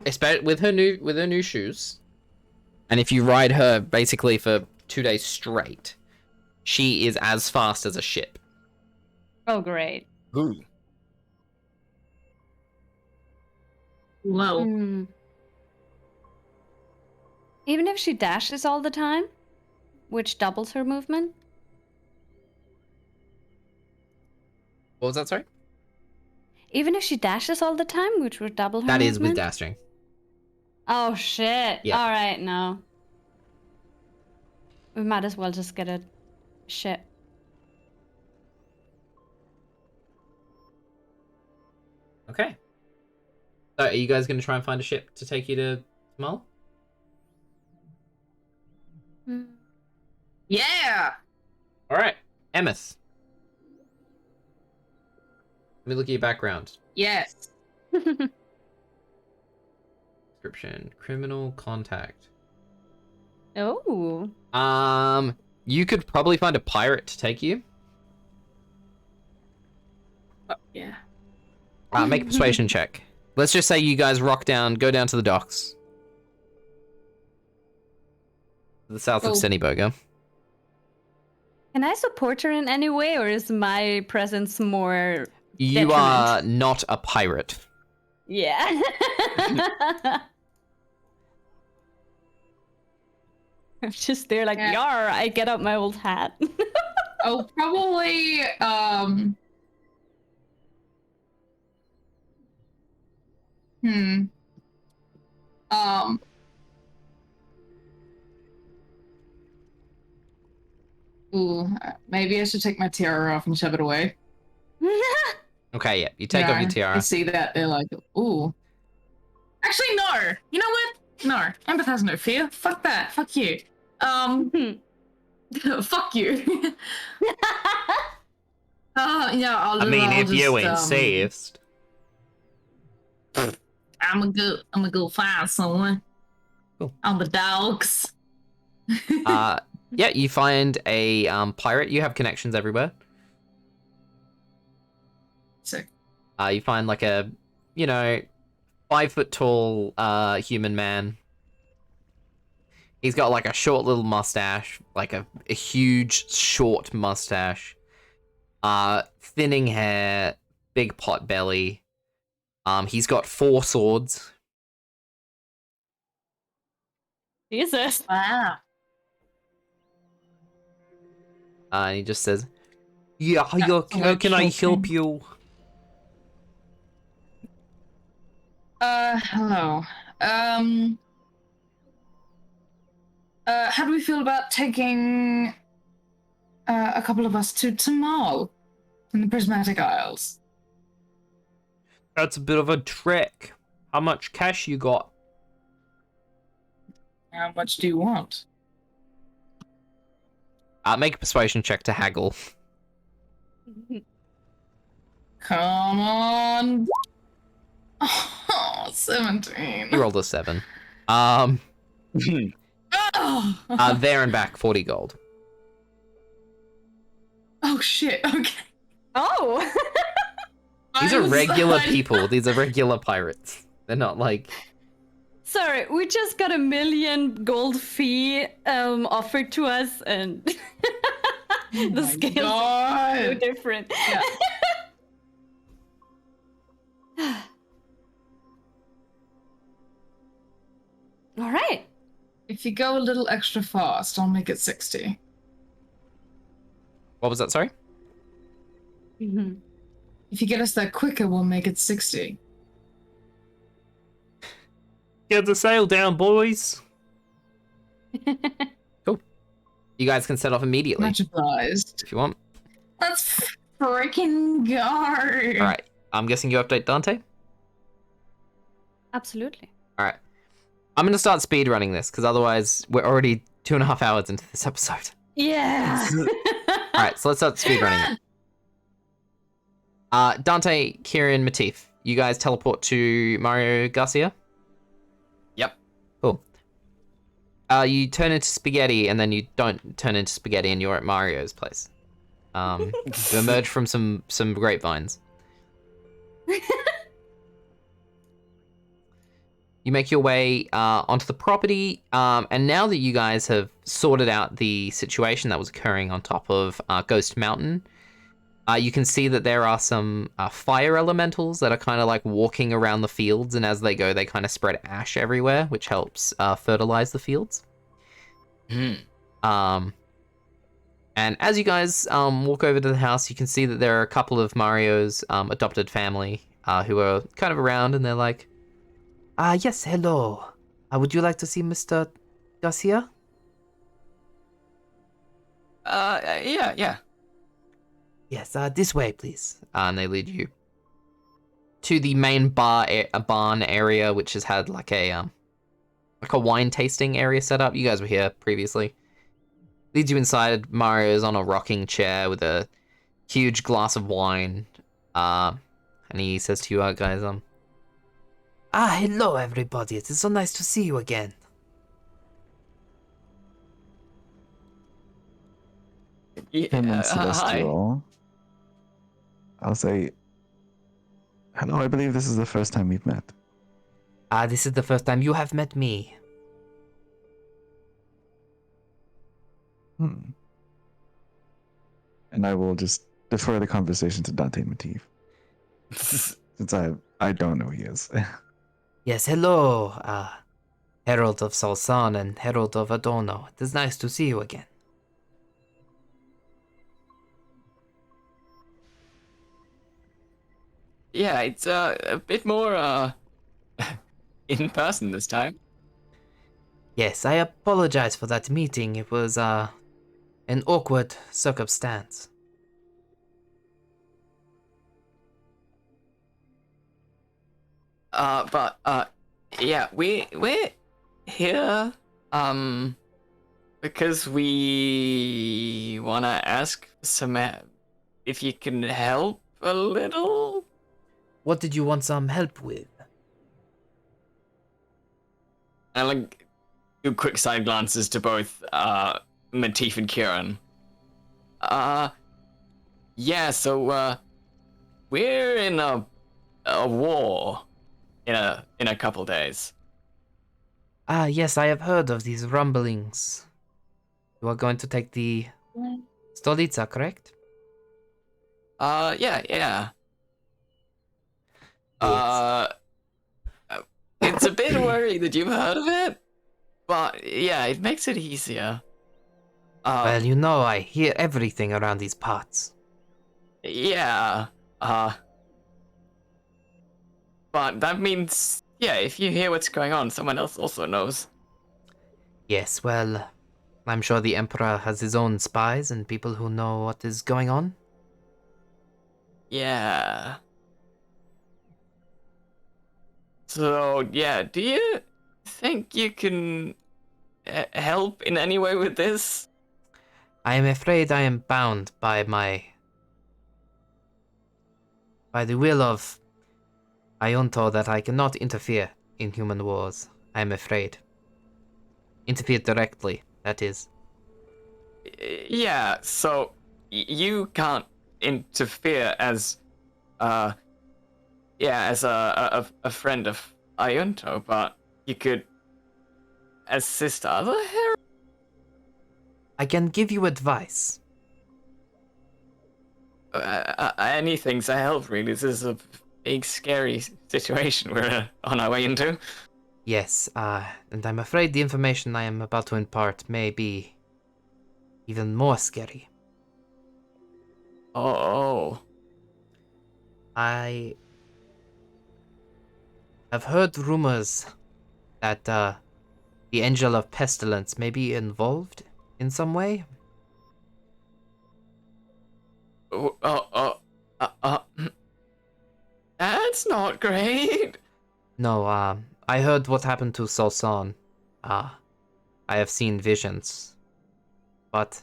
especially with her new shoes, and if you ride her basically for 2 days straight, she is as fast as a ship.
Oh, great.
Ooh.
Whoa.
Even if she dashes all the time, which doubles her movement?
What was that, sorry?
Even if she dashes all the time, which would double her
That
movement?
is with dashing.
Oh, shit.
Yeah.
Alright, no. We might as well just get a ship.
Okay. So, are you guys going to try and find a ship to take you to Mull?
Yeah.
All right, Emmyth. Let me look at your background.
Yes.
Description: criminal contact.
Oh.
You could probably find a pirate to take you.
Oh, yeah.
Make a persuasion check. Let's just say you guys go down to the docks. To the south of
Oh.
Steniborga.
Can I support her in any way, or is my presence more...
You
detriment?
are not a pirate.
Yeah. I'm just there like,
Yeah.
yar, I get out my old hat.
Oh, probably, maybe I should take my tiara off and shove it away.
Okay, yeah. You take off your
They
tiara.
see that, they're like, ooh. Actually, no. You know what? No. Emmyth has no fear. Fuck that. Fuck you. Fuck you. Yeah, I'll
insist.
I'm gonna go find someone.
Cool.
On the dogs.
Yeah, you find a pirate. You have connections everywhere.
Sick.
You find like a, 5 foot tall human man. He's got like a short little mustache, like a huge short mustache. Thinning hair, big pot belly. He's got 4 swords.
Jesus.
Wow.
And he just says, "Yeah,
That's
how can I help
shocking.
you?"
Hello. How do we feel about taking a couple of us to Tamal in the Prismatic Isles?
That's a bit of a trek. How much cash you got?
How much do you want?
Make a persuasion check to haggle.
Come on. Oh, 17.
He rolled a 7.
Oh.
There and back, 40 gold.
Oh shit. Okay.
Oh.
These are
I'm
regular
sorry.
people. These are regular pirates. They're not like...
Sorry, we just got 1 million gold fee offered to us, and the
my
scales are so
God.
different.
Yeah.
All right.
If you go a little extra fast, I'll make it 60.
What was that, sorry?
Mhm.
If you get us there quicker, we'll make it 60.
Get the sail down, boys. Cool. You guys can set off immediately
Much obliged.
if you want.
Let's freaking go.
All right. I'm guessing you update Dante?
Absolutely.
All right. I'm going to start speed running this because otherwise we're already 2.5 hours into this episode.
Yeah.
All right, so let's start speed running it. Dante, Ciaran, Matif, you guys teleport to Mario Garcia?
Yep.
Cool. You turn into spaghetti and then you don't turn into spaghetti and you're at Mario's place. You emerge from some grapevines. You make your way onto the property, and now that you guys have sorted out the situation that was occurring on top of Ghost Mountain, you can see that there are some fire elementals that are kind of like walking around the fields, and as they go, they kind of spread ash everywhere, which helps fertilize the fields. And as you guys walk over to the house, you can see that there are a couple of Mario's adopted family who are kind of around, and they're like, yes, hello. Would you like to see Mr. Garcia?
Yeah.
Yes, this way, please. And they lead you to the main barn area, which has had like a wine tasting area set up. You guys were here previously. Leads you inside. Mario's on a rocking chair with a huge glass of wine. And he says to you guys, hello everybody. It is so nice to see you again.
And then
Hi.
Celestial, I'll say, hello, I believe this is the first time we've met.
This is the first time you have met me.
And I will just defer the conversation to Dante and Matif, since I don't know who he is.
Yes, hello, Herald of Salsan and Herald of Adorno. It is nice to see you again.
Yeah, it's a bit more in person this time.
Yes, I apologize for that meeting. It was an awkward circumstance.
But yeah, we're here because we wanna ask some if you can help a little.
What did you want some help with?
I like do quick side glances to both Matif and Ciaran. Yeah, so we're in a war in a couple days.
Yes, I have heard of these rumblings. You are going to take the Stolica, correct?
Yeah.
Yes.
It's a bit worrying that you've heard of it, but yeah, it makes it easier.
Well, you know, I hear everything around these parts.
Yeah. But that means, yeah, if you hear what's going on, someone else also knows.
Yes, well, I'm sure the Emperor has his own spies and people who know what is going on.
Yeah. So, yeah, do you think you can help in any way with this?
I am afraid I am bound by the will of Ionto that I cannot interfere in human wars. I am afraid. Interfere directly, that is.
Yeah, so you can't interfere as, as a friend of Ionto, but you could assist other heralds?
I can give you advice.
Anything's a help, really. This is a big, scary situation we're on our way into.
Yes, and I'm afraid the information I am about to impart may be even more scary.
Oh.
I have heard rumors that the Angel of Pestilence may be involved in some way.
That's not great.
No, I heard what happened to Solson. I have seen visions. But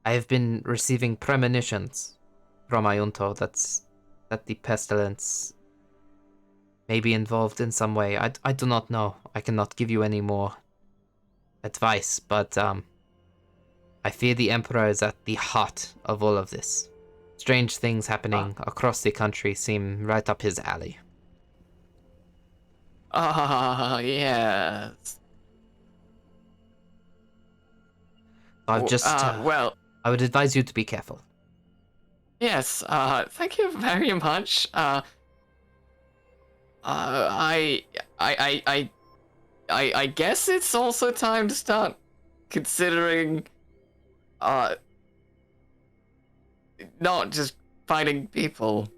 I have been receiving premonitions from Ionto that the pestilence may be involved in some way. I do not know. I cannot give you any more advice, but I fear the Emperor is at the heart of all of this. Strange things happening across the country seem right up his alley.
Yes.
I've just
well,
I would advise you to be careful.
yes, thank you very much. I guess it's also time to start considering, not just fighting people.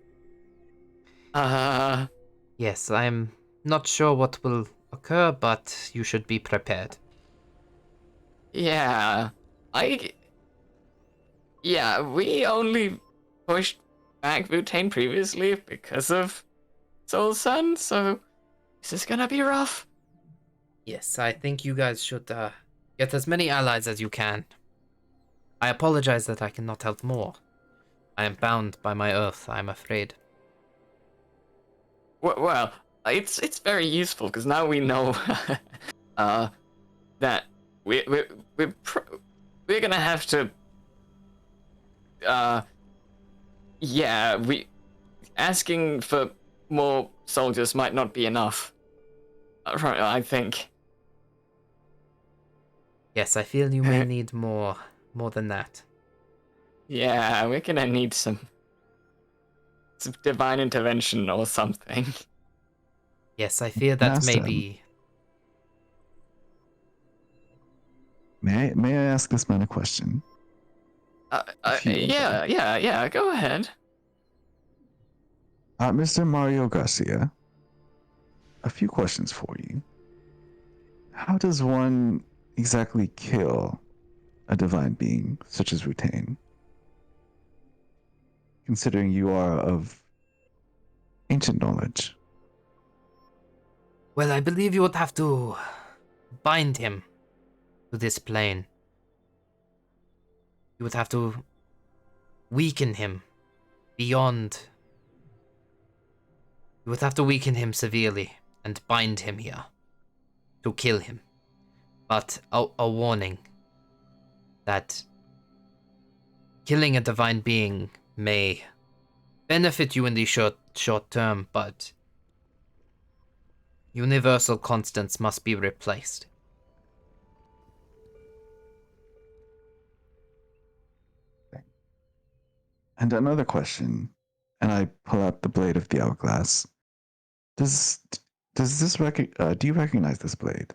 Yes, I'm not sure what will occur, but you should be prepared.
Yeah, we only pushed back Butane previously because of Soul Sun, so this is gonna be rough.
Yes, I think you guys should get as many allies as you can. I apologize that I cannot help more. I am bound by my oath, I'm afraid.
Well, it's very useful because now we know that we're gonna have to we asking for more soldiers might not be enough. I think.
Yes, I feel you may need more than that.
Yeah, we're gonna need some divine intervention or something.
Yes, I fear that
Last
may
time.
be.
May I ask this man a question?
Yeah, go ahead.
Mr. Mario Garcia, a few questions for you. How does one exactly kill a divine being such as Rutain? Considering you are of ancient knowledge.
Well, I believe you would have to bind him to this plane. You would have to weaken him beyond. You would have to weaken him severely and bind him here to kill him. But a warning that killing a divine being may benefit you in the short term, but universal constants must be replaced.
And another question, and I pull out the blade of the hourglass. Do you recognize this blade?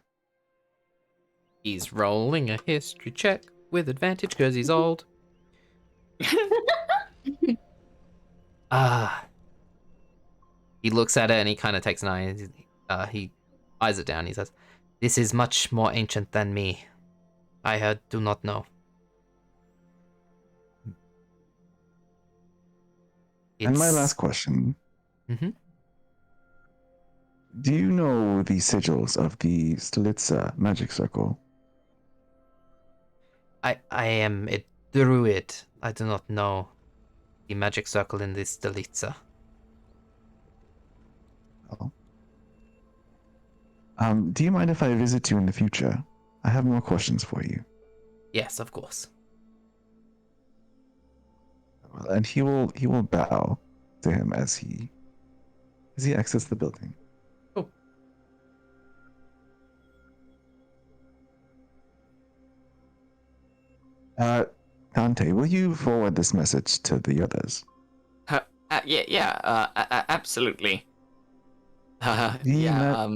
He's rolling a history check with advantage because he's old. He looks at it and he kind of takes an eye. He eyes it down. He says, "This is much more ancient than me. I do not know."
And my
It's-
last question.
Mhm.
Do you know the sigils of the Stolitza magic circle?
I am a druid. I do not know the magic circle in this Stolitza.
Oh. Do you mind if I visit you in the future? I have more questions for you.
Yes, of course.
And he will bow to him as he exits the building.
Oh.
Dante, will you forward this message to the others?
Absolutely.
Yeah,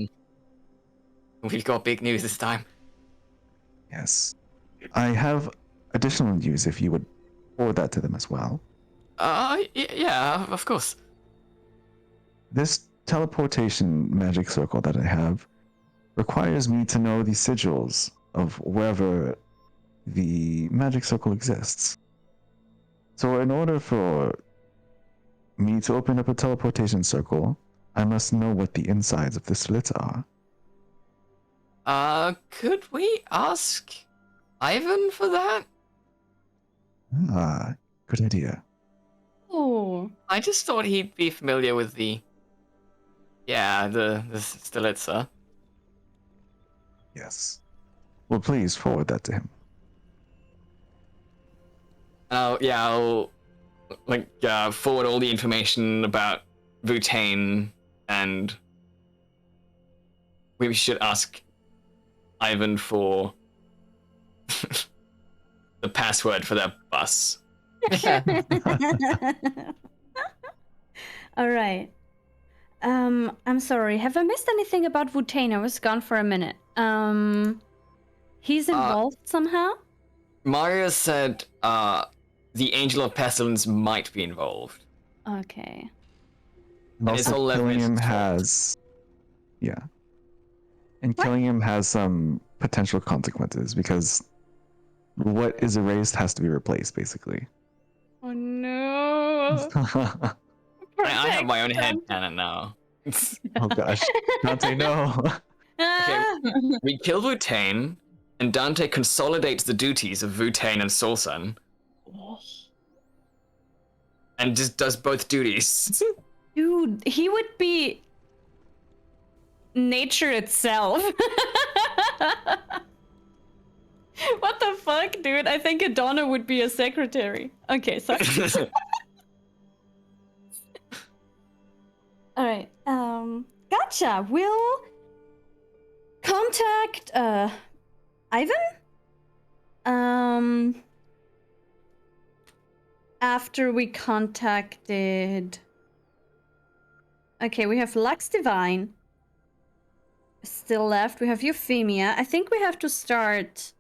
We've got big news this time.
Yes. I have additional news if you would forward that to them as well.
Yeah, of course.
This teleportation magic circle that I have requires me to know the sigils of wherever the magic circle exists. So in order for me to open up a teleportation circle, I must know what the insides of the slits are.
Could we ask Ivan for that?
Ah, good idea.
Oh.
I just thought he'd be familiar with the Stolitza.
Yes. Well, please forward that to him.
I'll forward all the information about Butane, and we should ask Ivan for the password for their bus.
All right. I'm sorry. Have I missed anything about Wutane? I was gone for a minute. He's involved somehow?
Maria said the Angel of Pestilence might be involved.
Okay.
And
And it's
also,
all
killing him
Levin's fault.
has... Yeah. And
What?
killing him has some potential consequences because what is erased has to be replaced, basically.
Oh no.
I have my own head canon now.
Oh gosh. Dante, no.
We kill Wutane, and Dante consolidates the duties of Wutane and Solsun, and just does both duties.
Dude, he would be nature itself. What the fuck, dude? I think Adonna would be a secretary. Okay, sorry. All right. Gotcha. We'll contact Ivan. After we contacted. Okay, we have Lux Divine still left. We have Euphemia. I think we have to start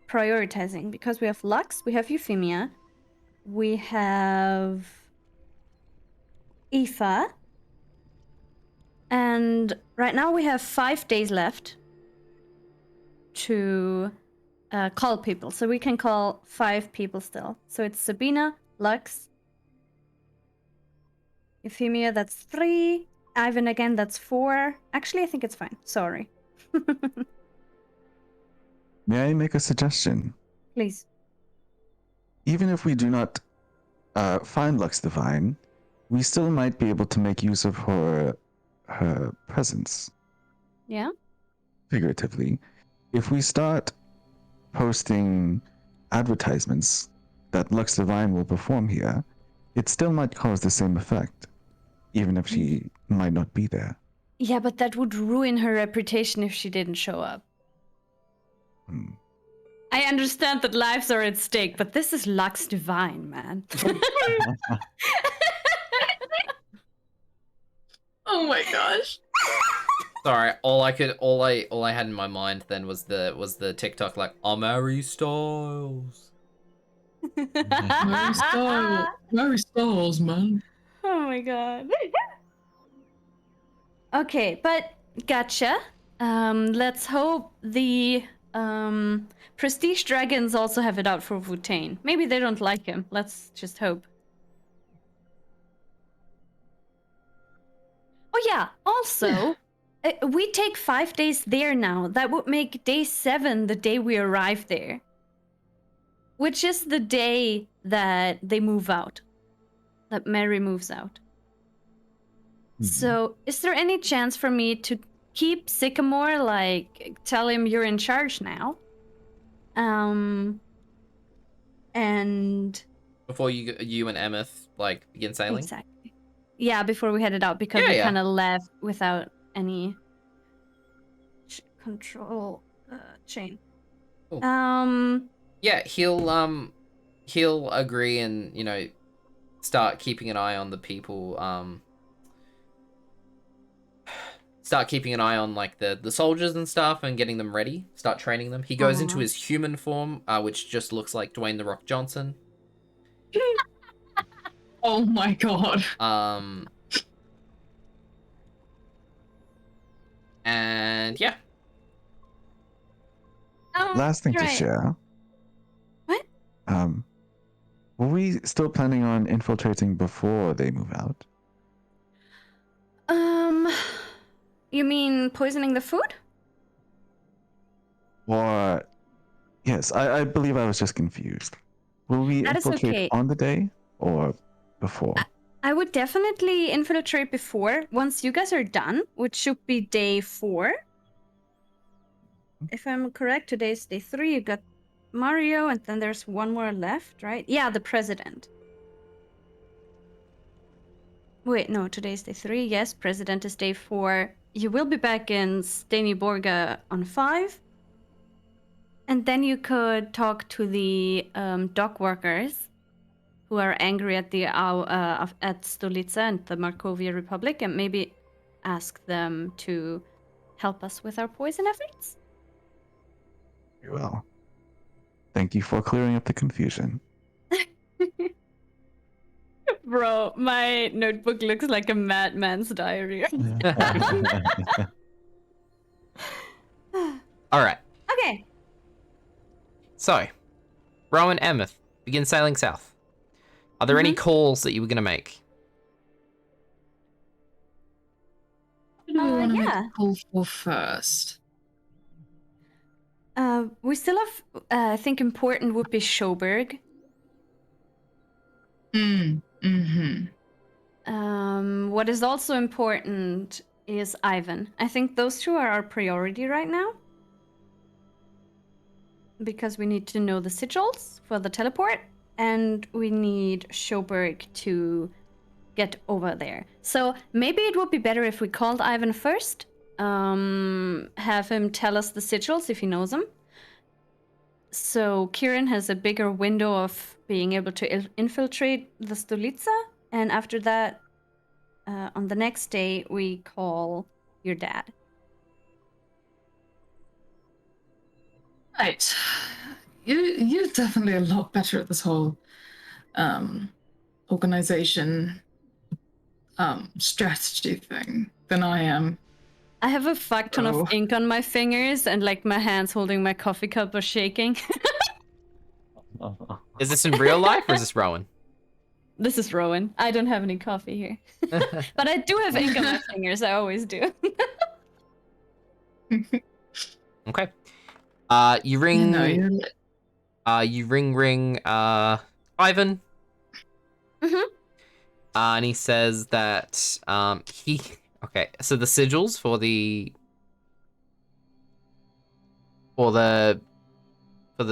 prioritizing because we have Lux, we have Euphemia, we have Aoife, and right now we have 5 days left to call people. So we can call 5 people still. So it's Sabina, Lux, Euphemia, that's 3. Ivan again, that's 4. Actually, I think it's fine. Sorry.
May I make a suggestion?
Please.
Even if we do not find Lux Divine, we still might be able to make use of her presence,
Yeah?
figuratively. If we start posting advertisements that Lux Divine will perform here, it still might cause the same effect, even if she might not be there.
Yeah, but that would ruin her reputation if she didn't show up. I understand that lives are at stake, but this is Lux Divine, man.
Oh my gosh.
Sorry, all I had in my mind then was the TikTok like, I'm Harry Styles.
Mary Styles, man.
Oh my god. Okay, but gotcha. Let's hope the Prestige Dragons also have it out for Vutain. Maybe they don't like him. Let's just hope. Oh yeah, also, we take 5 days there now. That would make day 7 the day we arrive there. Which is the day that they move out. That Mary moves out. So, is there any chance for me to keep Sycamore, like, tell him you're in charge now? And...
Before you and Emmyth, like, begin sailing?
Exactly. Yeah, before we headed out, because
Yeah,
we
yeah.
kind of left without any control chain.
Cool. Yeah, he'll agree and, you know, start keeping an eye on the people, start keeping an eye on, like, the soldiers and stuff and getting them ready, start training them. He goes into his human form, which just looks like Dwayne The Rock Johnson.
Oh my god.
And yeah.
Last thing to
right.
share.
What?
Were we still planning on infiltrating before they move out?
You mean poisoning the food?
Or yes, I believe I was just confused. Will we
That is
infiltrate
okay.
on the day or before?
I would definitely infiltrate before, once you guys are done, which should be day 4. If I'm correct, today's day 3. You got Mario, and then there's one more left, right? Yeah, the president. Wait, no, today's day 3. Yes, president is day 4. You will be back in Steniborga on 5. And then you could talk to the dock workers who are angry at the at Stolica and the Markovia Republic, and maybe ask them to help us with our poison efforts.
Very well. Thank you for clearing up the confusion.
Bro, my notebook looks like a madman's diary.
All right.
Okay.
So, Rowen, Emmyth, begin sailing south. Are there any calls that you were going to make?
What do we want to
yeah.
make a call for first?
We still have, I think important would be Schoberg. What is also important is Ivan. I think those two are our priority right now. Because we need to know the sigils for the teleport, and we need Schoberg to get over there. So maybe it would be better if we called Ivan first. Have him tell us the sigils if he knows them. So Ciaran has a bigger window of being able to infiltrate the Stolica, and after that, on the next day, we call your dad.
Right. You're definitely a lot better at this whole organization strategy thing than I am.
I have a fuck ton of ink on my fingers, and like my hands holding my coffee cup are shaking.
Is this in real life or is this Rowen?
This is Rowen. I don't have any coffee here. But I do have ink on my fingers, I always do.
Okay. You ring. You ring. Ivan. And he says that he. Okay, so the sigils for the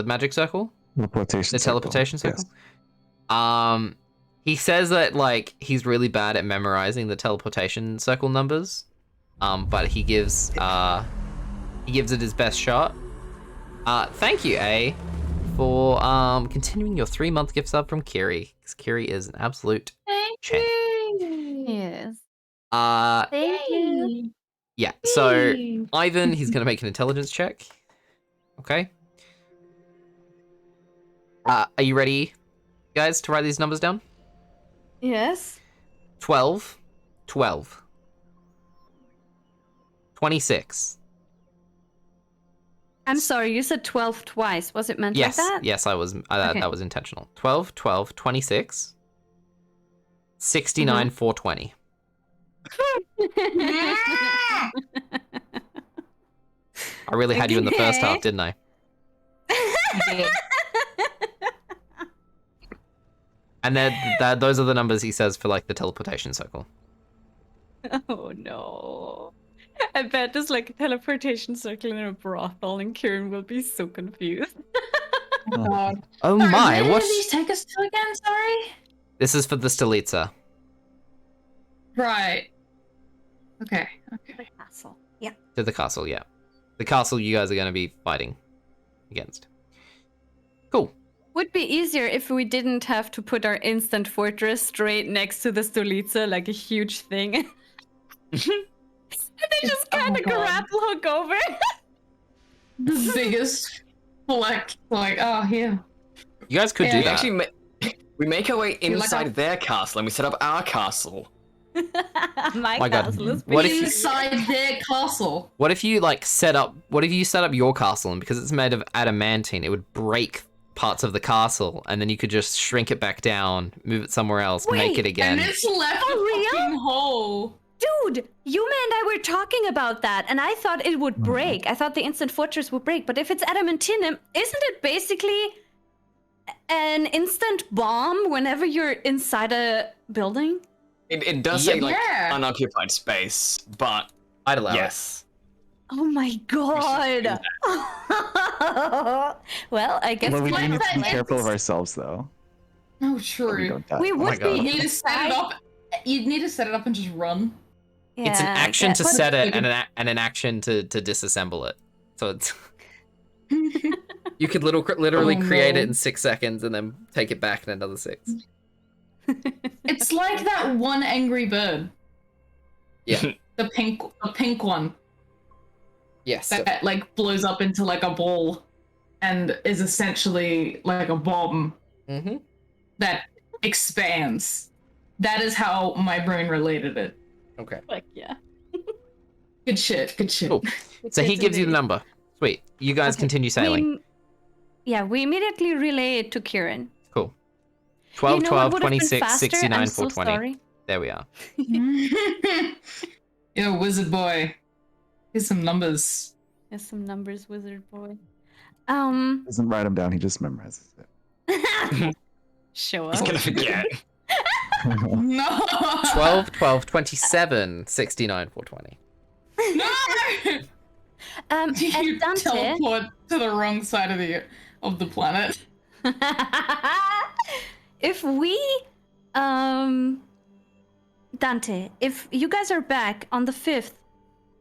magic circle.
Teleportation.
The teleportation circle. Yes. He says that like he's really bad at memorizing the teleportation circle numbers. But he gives it his best shot. Thank you, A, for continuing your 3-month gift sub from Kiri. Because Kiri is an absolute
Thank
champ.
you.
Yes.
Uh,
Thank you.
yeah. So
Yay.
Ivan, he's gonna make an intelligence check. Okay. Are you ready, guys, to write these numbers down?
Yes.
12, 12, 26.
I'm sorry, you said 12 twice. Was it meant
Yes,
like that?
yes, I was.
Okay.
That was intentional. 12, 12, 26, 69, 420. I really had you in the first half, didn't I? And then those are the numbers he says for like the teleportation circle.
Oh no. I bet there's like a teleportation circle in a brothel and Ciaran will be so confused.
Oh, God.
Oh
Sorry,
my!
where
What?
did these take us to again? Sorry.
This is for the Stolitsa.
Right. Okay.
The castle. Yeah.
To the castle, yeah. The castle you guys are going to be fighting against. Cool.
Would be easier if we didn't have to put our instant fortress straight next to the Stolitsa, like a huge thing. And they just
Oh
kind
my
of
God.
grapple hook over.
The biggest fleck. Like, oh, here.
You guys could
Yeah,
do
We
that.
actually we make our way
You're like
inside
a-
their castle and we set up our castle.
My
My God.
castle is
What
pretty
if you-
Inside their castle.
What if you like set up your castle, and because it's made of adamantine, it would break parts of the castle, and then you could just shrink it back down, move it somewhere else, make
Wait,
it again.
And it's left
Oh,
a
real?
fucking hole.
Dude, Yume and I were talking about that, and I thought it would break. I thought the instant fortress would break, but if it's adamantium, isn't it basically an instant bomb whenever you're inside a building?
It does say like
Yeah.
unoccupied space, but
I'd allow
yes.
Oh my god! Well, I guess
Well, we do
like
need to be
that
careful of
it's-
ourselves, though.
Oh,
So we
true.
don't die.
we
my
would
God.
be
You need to set it
inside.
up. You'd need to set it up and just run.
It's an
Yeah,
action to
but-
set it and an action to disassemble it. So it's you could literally
Oh,
create
no.
it in 6 seconds and then take it back in another 6.
It's like that one angry bird.
Yeah.
The pink one
Yes.
that like blows up into like a ball and is essentially like a bomb
Mm-hmm.
that expands. That is how my brain related it.
Okay.
Like, yeah.
Good shit. Good shit.
Cool. So he
Yes,
gives you the
indeed.
number. Sweet. You guys
Okay.
continue sailing.
We immediately relay it to Ciaran.
Cool. 12,
You know
12,
what would have been
26,
faster?
69,
I'm so
420.
sorry.
There we are.
Yo, wizard boy. Here's some numbers.
There's some numbers, wizard boy.
Doesn't write them down, he just memorizes it.
Show
He's
up.
gonna forget.
No.
12, 12, 27, 69, 420.
No.
And
You
Dante.
teleport to the wrong side of the planet.
If we, Dante, if you guys are back on the 5th,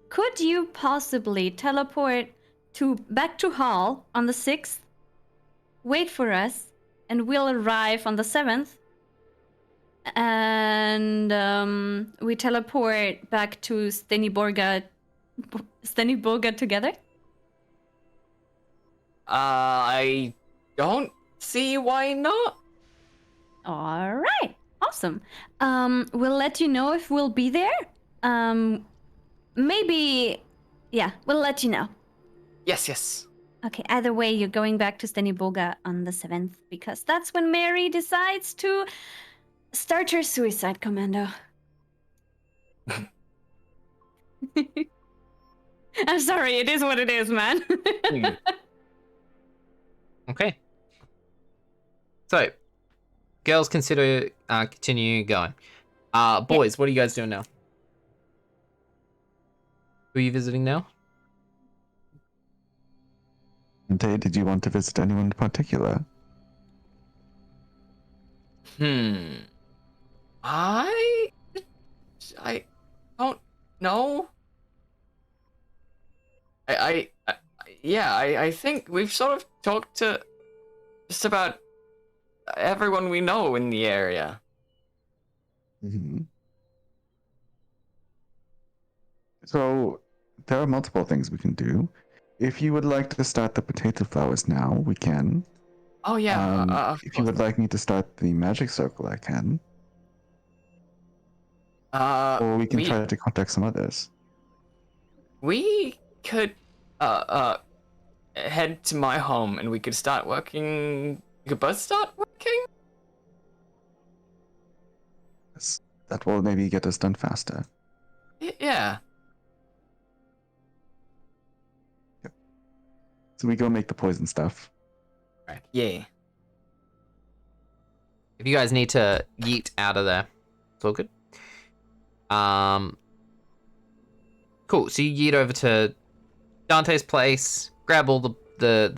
could you possibly teleport back to Hall on the 6th? Wait for us, and we'll arrive on the 7th. And we teleport back to Steniborga together.
I don't see why not.
All right, awesome. We'll let you know if we'll be there. Maybe, yeah, we'll let you know.
Yes.
Okay, either way, you're going back to Steniboga on the 7th because that's when Mary decides to start her suicide commando. I'm sorry, it is what it is, man.
Okay. So, girls consider continue going. Boys, what are you guys doing now? Who are you visiting now?
Dante, did you want to visit anyone in particular?
I don't know. yeah, I think we've sort of talked to just about everyone we know in the area.
Mhm. So there are multiple things we can do. If you would like to start the potato flowers now, we can.
Oh yeah, of
If you
course.
would like me to start the magic circle, I can. Or we can try to contact some others.
We could head to my home and we could start working. We could both start working.
That will maybe get us done faster.
Yeah.
So we go make the poison stuff.
Right. Yeah.
If you guys need to yeet out of there, it's all good. Cool. So you yeet over to Dante's place, grab all the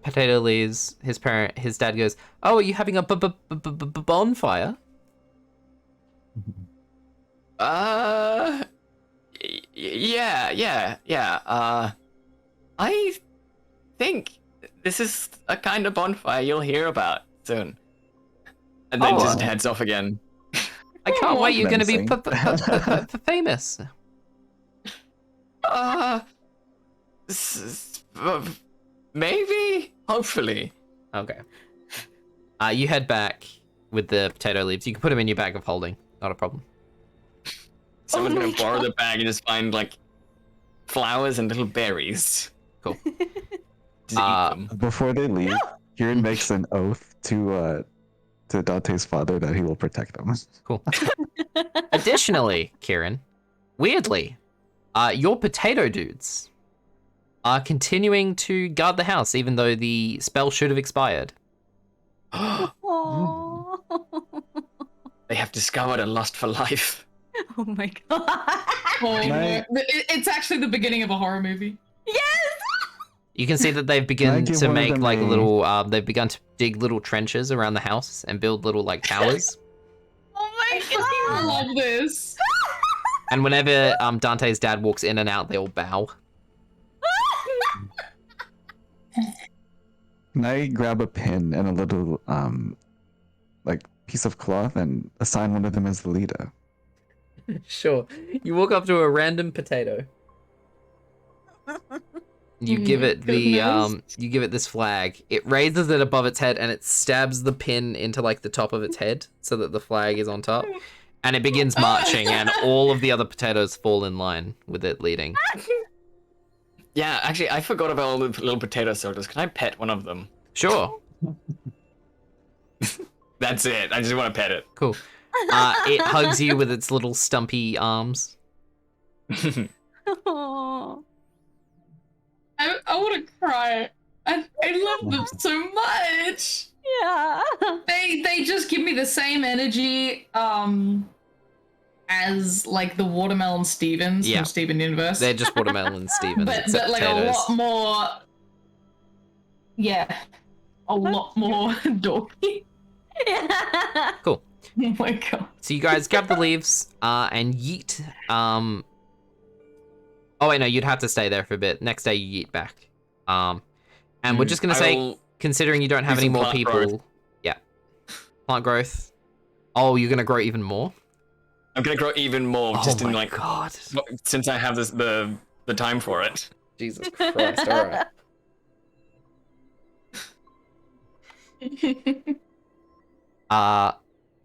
potato leaves. His dad goes, "Oh, are you having a bonfire?"
Yeah. I think this is a kind of bonfire you'll hear about soon. And then just heads off again.
I can't wait. You're going to be
Menacing.
famous.
Maybe, hopefully.
Okay. You head back with the potato leaves. You can put them in your bag of holding. Not a problem.
Someone's
my
gonna borrow the bag and just find like flowers and little berries.
Cool.
Just eat them.
Before they leave, Ciaran makes an oath to Dante's father that he will protect them.
Cool. Additionally, Ciaran, weirdly, your potato dudes are continuing to guard the house, even though the spell should have expired.
Aww.
They have discovered a lust for life.
Oh my god.
Oh,
Night.
it's actually the beginning of a horror movie.
Yes!
You can see that they've
Can I
begun
give
to
one of
make
them
like
a-
little. They've begun to dig little trenches around the house and build little like towers.
Oh my
I fucking love this.
And whenever Dante's dad walks in and out, they all bow.
Can I grab a pin and a little like piece of cloth and assign one of them as the leader?
Sure. You walk up to a random potato. You give it the you give it this flag. It raises it above its head and it stabs the pin into like the top of its head so that the flag is on top. And it begins marching and all of the other potatoes fall in line with it leading.
Yeah, actually, I forgot about all the little potato soldiers. Can I pet one of them?
Sure.
That's it. I just want to pet it.
Cool. It hugs you with its little stumpy arms.
Aww.
I want to cry. I love them so much.
Yeah.
They just give me the same energy as like the Watermelon Stevens
Yeah.
from Steven Universe.
They're just watermelon Stevens,
but
except
like
potatoes.
a lot more. Yeah, a lot more dorky.
Yeah.
Cool.
Oh my god.
So you guys grab the leaves and yeet. Oh wait, no, you'd have to stay there for a bit. Next day you yeet back. And we're just gonna say, considering you don't have
do
any
some
more
plant
people,
growth.
yeah, plant growth. Oh, you're gonna grow even more.
I'm gonna grow even more just
oh
in
my
like
god,
since I have the time for it.
Jesus Christ! All right.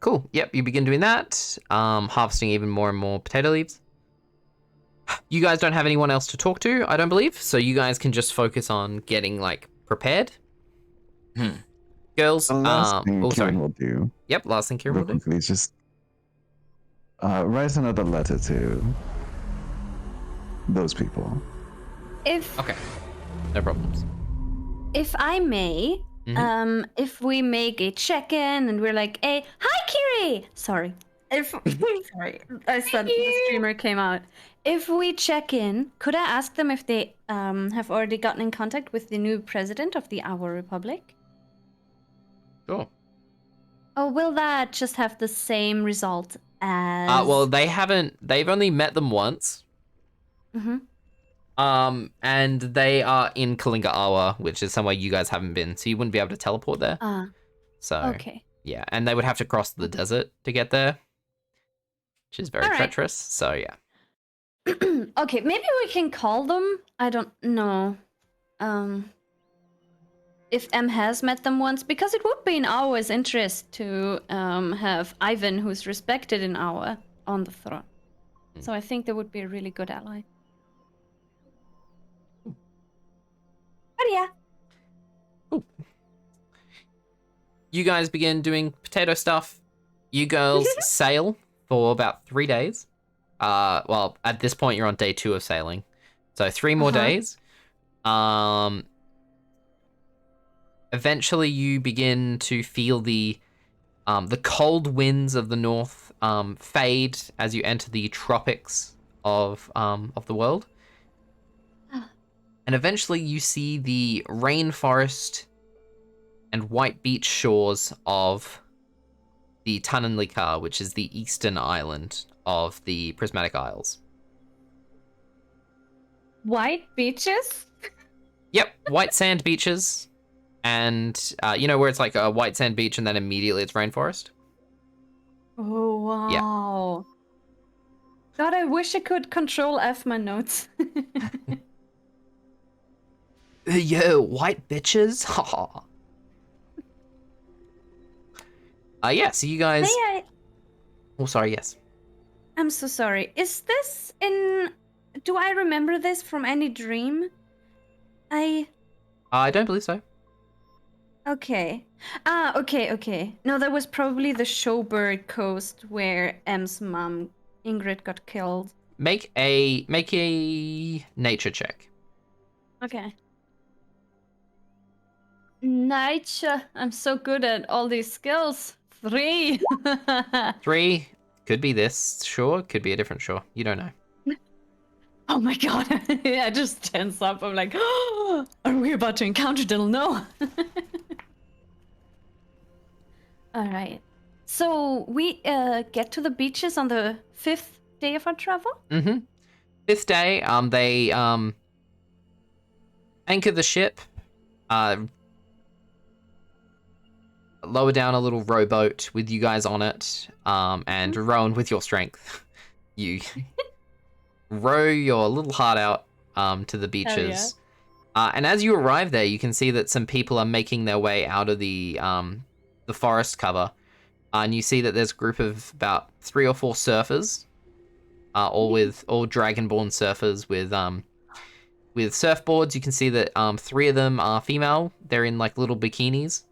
Cool. Yep, you begin doing that. Harvesting even more and more potato leaves. You guys don't have anyone else to talk to, I don't believe, so you guys can just focus on getting like prepared. Girls,
The last thing
oh sorry.
Ciaran will do,
Yep, last thing Ciaran
real
will do.
quickly, is just write another letter to those people.
If
Okay, no problems.
if I may,
Mhm.
if we make a check-in and we're like, "Hey, hi, Kiri." Sorry, if sorry, I said the streamer came out. If we check in, could I ask them if they have already gotten in contact with the new president of the Our Republic?
Sure.
Or will that just have the same result as?
Well, they haven't. They've only met them once.
Mhm.
And they are in Kalinga Awa, which is somewhere you guys haven't been, so you wouldn't be able to teleport there. So
Okay.
yeah, and they would have to cross the desert to get there, which is very
All right.
treacherous. So yeah.
Okay, maybe we can call them. I don't know. If M has met them once, because it would be in our interest to have Ivan, who's respected in our, on the throne. So I think they would be a really good ally. But yeah.
Cool. You guys begin doing potato stuff. You girls sail for about 3 days. Well, at this point, you're on day 2 of sailing. So 3 more days. Eventually, you begin to feel the cold winds of the north fade as you enter the tropics of the world. And eventually, you see the rainforest and white beach shores of the Tananlikar, which is the eastern island of the Prismatic Isles.
White beaches?
Yep, white sand beaches. And you know where it's like a white sand beach and then immediately it's rainforest?
Oh, wow. God, I wish I could control F my notes.
Yo, white bitches? Yeah, so you guys...
May I...
Oh, sorry, yes.
I'm so sorry. Is this in... Do I remember this from any dream?
I don't believe so.
Okay. Okay. No, that was probably the Showbird coast where M's mom, Ingrid, got killed.
Make a nature check.
Okay. Nature. I'm so good at all these skills. 3.
3. Could be this shore, could be a different shore. You don't know.
Oh my god. I just tense up. I'm like, oh, are we about to encounter Dill? No. Alright. So we get to the beaches on the 5th day of our travel?
Mm-hmm. 5th day, they anchor the ship, lower down a little rowboat with you guys on it, and Rowen, with your strength, you row your little heart out to the beaches. And as you arrive there, you can see that some people are making their way out of the forest cover, and you see that there's a group of about 3 or 4 surfers, all dragonborn surfers with surfboards. You can see that 3 of them are female. They're in like little bikinis.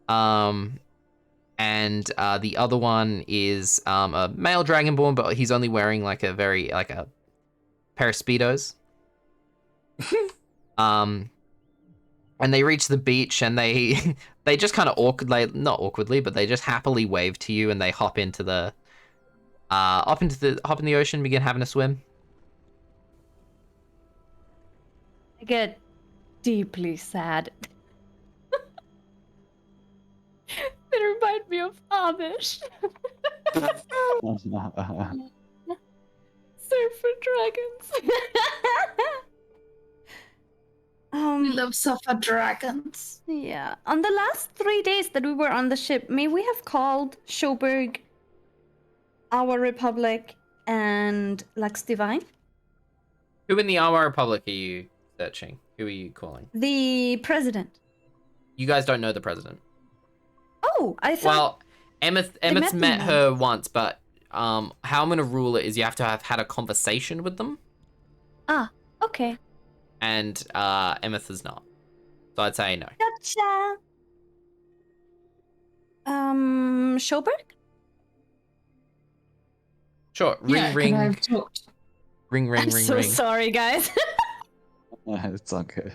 And the other one is a male dragonborn, but he's only wearing like a pair of speedos. And they reach the beach and they just kind of not awkwardly, but they just happily wave to you and they hop into the hop in the ocean, begin having a swim.
I get deeply sad. They remind me of Amish. Surfer dragons.
We love Suffer Dragons.
Yeah. On the last 3 days that we were on the ship, may we have called Schoberg, Our Republic, and Lux Divine?
Who in the Our Republic are you searching? Who are you calling?
The president.
You guys don't know the president.
Oh, I thought...
Well, Emmyth's met
them.
her once, but how I'm going to rule it is you have to have had a conversation with them.
Ah, okay.
And Emmyth is not. So I'd say no.
Gotcha. Schoberg?
Sure. Ring, ring.
I've talked.
Ring,
I'm so
ring.
sorry, guys.
It's all good.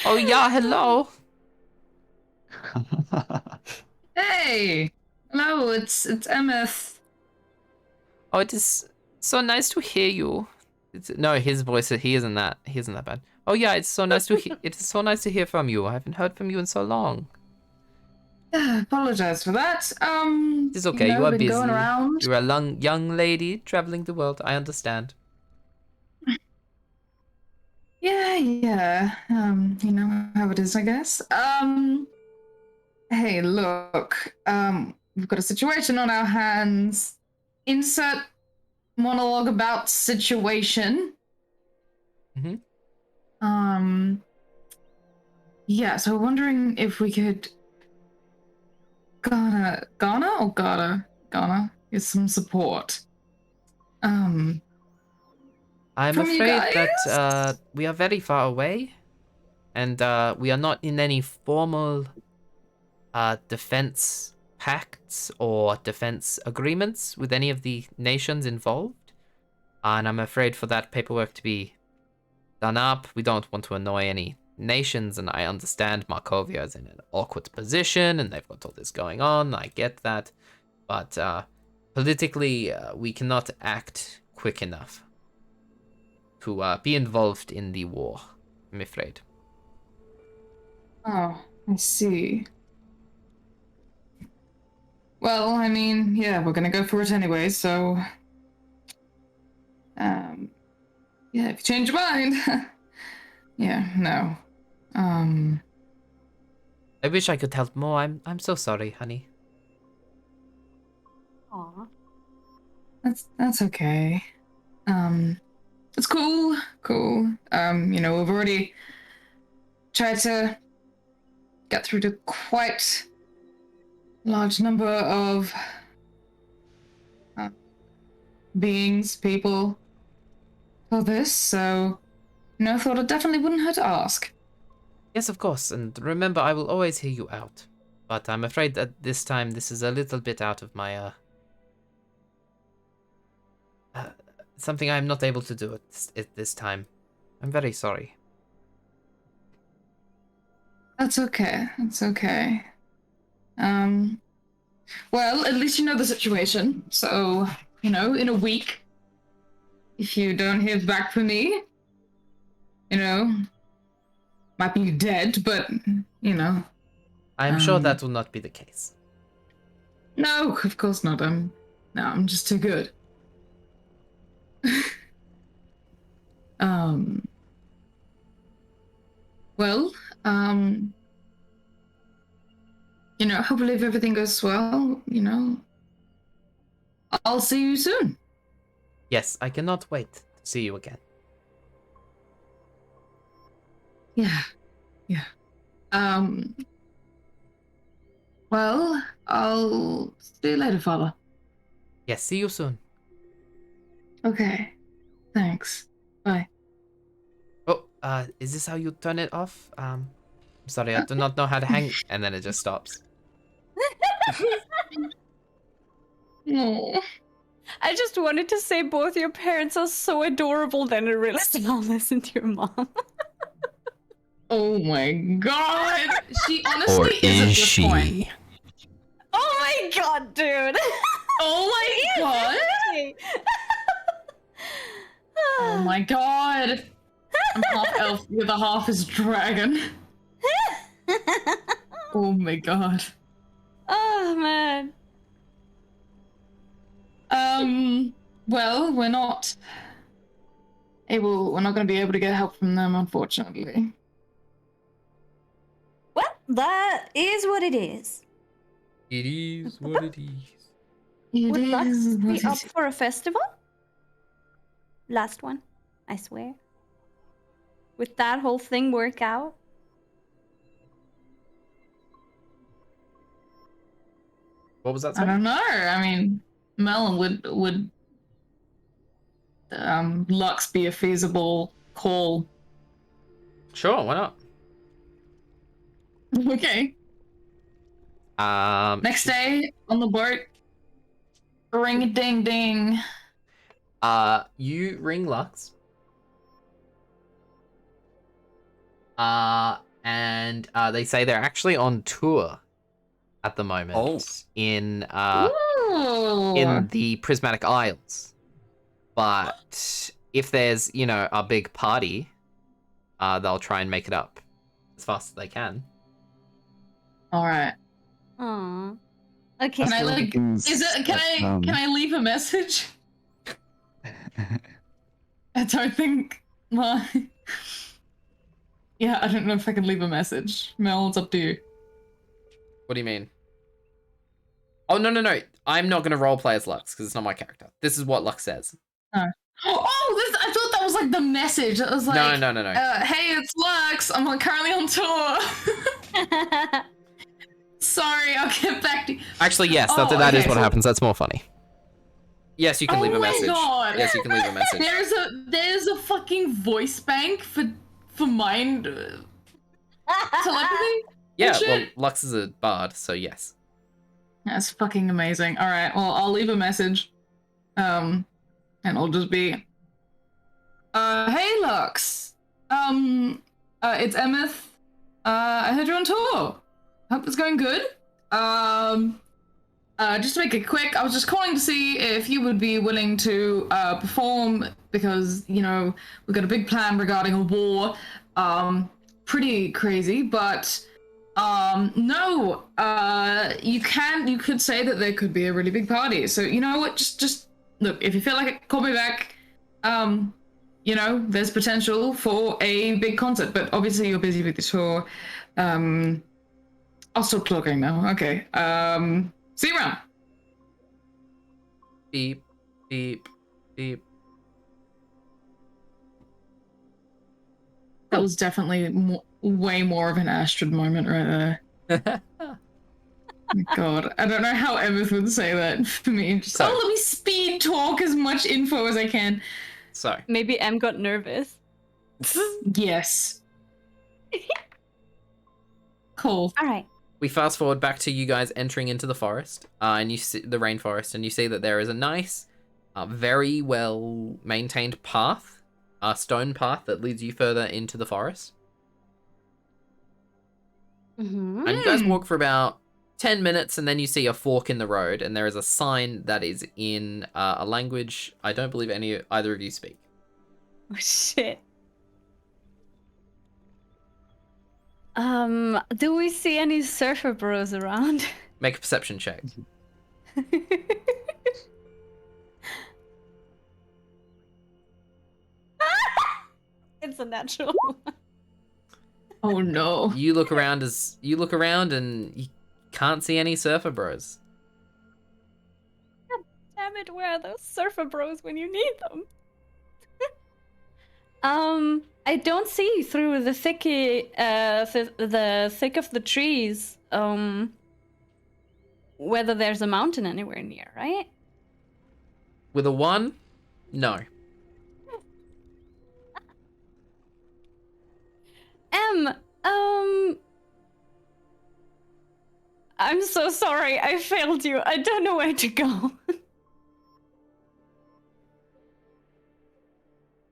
Oh, yeah, hello.
Hey! Hello, it's Emmyth.
Oh, it is so nice to hear you. No, his voice, he isn't that bad. Oh yeah, it's so nice to it is so nice to hear from you. I haven't heard from you in so long.
Apologize for that.
It's okay, you are
been
busy.
Going around.
You're a young lady traveling the world. I understand.
Yeah. You know how it is, I guess. Hey, look. We've got a situation on our hands. Insert monologue about situation.
Mhm.
Yeah, so wondering if we could Ghana get some support.
I'm
From you
afraid
guys?
that we are very far away, and we are not in any formal defense pacts or defense agreements with any of the nations involved. And I'm afraid for that paperwork to be done up, we don't want to annoy any nations, and I understand Markovia is in an awkward position, and they've got all this going on, I get that. But politically, we cannot act quick enough to be involved in the war, I'm afraid.
Oh, I see. Well, I mean, yeah, we're gonna go for it anyway, so... yeah, if you change your mind... yeah, no.
I wish I could help more. I'm so sorry, honey.
Aw.
That's okay. It's cool. You know, we've already tried to get through to quite large number of beings, people for this, so you know, I thought it definitely wouldn't hurt to ask.
Yes, of course, and remember, I will always hear you out. But I'm afraid that this time, this is a little bit out of my, something I'm not able to do at this time. I'm very sorry.
That's okay. That's okay. Well, at least you know the situation. So, you know, in a week, if you don't hear back from me, you know, might be dead, but, you know.
I'm sure that will not be the case.
No, of course not. I'm just too good. Well, you know, hopefully if everything goes well, you know, I'll see you soon.
Yes, I cannot wait to see you again.
Yeah. Well, I'll see you later, Father.
Yes, see you soon.
Okay. Thanks. Bye.
Oh, is this how you turn it off? I'm sorry, I do not know how to hang, and then it just stops.
No.
I just wanted to say both your parents are so adorable, then I realized I'll listen to your mom.
Oh my god. She
Or
honestly is at this point.
Oh my god, dude!
Oh my god. Oh my god. I'm half elf, the other half is dragon. Oh my god.
Oh man.
Well, we're not gonna be able to get help from them, unfortunately.
Well, that is what it is.
It is what it is.
Would Lux be up for a festival? Last one, I swear. Would that whole thing work out?
What was that?
I don't know. I mean, Merlin would Lux be a feasible call?
Sure, why not?
Okay. Next day on the boat. Ring a ding ding.
You ring Lux. And they say they're actually on tour at the moment in the Prismatic Isles. But if there's, you know, a big party, they'll try and make it up as fast as they can.
All right.
Aww. Okay.
Can I like? Can I leave a message? I don't think. Well, Yeah, I don't know if I can leave a message. Mel, it's up to you.
What do you mean? Oh, no. I'm not going to roleplay as Lux because it's not my character. This is what Lux says.
Oh, I thought that was like the message. It was like,
No.
hey, it's Lux. I'm like, currently on tour. Sorry, I'll get back to you.
Actually, yes, that
okay,
is what
so-
happens. That's more funny. Yes, you can leave a
Oh my
message.
God.
Yes, you can leave a message.
There's a fucking voice bank for mind telepathy.
Yeah,
shit.
well, Lux is a bard, so yes.
That's fucking amazing. All right, well, I'll leave a message, and it'll just be, hey Lux, it's Emmyth. I heard you're on tour. Hope it's going good. Just to make it quick, I was just calling to see if you would be willing to perform because, you know, we've got a big plan regarding a war. Pretty crazy, but no, you could say that there could be a really big party. So, you know what, just look, if you feel like it, call me back. You know, there's potential for a big concert, but obviously you're busy with the tour. I'll stop talking now. Okay. See you around.
Beep, beep, beep.
That was definitely way more of an Astrid moment right there. God, I don't know how Emmyth would say that for me. Just,
So-
let me speed talk as much info as I can.
So,
Maybe Em got nervous.
Yes. Cool.
All right.
we fast forward back to you guys entering into the forest, and you see the rainforest, and you see that there is a nice, very well maintained path, a stone path that leads you further into the forest.
Mm-hmm.
And you guys walk for about 10 minutes, and then you see a fork in the road, and there is a sign that is in a language I don't believe either of you speak.
Oh, shit. Do we see any surfer bros around?
Make a perception check.
It's a natural.
Oh no.
You look around and you can't see any surfer bros.
Damn it, where are those surfer bros when you need them? I don't see through the the thick of the trees, whether there's a mountain anywhere near, right?
With a 1? No.
I'm so sorry, I failed you. I don't know where to go.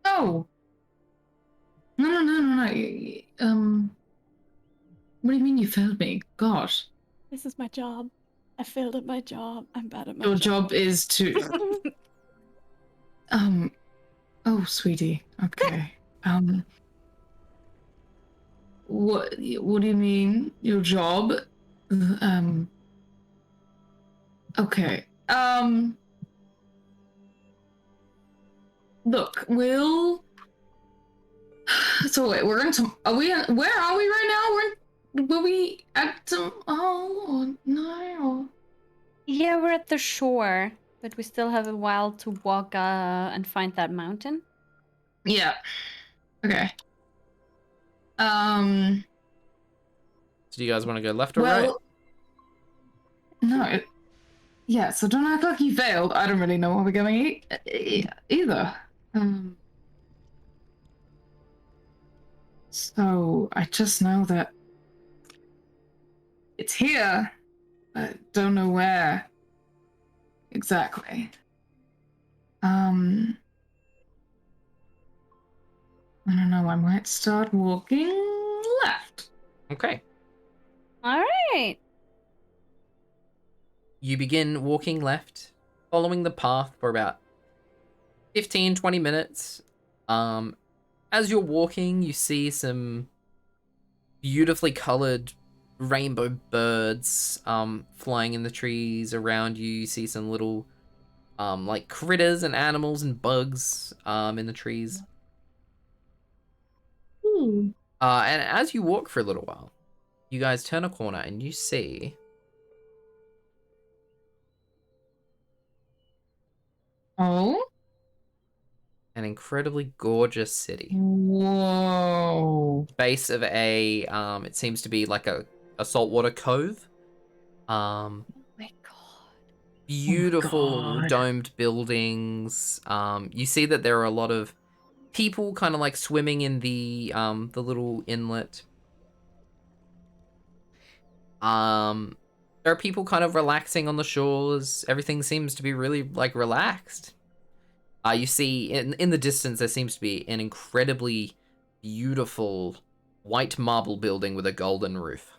Oh. No. What do you mean you failed me? Gosh.
This is my job. I failed at my job. I'm bad at my
Your job is to... Oh, sweetie. Okay. What do you mean? Your job? Okay. Look, so wait, we're going to... where are we right now? Were we at some... Oh, or no? Or...
Yeah, we're at the shore, but we still have a while to walk and find that mountain.
Yeah. Okay.
So do you guys want to go left or right?
No. Yeah, so don't act like you failed. I don't really know where we're going either. So I just know that it's here, but don't know where exactly. I don't know, I might start walking left.
Okay.
All right.
You begin walking left, following the path for about 15-20 minutes. As you're walking, you see some beautifully colored rainbow birds flying in the trees around you. You see some little like critters and animals and bugs in the trees. And as you walk for a little while, you guys turn a corner and you see
Oh?
an incredibly gorgeous city.
Whoa.
Base of a, it seems to be like a saltwater cove.
Oh my god.
Beautiful
God.
domed buildings. You see that there are a lot of people kind of like swimming in the little inlet. There are people kind of relaxing on the shores. Everything seems to be really like relaxed. You see in the distance there seems to be an incredibly beautiful white marble building with a golden roof.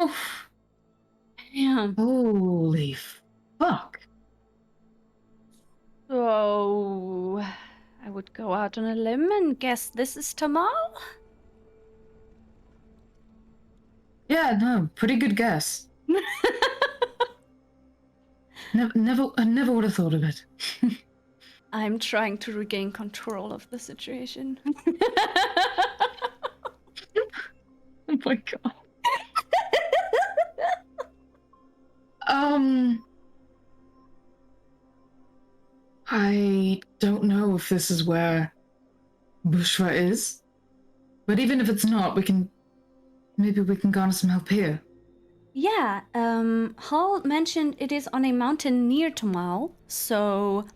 Oof.
Damn.
Holy fuck.
So I would go out on a limb and guess this is Tamal?
Yeah, no, pretty good guess. I never would have thought of it.
I'm trying to regain control of the situation.
Oh my god. I don't know if this is where Bushra is, but even if it's not, maybe we can garner some help here.
Yeah, Hall mentioned it is on a mountain near Tamal, so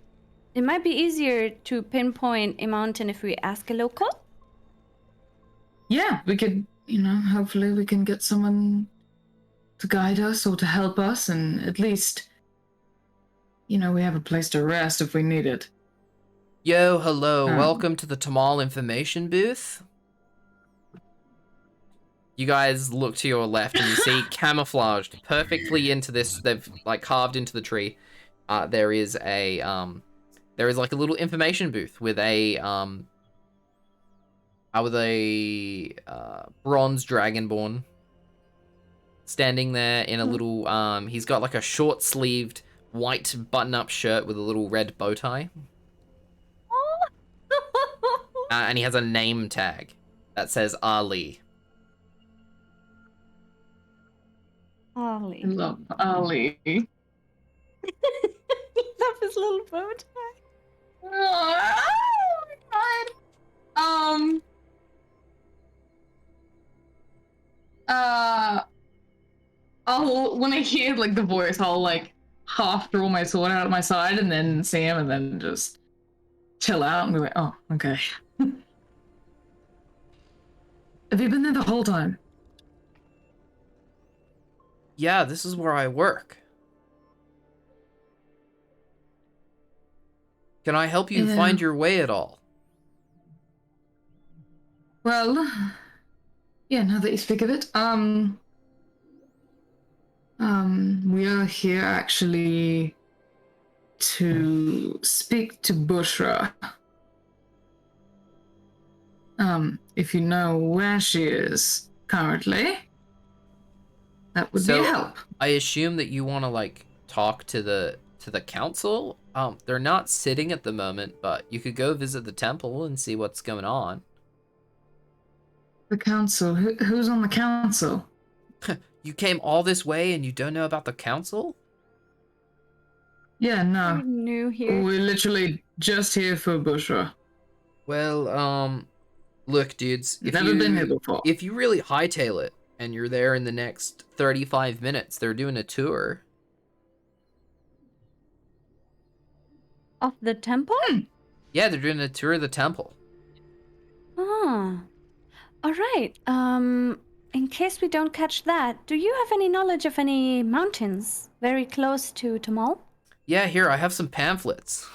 it might be easier to pinpoint a mountain if we ask a local.
Yeah, we could, hopefully we can get someone to guide us or to help us, and at least, we have a place to rest if we need it.
Yo, hello, welcome to the Tamal information booth. You guys look to your left and you see camouflaged perfectly into this, they've like carved into the tree. There is like a little information booth with a bronze dragonborn standing there in a little, he's got like a short sleeved white button up shirt with a little red bow tie. And he has a name tag that says Ali.
Ollie.
I love Ali.
Love his little bow tie.
Oh my god. When I hear like the voice, I'll like half throw my sword out of my side and then see him and then just chill out and be like, oh, okay. Have you been there the whole time?
Yeah, this is where I work. Can I help you find your way at all?
Well, yeah, now that you speak of it, we are here actually to speak to Bushra. If you know where she is currently, that would be a help.
I assume that you want to like talk to the council. They're not sitting at the moment, but you could go visit the temple and see what's going on.
The council? Who's on the council?
You came all this way and you don't know about the council?
Yeah, no.
I'm new here.
We're literally just here for Bushra.
Well, look, dudes.
Never been here before.
If you really hightail it and you're there in the next 35 minutes, they're doing a tour.
Of the temple?
Yeah, they're doing a tour of the temple.
Ah. Alright, in case we don't catch that, do you have any knowledge of any mountains very close to Tamal?
Yeah, here, I have some pamphlets.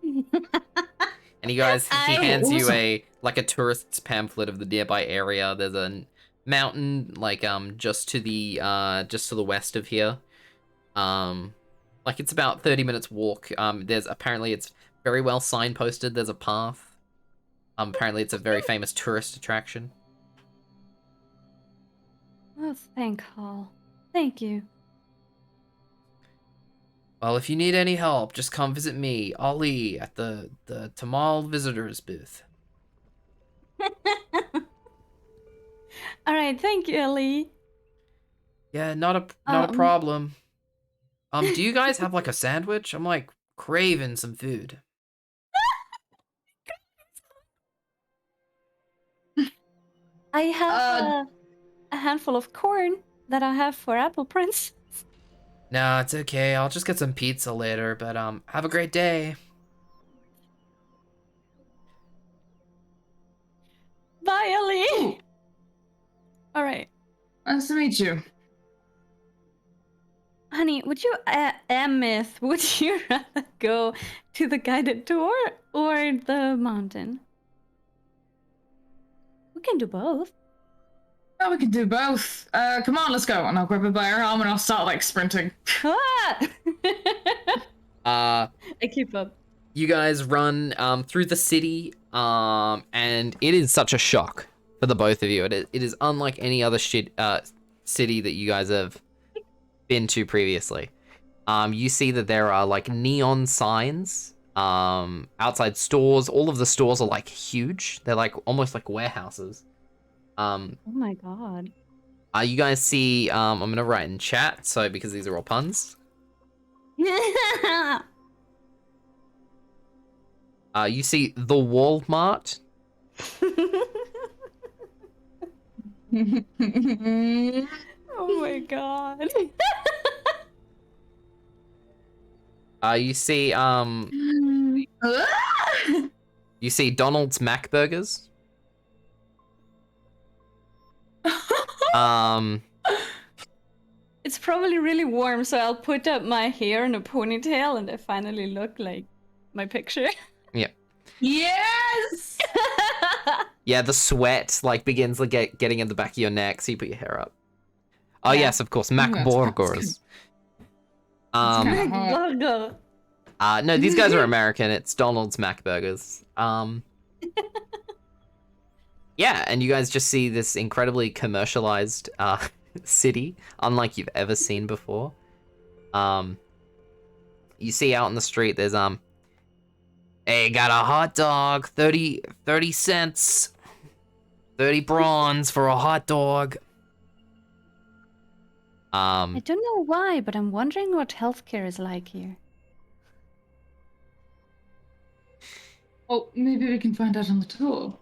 And he hands you a tourist's pamphlet of the nearby area. There's a mountain like just to the west of here. Like it's about 30 minutes walk. Apparently it's very well signposted. There's a path. Apparently it's a very famous tourist attraction.
Oh, thank Hall. Thank you.
Well, if you need any help, just come visit me, Ali, at the Tamal visitors booth.
All right, thank you, Ellie.
Yeah, not a problem. Do you guys have like a sandwich? I'm like craving some food.
I have a handful of corn that I have for Apple Prince.
Nah, it's okay. I'll just get some pizza later, but have a great day.
Bye, Ellie. All right.
Nice to meet you.
Honey, would you, Emmyth, would you rather go to the guided tour or the mountain? We can do both.
Oh, we can do both. Come on, let's go. And I'll grab her by her arm and I'll start like sprinting.
Ah! I keep up.
You guys run through the city, and it is such a shock for the both of you. It is unlike any other city that you guys have been to previously. You see that there are like neon signs outside stores. All of the stores are like huge. They're like almost like warehouses.
Oh my god.
You guys see, I'm gonna write in chat, so because these are all puns. You see the Walmart.
Oh my god.
You see, you see Donald's Mac Burgers.
It's probably really warm, so I'll put up my hair in a ponytail and I finally look like my picture.
Yeah.
Yes!
Yeah, the sweat like begins like getting in the back of your neck, so you put your hair up. Oh
Yeah.
yes, of course, Mac
that's
Burgers.
Burger.
No, these guys are American. It's Donald's Mac Burgers. Yeah, and you guys just see this incredibly commercialized city, unlike you've ever seen before. You see out in the street, there's hey, got a hot dog, 30 cents, 30 bronze for a hot dog.
I don't know why, but I'm wondering what healthcare is like here.
Oh, maybe we can find out on the tour.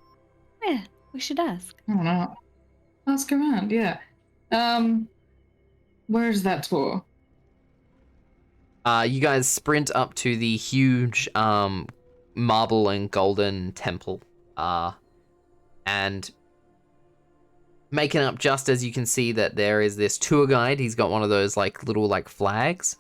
Yeah, we should ask.
I don't know. Ask around, yeah. Where's that tour?
You guys sprint up to the huge marble and golden temple, and making up just as you can see that there is this tour guide. He's got one of those like little like flags.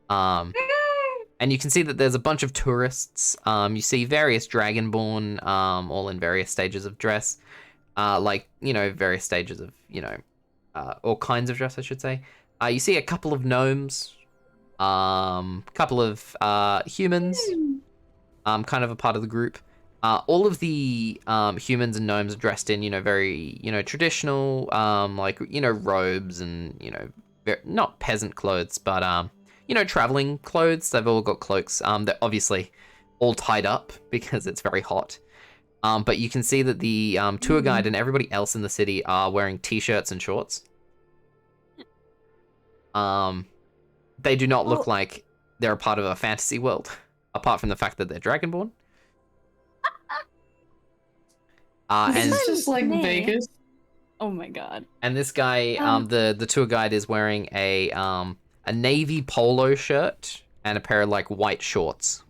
And you can see that there's a bunch of tourists. You see various Dragonborn, all in various stages of dress. Like, you know, various stages of, you know, all kinds of dress, I should say. You see a couple of gnomes, couple of humans, kind of a part of the group. All of the humans and gnomes are dressed in, you know, very, you know, traditional, like, you know, robes and, you know, not peasant clothes, but, you know, traveling clothes. They've all got cloaks. They're obviously all tied up because it's very hot. But you can see that the tour guide and everybody else in the city are wearing t-shirts and shorts. They do not look like they're a part of a fantasy world, apart from the fact that they're Dragonborn. And
It's just like
Nay.
Vegas.
Oh my god.
and this guy, the tour guide is wearing a navy polo shirt and a pair of like white shorts.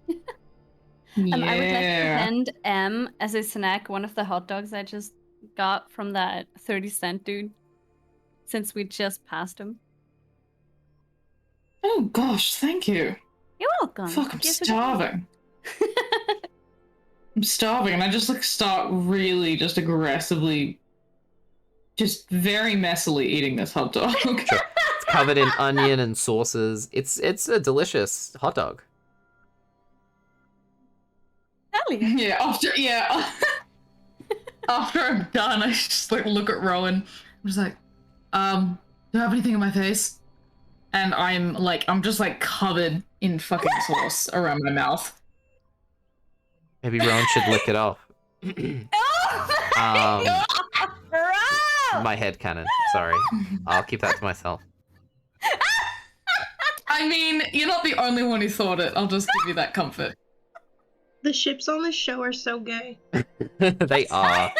I would like to
Yeah.
hand M as a snack one of the hot dogs I just got from that 30-cent dude, since we just passed him.
Oh gosh, thank you.
You're welcome.
Fuck, I'm
Yes, we-
starving. I'm starving, and I just like start really just aggressively, just very messily eating this hot dog.
It's covered in onion and sauces. It's a delicious hot dog.
Hell yeah.
After I'm done, I just like look at Rowen. I'm just like, do I have anything in my face? and I'm just like covered in fucking sauce around my mouth.
Maybe Rowan should lick it off. My head cannon. Sorry. I'll keep that to myself.
I mean, you're not the only one who thought it. I'll just give you that comfort.
The ships on this show are so gay.
They are.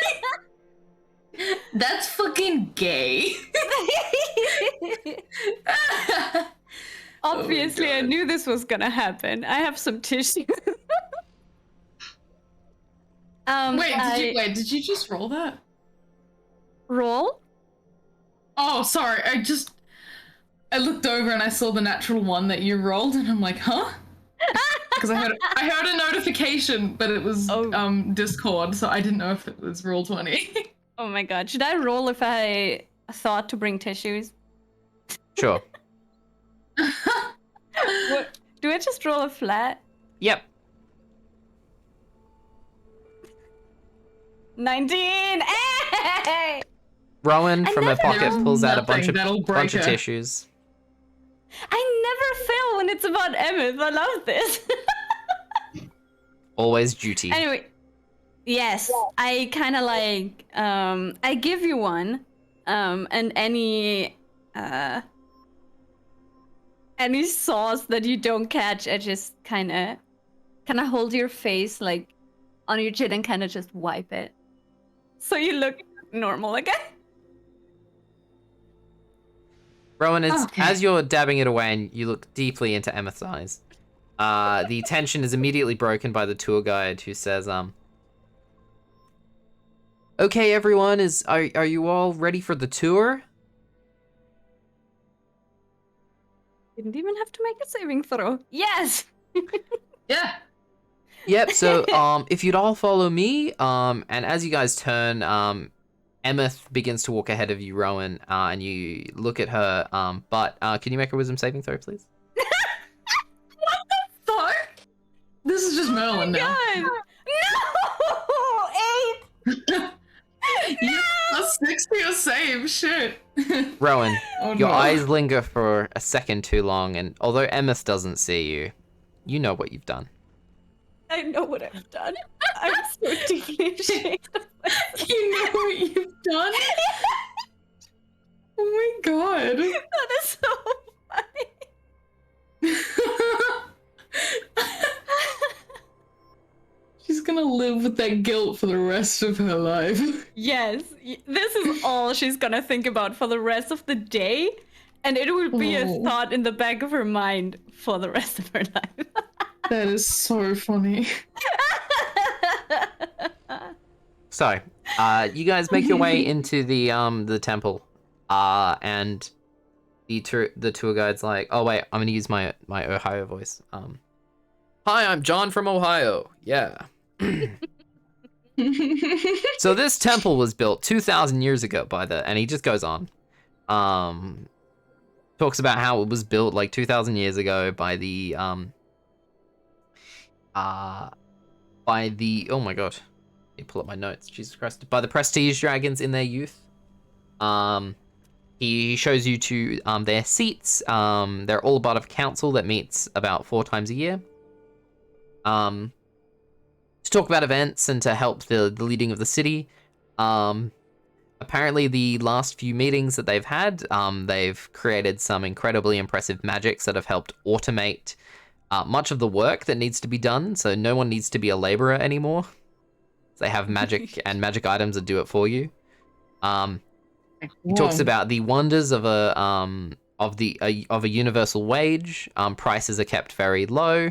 That's fucking gay.
Obviously,
Oh
I knew this was gonna happen. I have some tissues.
Wait, did you just roll that?
Roll?
Oh, sorry. I looked over and I saw the natural one that you rolled, and I'm like, huh? Because I heard a notification, but it was Discord, so I didn't know if it was Roll20.
Oh my god, should I roll if I thought to bring tissues?
Sure.
What, do I just roll a flat?
Yep.
19! Hey!
Rowan from her pocket
There's
pulls out a
nothing that'll break
bunch of
her.
tissues.
I never fail when it's about Emmyth. I love this.
Always duty.
Anyway, yes, I kind of like, I give you one, and any sauce that you don't catch, I just kind of hold your face like on your chin and kind of just wipe it, so you look normal again.
Rowan,
Okay.
as you're dabbing it away and you look deeply into Emmyth's eyes, the tension is immediately broken by the tour guide who says, okay, everyone, are you all ready for the tour?
Didn't even have to make a saving throw. Yes!
Yeah.
Yep, so, if you'd all follow me, and as you guys turn, Emmyth begins to walk ahead of you, Rowan, and you look at her, but can you make a wisdom saving throw, please?
Fuck. This is just Merlin now.
God! No! 8!
You plus 6 to your save. Shit.
Rowan,
Oh,
your
no.
eyes linger for a second too long, and although Emmyth doesn't see you, you know what you've done.
I know what I've done. I'm so deeply ashamed of myself.
You know what you've done? Oh my god.
That is so funny.
She's gonna live with that guilt for the rest of her life.
Yes, this is all she's gonna think about for the rest of the day, and it will be a
Oh.
thought in the back of her mind for the rest of her life.
That is so funny.
So, you guys make your way into the temple, and the tour guide's like, oh wait, I'm gonna use my Ohio voice. Hi, I'm John from Ohio. Yeah. So this temple was built 2,000 years ago and he just goes on, talks about how it was built like 2,000 years ago by the oh my god. Let me pull up my notes. Jesus Christ. By the Prestige Dragons in their youth. He shows you to their seats. They're all part of a council that meets about 4 times a year. To talk about events and to help the leading of the city. Apparently the last few meetings that they've had, they've created some incredibly impressive magics that have helped automate much of the work that needs to be done, so no one needs to be a laborer anymore. They have magic and magic items that do it for you. He talks about the wonders of a universal wage. Prices are kept very low.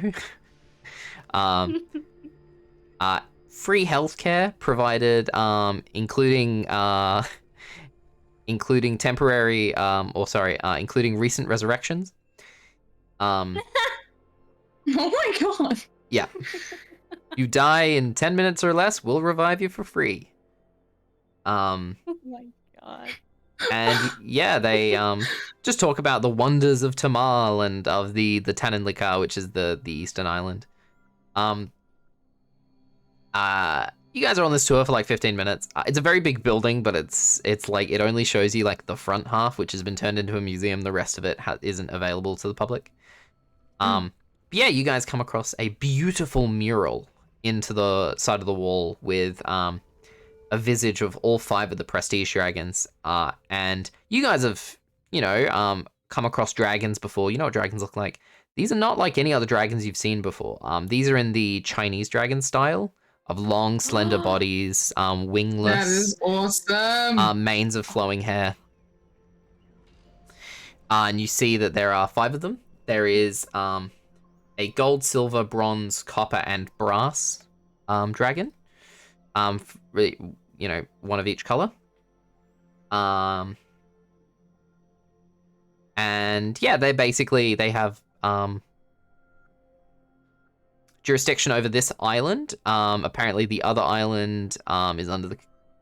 Free healthcare provided, including temporary, including recent resurrections.
Oh my god.
Yeah. You die in 10 minutes or less, we'll revive you for free.
Oh my god.
And yeah, they just talk about the wonders of Tamal and of the Tananlika, which is the Eastern Island. you guys are on this tour for like 15 minutes. It's a very big building, but it's like it only shows you like the front half, which has been turned into a museum. The rest of it isn't available to the public. But yeah, you guys come across a beautiful mural into the side of the wall with a visage of all 5 of the prestige dragons. And you guys have, come across dragons before. You know what dragons look like. These are not like any other dragons you've seen before. These are in the Chinese dragon style of long, slender bodies, wingless.
That is awesome.
Manes of flowing hair. And you see that there are 5 of them. There is a gold, silver, bronze, copper, and brass dragon. One of each color. And yeah, they have jurisdiction over this island. Apparently the other island is under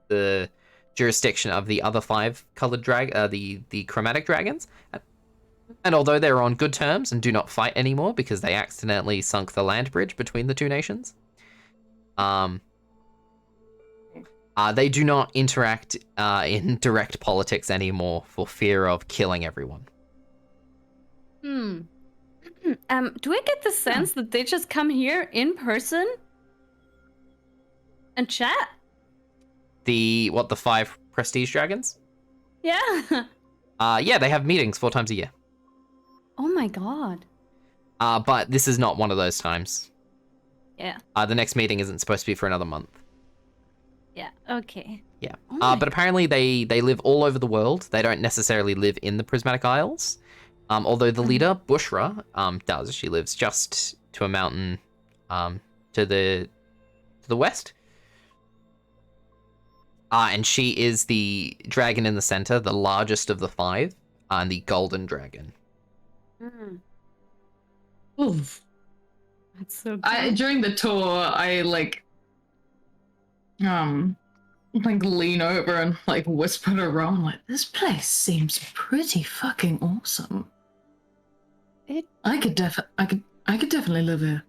the jurisdiction of the other 5 colored the chromatic dragons. And although they're on good terms and do not fight anymore because they accidentally sunk the land bridge between the 2 nations, they do not interact in direct politics anymore for fear of killing everyone.
Do I get the sense that they just come here in person and chat?
The 5 prestige dragons?
Yeah.
Yeah, they have meetings 4 times a year.
Oh my god.
But this is not one of those times.
Yeah.
The next meeting isn't supposed to be for another month.
Yeah, okay.
Yeah.
Oh
But apparently they live all over the world. They don't necessarily live in the Prismatic Isles. Although the leader, Bushra, does. She lives just to a mountain to the west. And she is the dragon in the center, the largest of the 5, and the golden dragon.
Oof.
That's so good.
During the tour, I lean over and whisper to Rowen, this place seems pretty fucking awesome. I could definitely live here.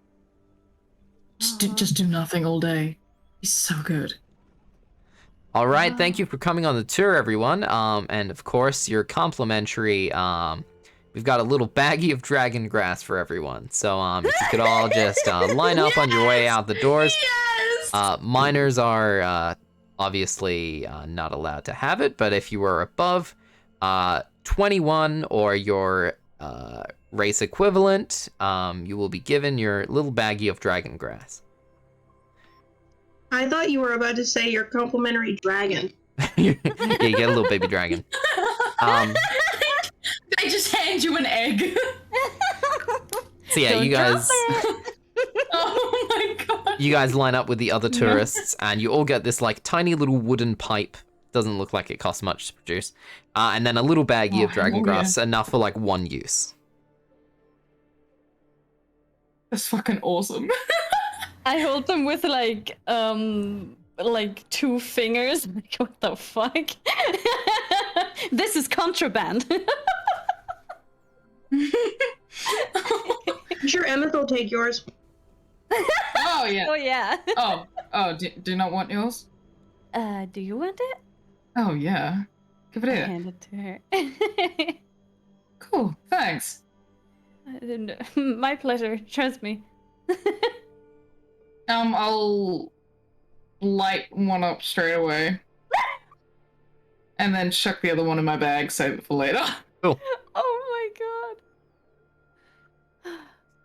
Just do nothing all day. It's so good.
All right, thank you for coming on the tour, everyone. And of course, you're complimentary. We've got a little baggie of dragon grass for everyone. So if you could all just line up on your way out the doors.
Yes!
Minors are obviously not allowed to have it, but if you are above 21 or your race equivalent, you will be given your little baggie of dragon grass.
I thought you were about to say your complimentary dragon.
Yeah, you get a little baby dragon.
They just hand you an egg.
So yeah,
Don't
you guys,
Oh my god.
you guys line up with the other tourists, and you all get this tiny little wooden pipe. Doesn't look like it costs much to produce, and then a little baggie of dragon grass, enough for 1 use.
That's fucking awesome.
I hold them with 2 fingers. What the fuck? This is contraband.
I'm sure Emmyth will take yours.
Oh yeah.
Oh yeah.
Oh, do you not want yours?
Do you want it?
Oh yeah. Give it
I
here.
hand it to her.
Cool, thanks.
My pleasure. Trust me.
I'll light one up straight away. And then chuck the other one in my bag, save it for later.
Cool.
Oh my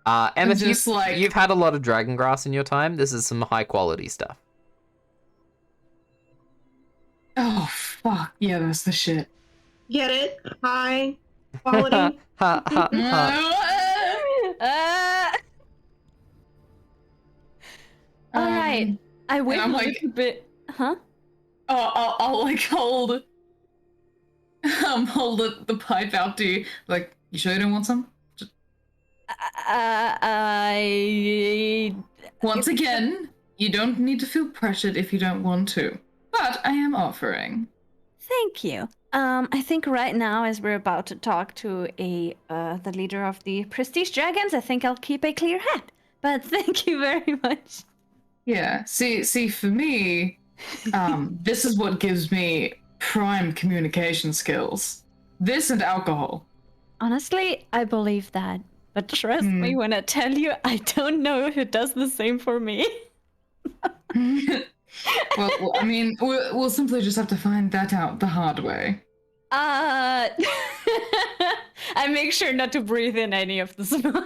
god.
Emmyth,
just
you've had a lot of dragon grass in your time. This is some high quality stuff.
Oh, fuck. Yeah, that's the shit.
Get it? High quality.
Ha, ha, ha.
All right. I wait a
I'm
little bit. Huh?
I'll hold the pipe out to you. You sure you don't want some? Once again, you don't need to feel pressured if you don't want to. But I am offering.
Thank you. I think right now, as we're about to talk to the leader of the Prestige Dragons, I think I'll keep a clear head. But thank you very much.
Yeah. See, for me, this is what gives me prime communication skills. This and alcohol.
Honestly, I believe that. But trust me when I tell you, I don't know if it does the same for me.
Well, I mean, we'll simply just have to find that out the hard way.
I make sure not to breathe in any of the smoke.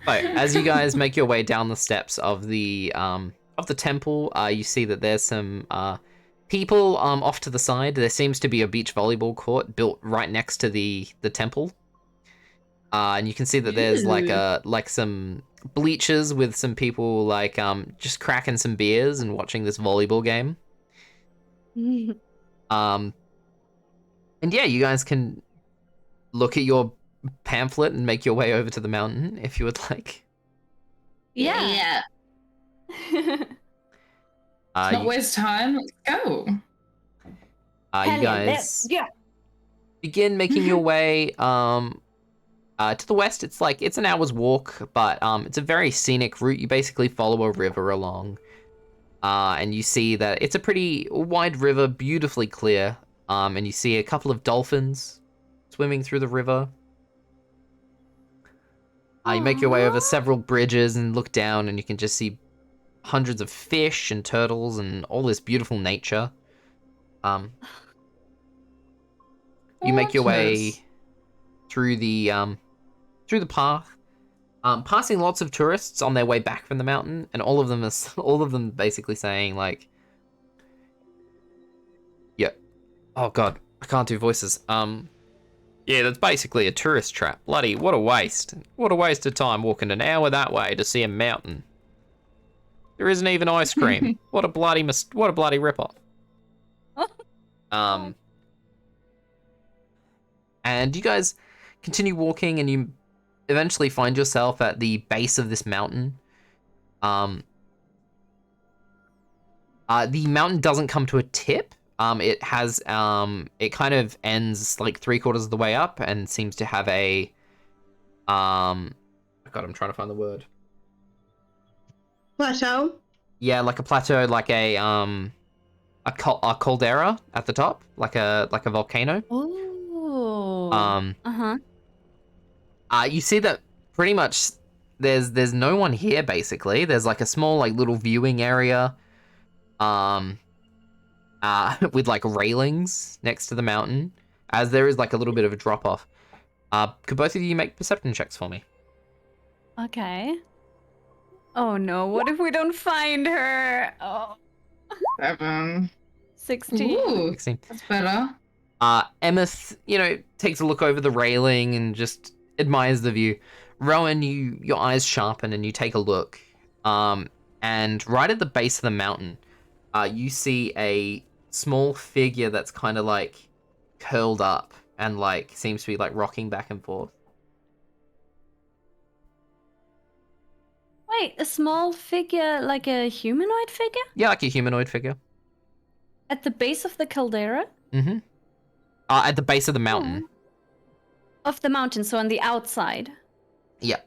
So, as you guys make your way down the steps of the temple, you see that there's some people off to the side. There seems to be a beach volleyball court built right next to the temple. And you can see that there's like some bleachers with some people like just cracking some beers and watching this volleyball game. And yeah, you guys can look at your pamphlet and make your way over to the mountain if you would like.
Yeah.
Let's not waste time. Let's go.
You guys begin making your way to the west. It's an hour's walk, but it's a very scenic route. You basically follow a river along, and you see that it's a pretty wide river, beautifully clear. And you see a couple of dolphins swimming through the river. You make your way over several bridges and look down, and you can just see hundreds of fish and turtles and all this beautiful nature. You make your way through the path, passing lots of tourists on their way back from the mountain, and all of them basically saying like, "Yeah, oh god, I can't do voices. Yeah, that's basically a tourist trap. Bloody, what a waste! What a waste of time walking an hour that way to see a mountain. There isn't even ice cream. What a bloody ripoff." And you guys continue walking, and you eventually find yourself at the base of this mountain. The mountain doesn't come to a tip. It has it kind of ends like 3/4 of the way up and seems to have a God, I'm trying to find the word.
Plateau?
Yeah, like a plateau, like a caldera at the top, like a volcano.
Oh.
You see that pretty much there's no one here basically. There's like a small like little viewing area with like railings next to the mountain, as there is like a little bit of a drop off. Could both of you make perception checks for me?
Okay. Oh no, what if we don't find her? Oh.
7.
16.
Ooh,
16.
that's better.
Emmyth, takes a look over the railing and just admires the view. Rowen, your eyes sharpen and you take a look. And right at the base of the mountain, you see a small figure that's kind of like curled up and like seems to be like rocking back and forth.
Wait, a small figure, like a humanoid figure?
Yeah, like a humanoid figure.
At the base of the caldera?
Mm-hmm. At the base of the mountain.
Of the mountain, so on the outside.
Yeah.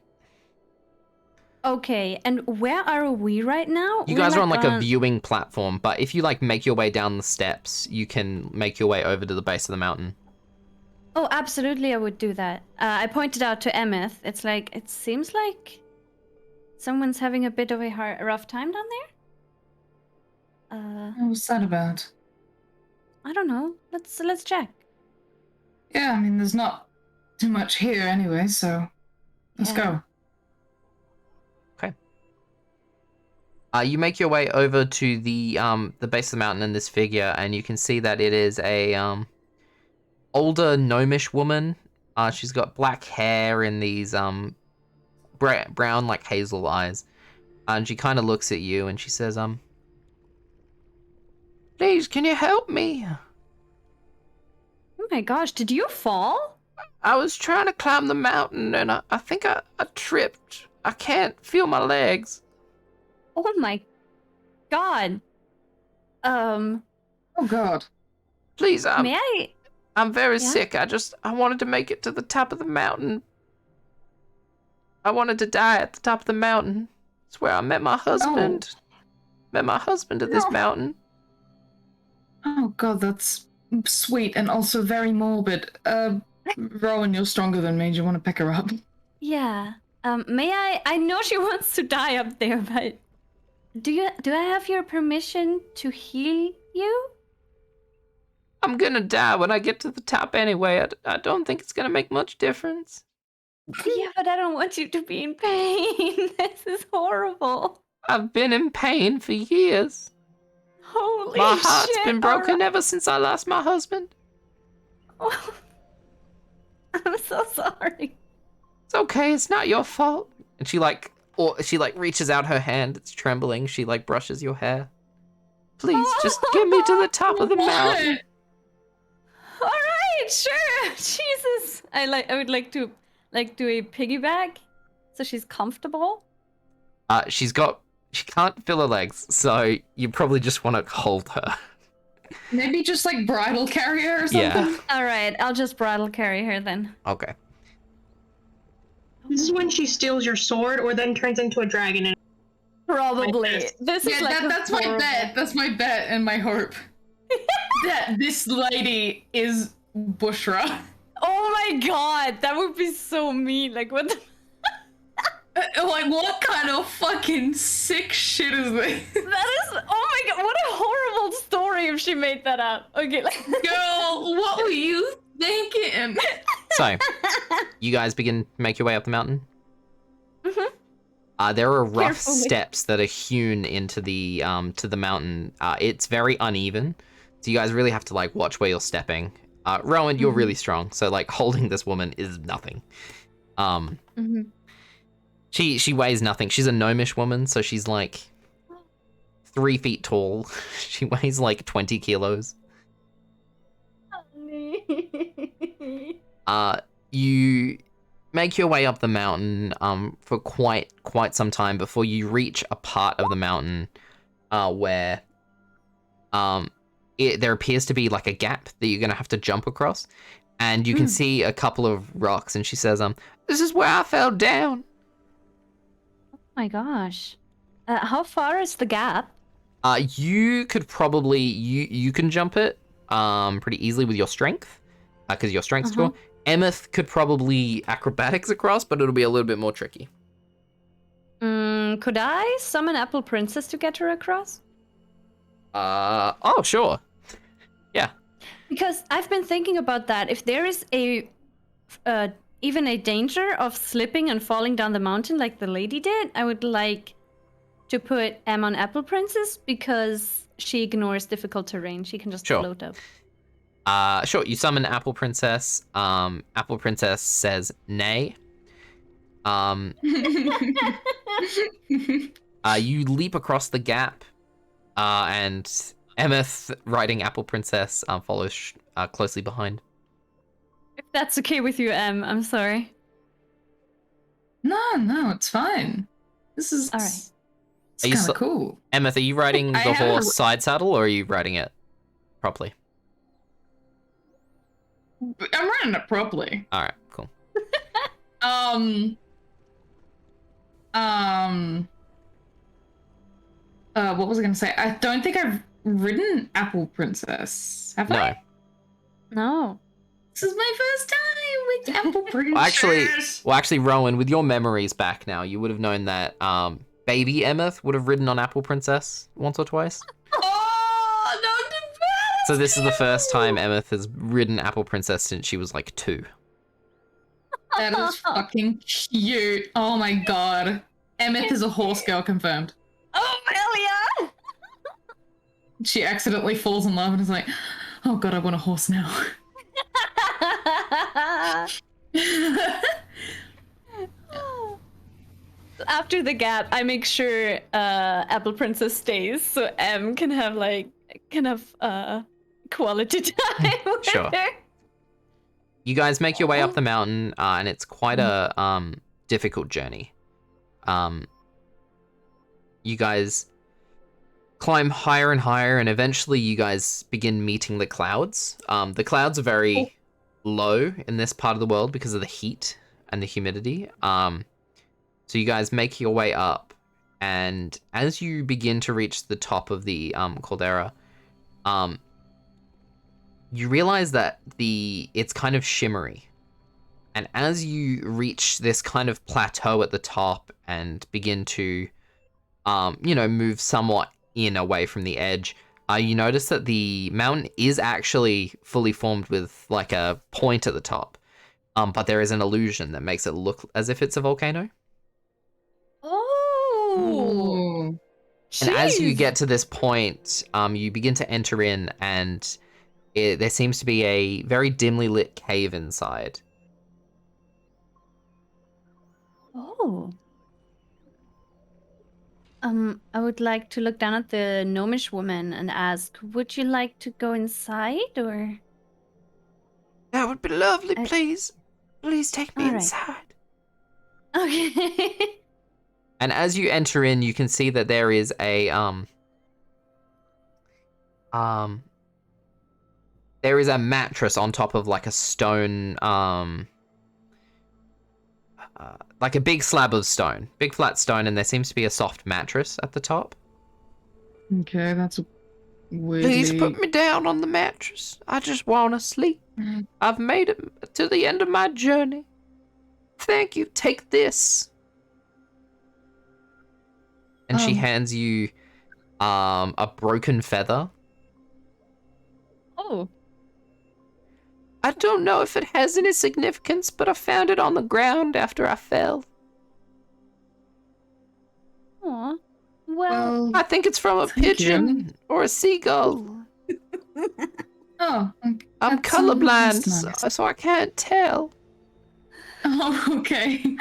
Okay, and where are we right now?
You guys are on like a viewing platform, but if you like make your way down the steps, you can make your way over to the base of the mountain.
Oh, absolutely, I would do that. I pointed out to Emmyth. It's like, it seems like someone's having a bit of a rough time down there.
What's that about?
I don't know. Let's check.
Yeah, I mean, there's not too much here anyway, so let's go.
Okay. You make your way over to the base of the mountain and this figure, and you can see that it is a older gnomish woman. She's got black hair and these brown like hazel eyes, and she kind of looks at you and she says, "Please, can you help me?
Oh my gosh, did you fall?
I was trying to climb the mountain and I think I tripped. I can't feel my legs."
Oh my god.
Oh god.
Please,
May I?
I'm very
Yeah?
sick. I wanted to make it to the top of the mountain. I wanted to die at the top of the mountain. It's where I met my husband. Met my husband at this mountain.
Oh god, that's sweet and also very morbid. Rowen, you're stronger than me. Do you want to pick her up?
Yeah. May I know she wants to die up there, but do I have your permission to heal you?
I'm gonna die when I get to the top anyway. I don't think it's gonna make much difference.
Yeah, but I don't want you to be in pain. This is horrible.
I've been in pain for years.
Holy
My heart's
shit.
been broken ever since I lost my husband.
Oh. I'm so sorry.
It's okay, it's not your fault. And she reaches out her hand, it's trembling, she like brushes your hair. Please, just get me to the top of the mountain.
All right, sure. Jesus. I would like to do a piggyback so she's comfortable.
She can't feel her legs, so you probably just want to hold her.
Maybe just like bridal carry her or something?
Yeah.
All right, I'll just bridal carry her then.
Okay.
This is when she steals your sword or then turns into a dragon.
Probably. This is like
that's my bet. That's my bet and my hope. That this lady is Bushra.
Oh my god, that would be so mean. Like what the...
Like what kind of fucking sick shit is this?
That is, oh my god, what a horrible story if she made that up. Okay,
Girl, what were you thinking?
So, you guys begin to make your way up the mountain?
Mm-hmm.
There are rough
Carefully.
steps that are hewn into the to the mountain. It's very uneven, so you guys really have to like watch where you're stepping. Rowen, you're really strong, so like holding this woman is nothing.
Mm-hmm.
She weighs nothing. She's a gnomish woman, so she's like 3 feet tall. She weighs like 20 kilos. You make your way up the mountain for quite some time before you reach a part of the mountain where there appears to be like a gap that you're gonna have to jump across, and you can see a couple of rocks. And she says, "This is where I fell down."
Oh my gosh. How far is the gap?
You could probably you can jump it pretty easily with your strength, because your strength score. Emmyth could probably acrobatics across, but it'll be a little bit more tricky.
Could I summon Apple Princess to get her across?
Oh, sure. Yeah.
Because I've been thinking about that. If there is even a danger of slipping and falling down the mountain like the lady did, I would like to put M on Apple Princess because she ignores difficult terrain. She can just float up.
Sure, you summon Apple Princess. Apple Princess says nay. You leap across the gap, and Emmyth, riding Apple Princess, follows closely behind.
If that's okay with you, M, I'm sorry.
No, it's fine. This is
all right.
It's kind of cool.
Emmyth, are you riding the horse side saddle, or are you riding it properly?
I'm running it properly.
All right, cool.
What was I gonna say? I don't think I've ridden Apple Princess. Have I?
No.
This is my first time with Apple Princess.
Well, actually, Rowen, with your memories back now, you would have known that baby Emmyth would have ridden on Apple Princess once or twice.
Oh, no,
so this is the first time Emmyth has ridden Apple Princess since she was like 2.
That is fucking cute. Oh my god. Emmyth is a horse girl confirmed.
Oh, hell yeah!
She accidentally falls in love and is like, oh god, I want a horse now.
After the gap, I make sure Apple Princess stays so M can have quality time with
Sure.
her.
You guys make your way up the mountain, and it's quite a difficult journey. You guys climb higher and higher, and eventually you guys begin meeting the clouds. The clouds are very low in this part of the world because of the heat and the humidity. So you guys make your way up, and as you begin to reach the top of the caldera, you realize that it's kind of shimmery. And as you reach this kind of plateau at the top and begin to, move somewhat in away from the edge, you notice that the mountain is actually fully formed with like a point at the top. But there is an illusion that makes it look as if it's a volcano.
Oh.
Ooh.
And as you
Jeez.
get to this point, you begin to enter in, and there seems to be a very dimly lit cave inside.
Oh. I would like to look down at the gnomish woman and ask, would you like to go inside, or?
That would be lovely,
I-
please. Please take me
All right.
inside.
Okay.
And as you enter in, you can see that there is a there is a mattress on top of like a stone like a big slab of stone, big flat stone, and there seems to be a soft mattress at the top.
Okay, that's weirdly...
Please put me down on the mattress. I just want to sleep. I've made it to the end of my journey. Thank you. Take this. And she hands you a broken feather.
Oh.
I don't know if it has any significance, but I found it on the ground after I fell.
Aw. Well,
I think it's from a
Thank
pigeon or a seagull.
Oh, okay.
I'm
That's
colorblind,
nice.
so I can't tell.
Oh, okay.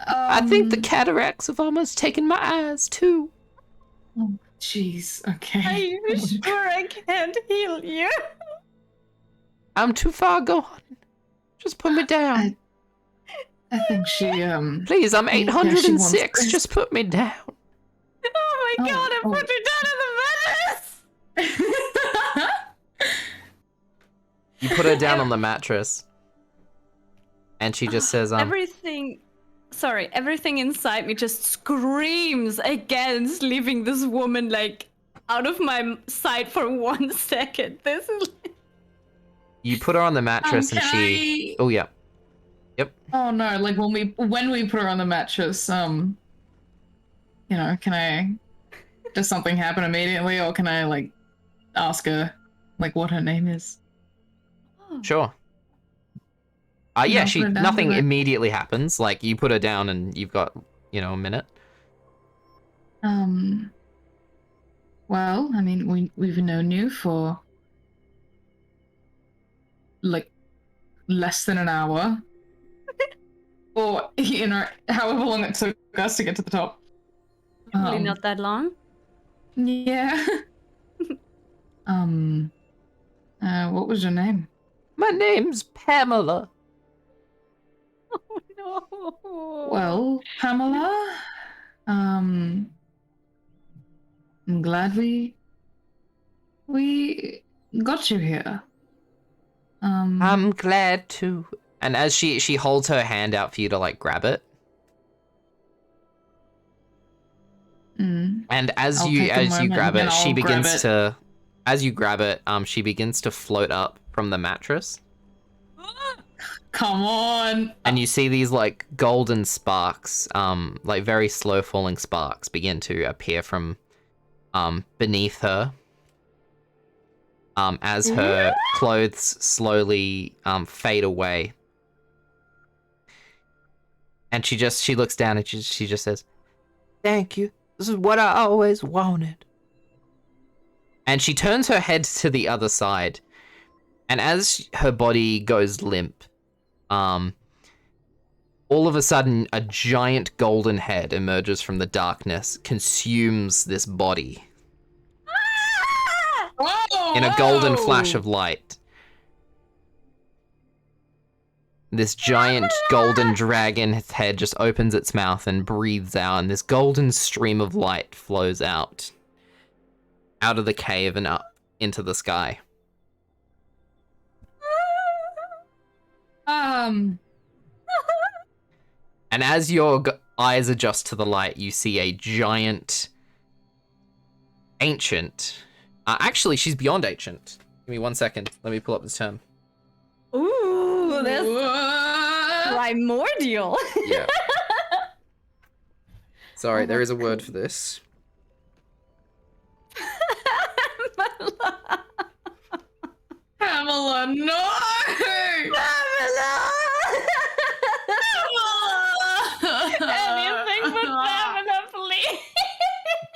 I think the cataracts have almost taken my eyes, too.
Oh, jeez. Okay.
are you sure I can't heal you?
I'm too far gone. Just put me down.
I think she
Please, I'm
yeah, she
806.
wants-
Just put me down.
Oh my
Oh,
god, I
oh.
put you down on the mattress!
You put her down on the mattress. And she just says,
everything inside me just screams against leaving this woman like out of my sight for 1 second. This is
you put her on the mattress and
can
she...
I-
Oh, yeah.
Oh no! Like when we put her on the mattress, can I? Does something happen immediately, or can I like ask her like what her name is?
Sure. Yeah,
Yeah, put her down,
nothing
do it.
immediately happens. Like, you put her down and you've got, a minute.
Well, I mean, we've known you for like less than an hour, or however long it took us to get to the top.
probably not that long.
Yeah. What was your name?
My name's Pamela.
No.
Well, Pamela, I'm glad we got you here.
I'm glad to. And as she holds her hand out for you to, like, grab it.
mm,
And as
I'll
you
take a moment
grab
and
it, she
I'll grab
begins
it.
to... As you grab it, she begins to float up from the mattress.
Come on.
And you see these, like, golden sparks, like very slow falling sparks begin to appear from beneath her. As her clothes slowly fade away. And she looks down and she just says, "Thank you. This is what I always wanted." And she turns her head to the other side. And as her body goes limp, all of a sudden, a giant golden head emerges from the darkness, consumes this body
Whoa,
in a golden
whoa!
flash of light. This giant golden dragon's head just opens its mouth and breathes out, and this golden stream of light flows out of the cave and up into the sky.
Um,
And as you're eyes adjust to the light, you see a giant ancient. Actually, she's beyond ancient. Give me 1 second. Let me pull up this term.
Ooh, that's
What?
primordial.
Yeah. Sorry, there is a word for this.
Pamela, no!
Anything but Pamela, please.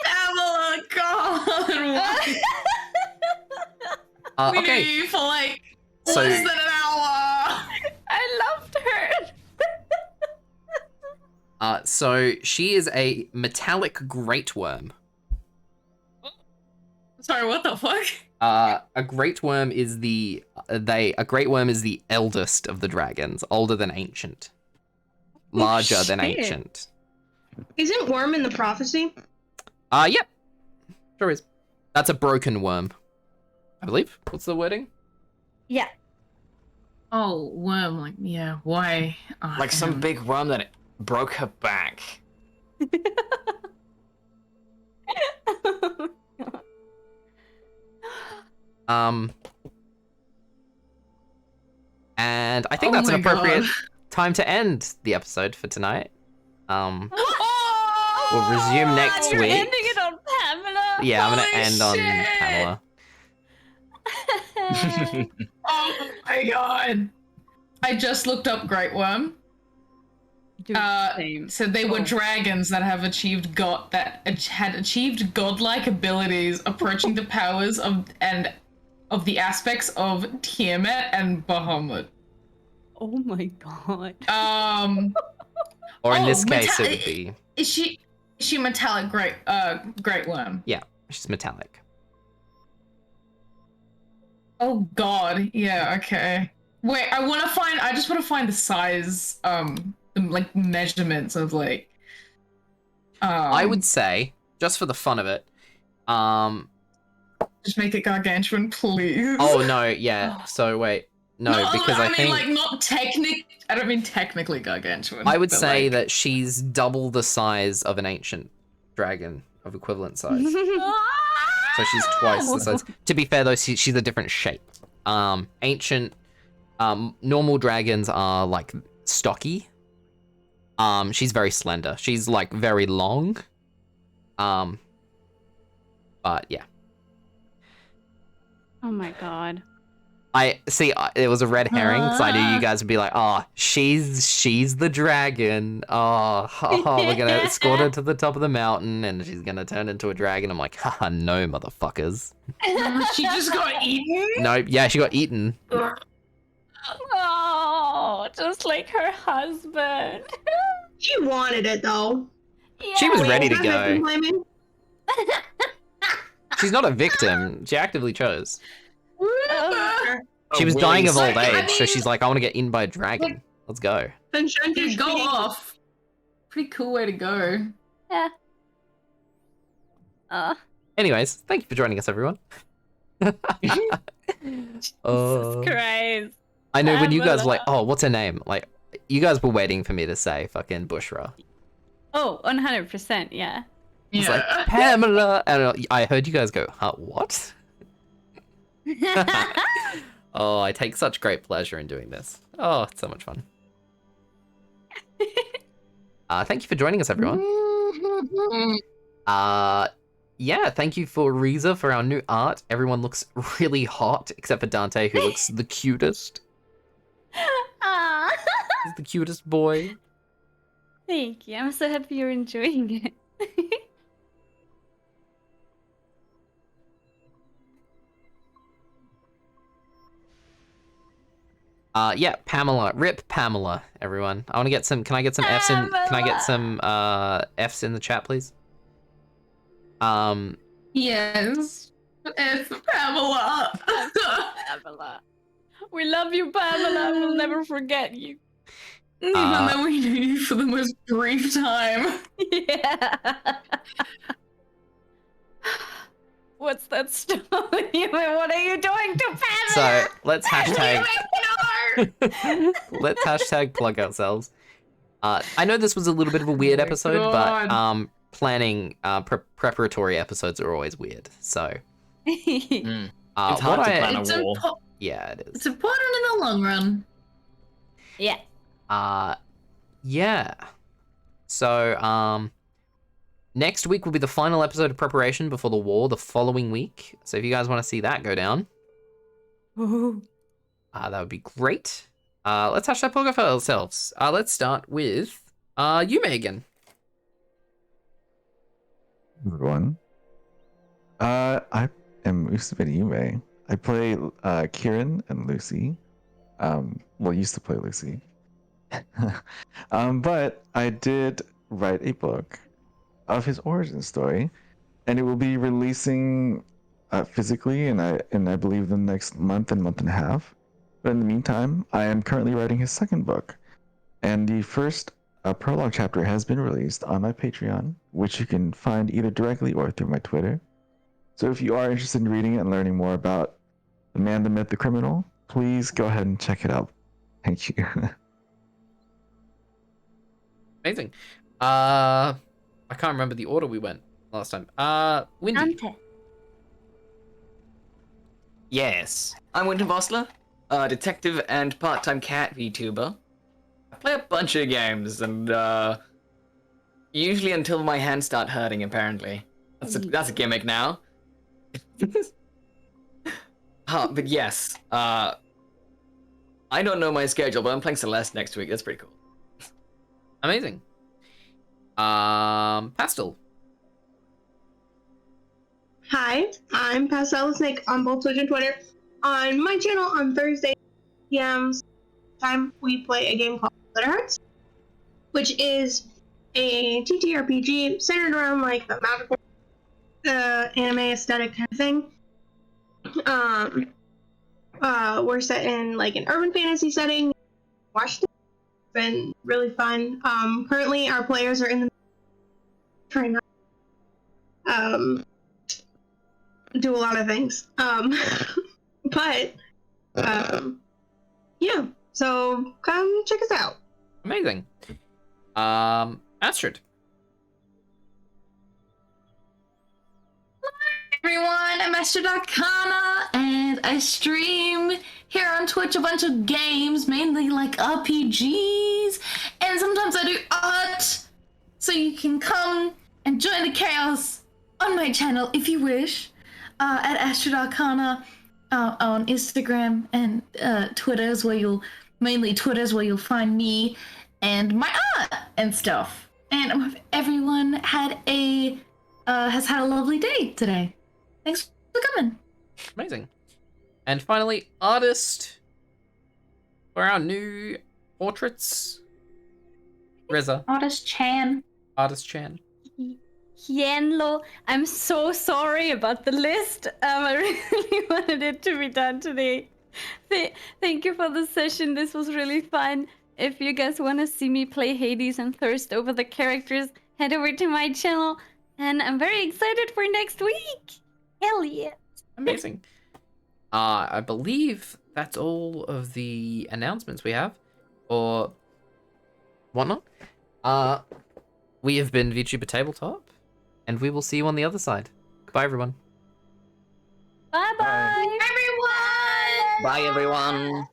Pamela, God! We
Okay,
knew you for like
so
less than an hour.
I loved her.
so she is a metallic great worm.
Sorry, what the fuck?
A great worm is the eldest of the dragons, older than ancient, larger than
shit.
ancient.
Isn't Worm in the prophecy?
Yep, sure is. That's a broken worm, I believe. What's the wording?
Yeah.
Oh, worm, like, yeah, why? Oh,
Like some
damn.
big worm that broke her back.
And I think
Oh
that's an
my
appropriate
God.
time to end the episode for tonight.
Oh!
We'll resume next
You're
week.
ending it on Pamela.
Yeah, I'm gonna
Holy
end on
shit!
Pamela.
Oh my God! I just looked up Great Worm.
Dude, same.
So they were
Oh.
dragons that have achieved had achieved godlike abilities, approaching the powers of the aspects of Tiamat and Bahamut.
Oh my god.
Or in
Oh,
this case, it
meta-
would be
Is she metallic great worm?
she's metallic.
Oh God, yeah, okay. Wait, I just want to find the size, the, like measurements of like.
I would say, just for the fun of it,
just make it gargantuan, please.
oh no, yeah. So wait, no, because I
mean
think
like not I don't mean technically gargantuan.
I would
but,
say
like...
that she's double the size of an ancient dragon of equivalent size. So she's twice the size. To be fair though, she's a different shape. Ancient, normal dragons are like stocky. She's very slender. She's like very long. But yeah.
Oh my god.
I see. It was a red herring because I knew you guys would be like, "Oh, she's the dragon. Oh, we're gonna escort her to the top of the mountain, and she's gonna turn into a dragon." I'm like, "Haha, no, motherfuckers."
She just got eaten.
Nope. Yeah, she got eaten.
Oh, just like her husband.
She wanted it though.
She was
Yeah.
ready to
Is that victim
go.
blaming?
She's not a victim. She actively chose.
Oh,
She was dying of old
Like, I
age, so
mean-
she's like, "I want to get eaten by a dragon. Let's go."
Then shouldn't you
Just go
be-
off. Pretty cool way to go.
yeah.
Anyways, thank you for joining us, everyone.
Jesus Christ.
I know when you guys were like,
Pamela.
"Oh, what's her name?" Like, you guys were waiting for me to say fucking Bushra.
Oh, 100%, yeah.
It's like Pamela, and I heard you guys go, "Huh, what?" Oh, I take such great pleasure in doing this. Oh, it's so much fun. Thank you for joining us, everyone. Yeah, thank you for Reza for our new art. Everyone looks really hot, except for Dante, who looks the cutest.
Aw.
He's the cutest boy.
Thank you. I'm so happy you're enjoying it.
Yeah, Pamela. Rip Pamela, everyone. I want to get some. Can I get some F's in? Can I get some F's in the chat, please?
Yes. It's Pamela.
Pamela. We love you, Pamela. We'll never forget you.
Even though we knew you for the most brief time.
Yeah. What's that story? What are you doing to Pamela?
So let's hashtag.
No!
Let's hashtag plug ourselves. I know this was a little bit of a weird
my
episode,
God.
but planning preparatory episodes are always weird. So
Mm.
uh,
It's hard
what
to
I-
plan a
It's,
war.
yeah, it
It's
is.
important in the long run.
Yeah.
Yeah. So next week will be the final episode of preparation before the war. The following week. So if you guys want to see that go down, that would be great. Let's hash that poker for ourselves. Let's start with Yume again.
Everyone. I am Usubeni Yume. I play Ciaran and Lucy. Well, used to play Lucy. But I did write a book of his origin story, and it will be releasing physically, and I believe the next month and a half. But in the meantime, I am currently writing his second book, and the first prologue chapter has been released on my Patreon, which you can find either directly or through my Twitter. So if you are interested in reading it and learning more about the man, the myth, the criminal, please go ahead and check it out. Thank you.
Amazing. I can't remember the order we went last time. Windy.
Dante.
Yes, I'm WyndhamVossler, detective and part-time cat VTuber. I play a bunch of games, and usually until my hands start hurting. Apparently, that's a gimmick now. But yes, I don't know my schedule, but I'm playing Celeste next week. That's pretty cool.
Amazing. Pastel.
Hi, I'm PastelTheSnake on both Twitch and Twitter. On my channel on Thursday p.m. time, we play a game called Wildheart, which is a TTRPG centered around like the magical anime aesthetic kind of thing. We're set in like an urban fantasy setting, Washington. It's been really fun. Currently our players are in the trying not do a lot of things. But yeah, so come check us out.
Amazing. Astrid.
Everyone, I'm Astrid Arcana, and I stream here on Twitch a bunch of games, mainly like RPGs, and sometimes I do art. So you can come and join the chaos on my channel if you wish, at Astrid Arcana on Instagram and Twitter's where you'll find me and my art and stuff. And I hope everyone has had a lovely day today. Thanks for coming.
Amazing. And finally, artist for our new portraits. Reza.
Artist Chan.
Artist Chan.
Hienlo, I'm so sorry about the list. I really wanted it to be done today. Thank you for the session. This was really fun. If you guys want to see me play Hades and thirst over the characters, head over to my channel. And I'm very excited for next week. Hell yeah.
Amazing. I believe that's all of the announcements we have, or whatnot. We have been VTuber Tabletop, and we will see you on the other side. Goodbye, everyone.
Bye-bye.
Everyone!
Bye, everyone.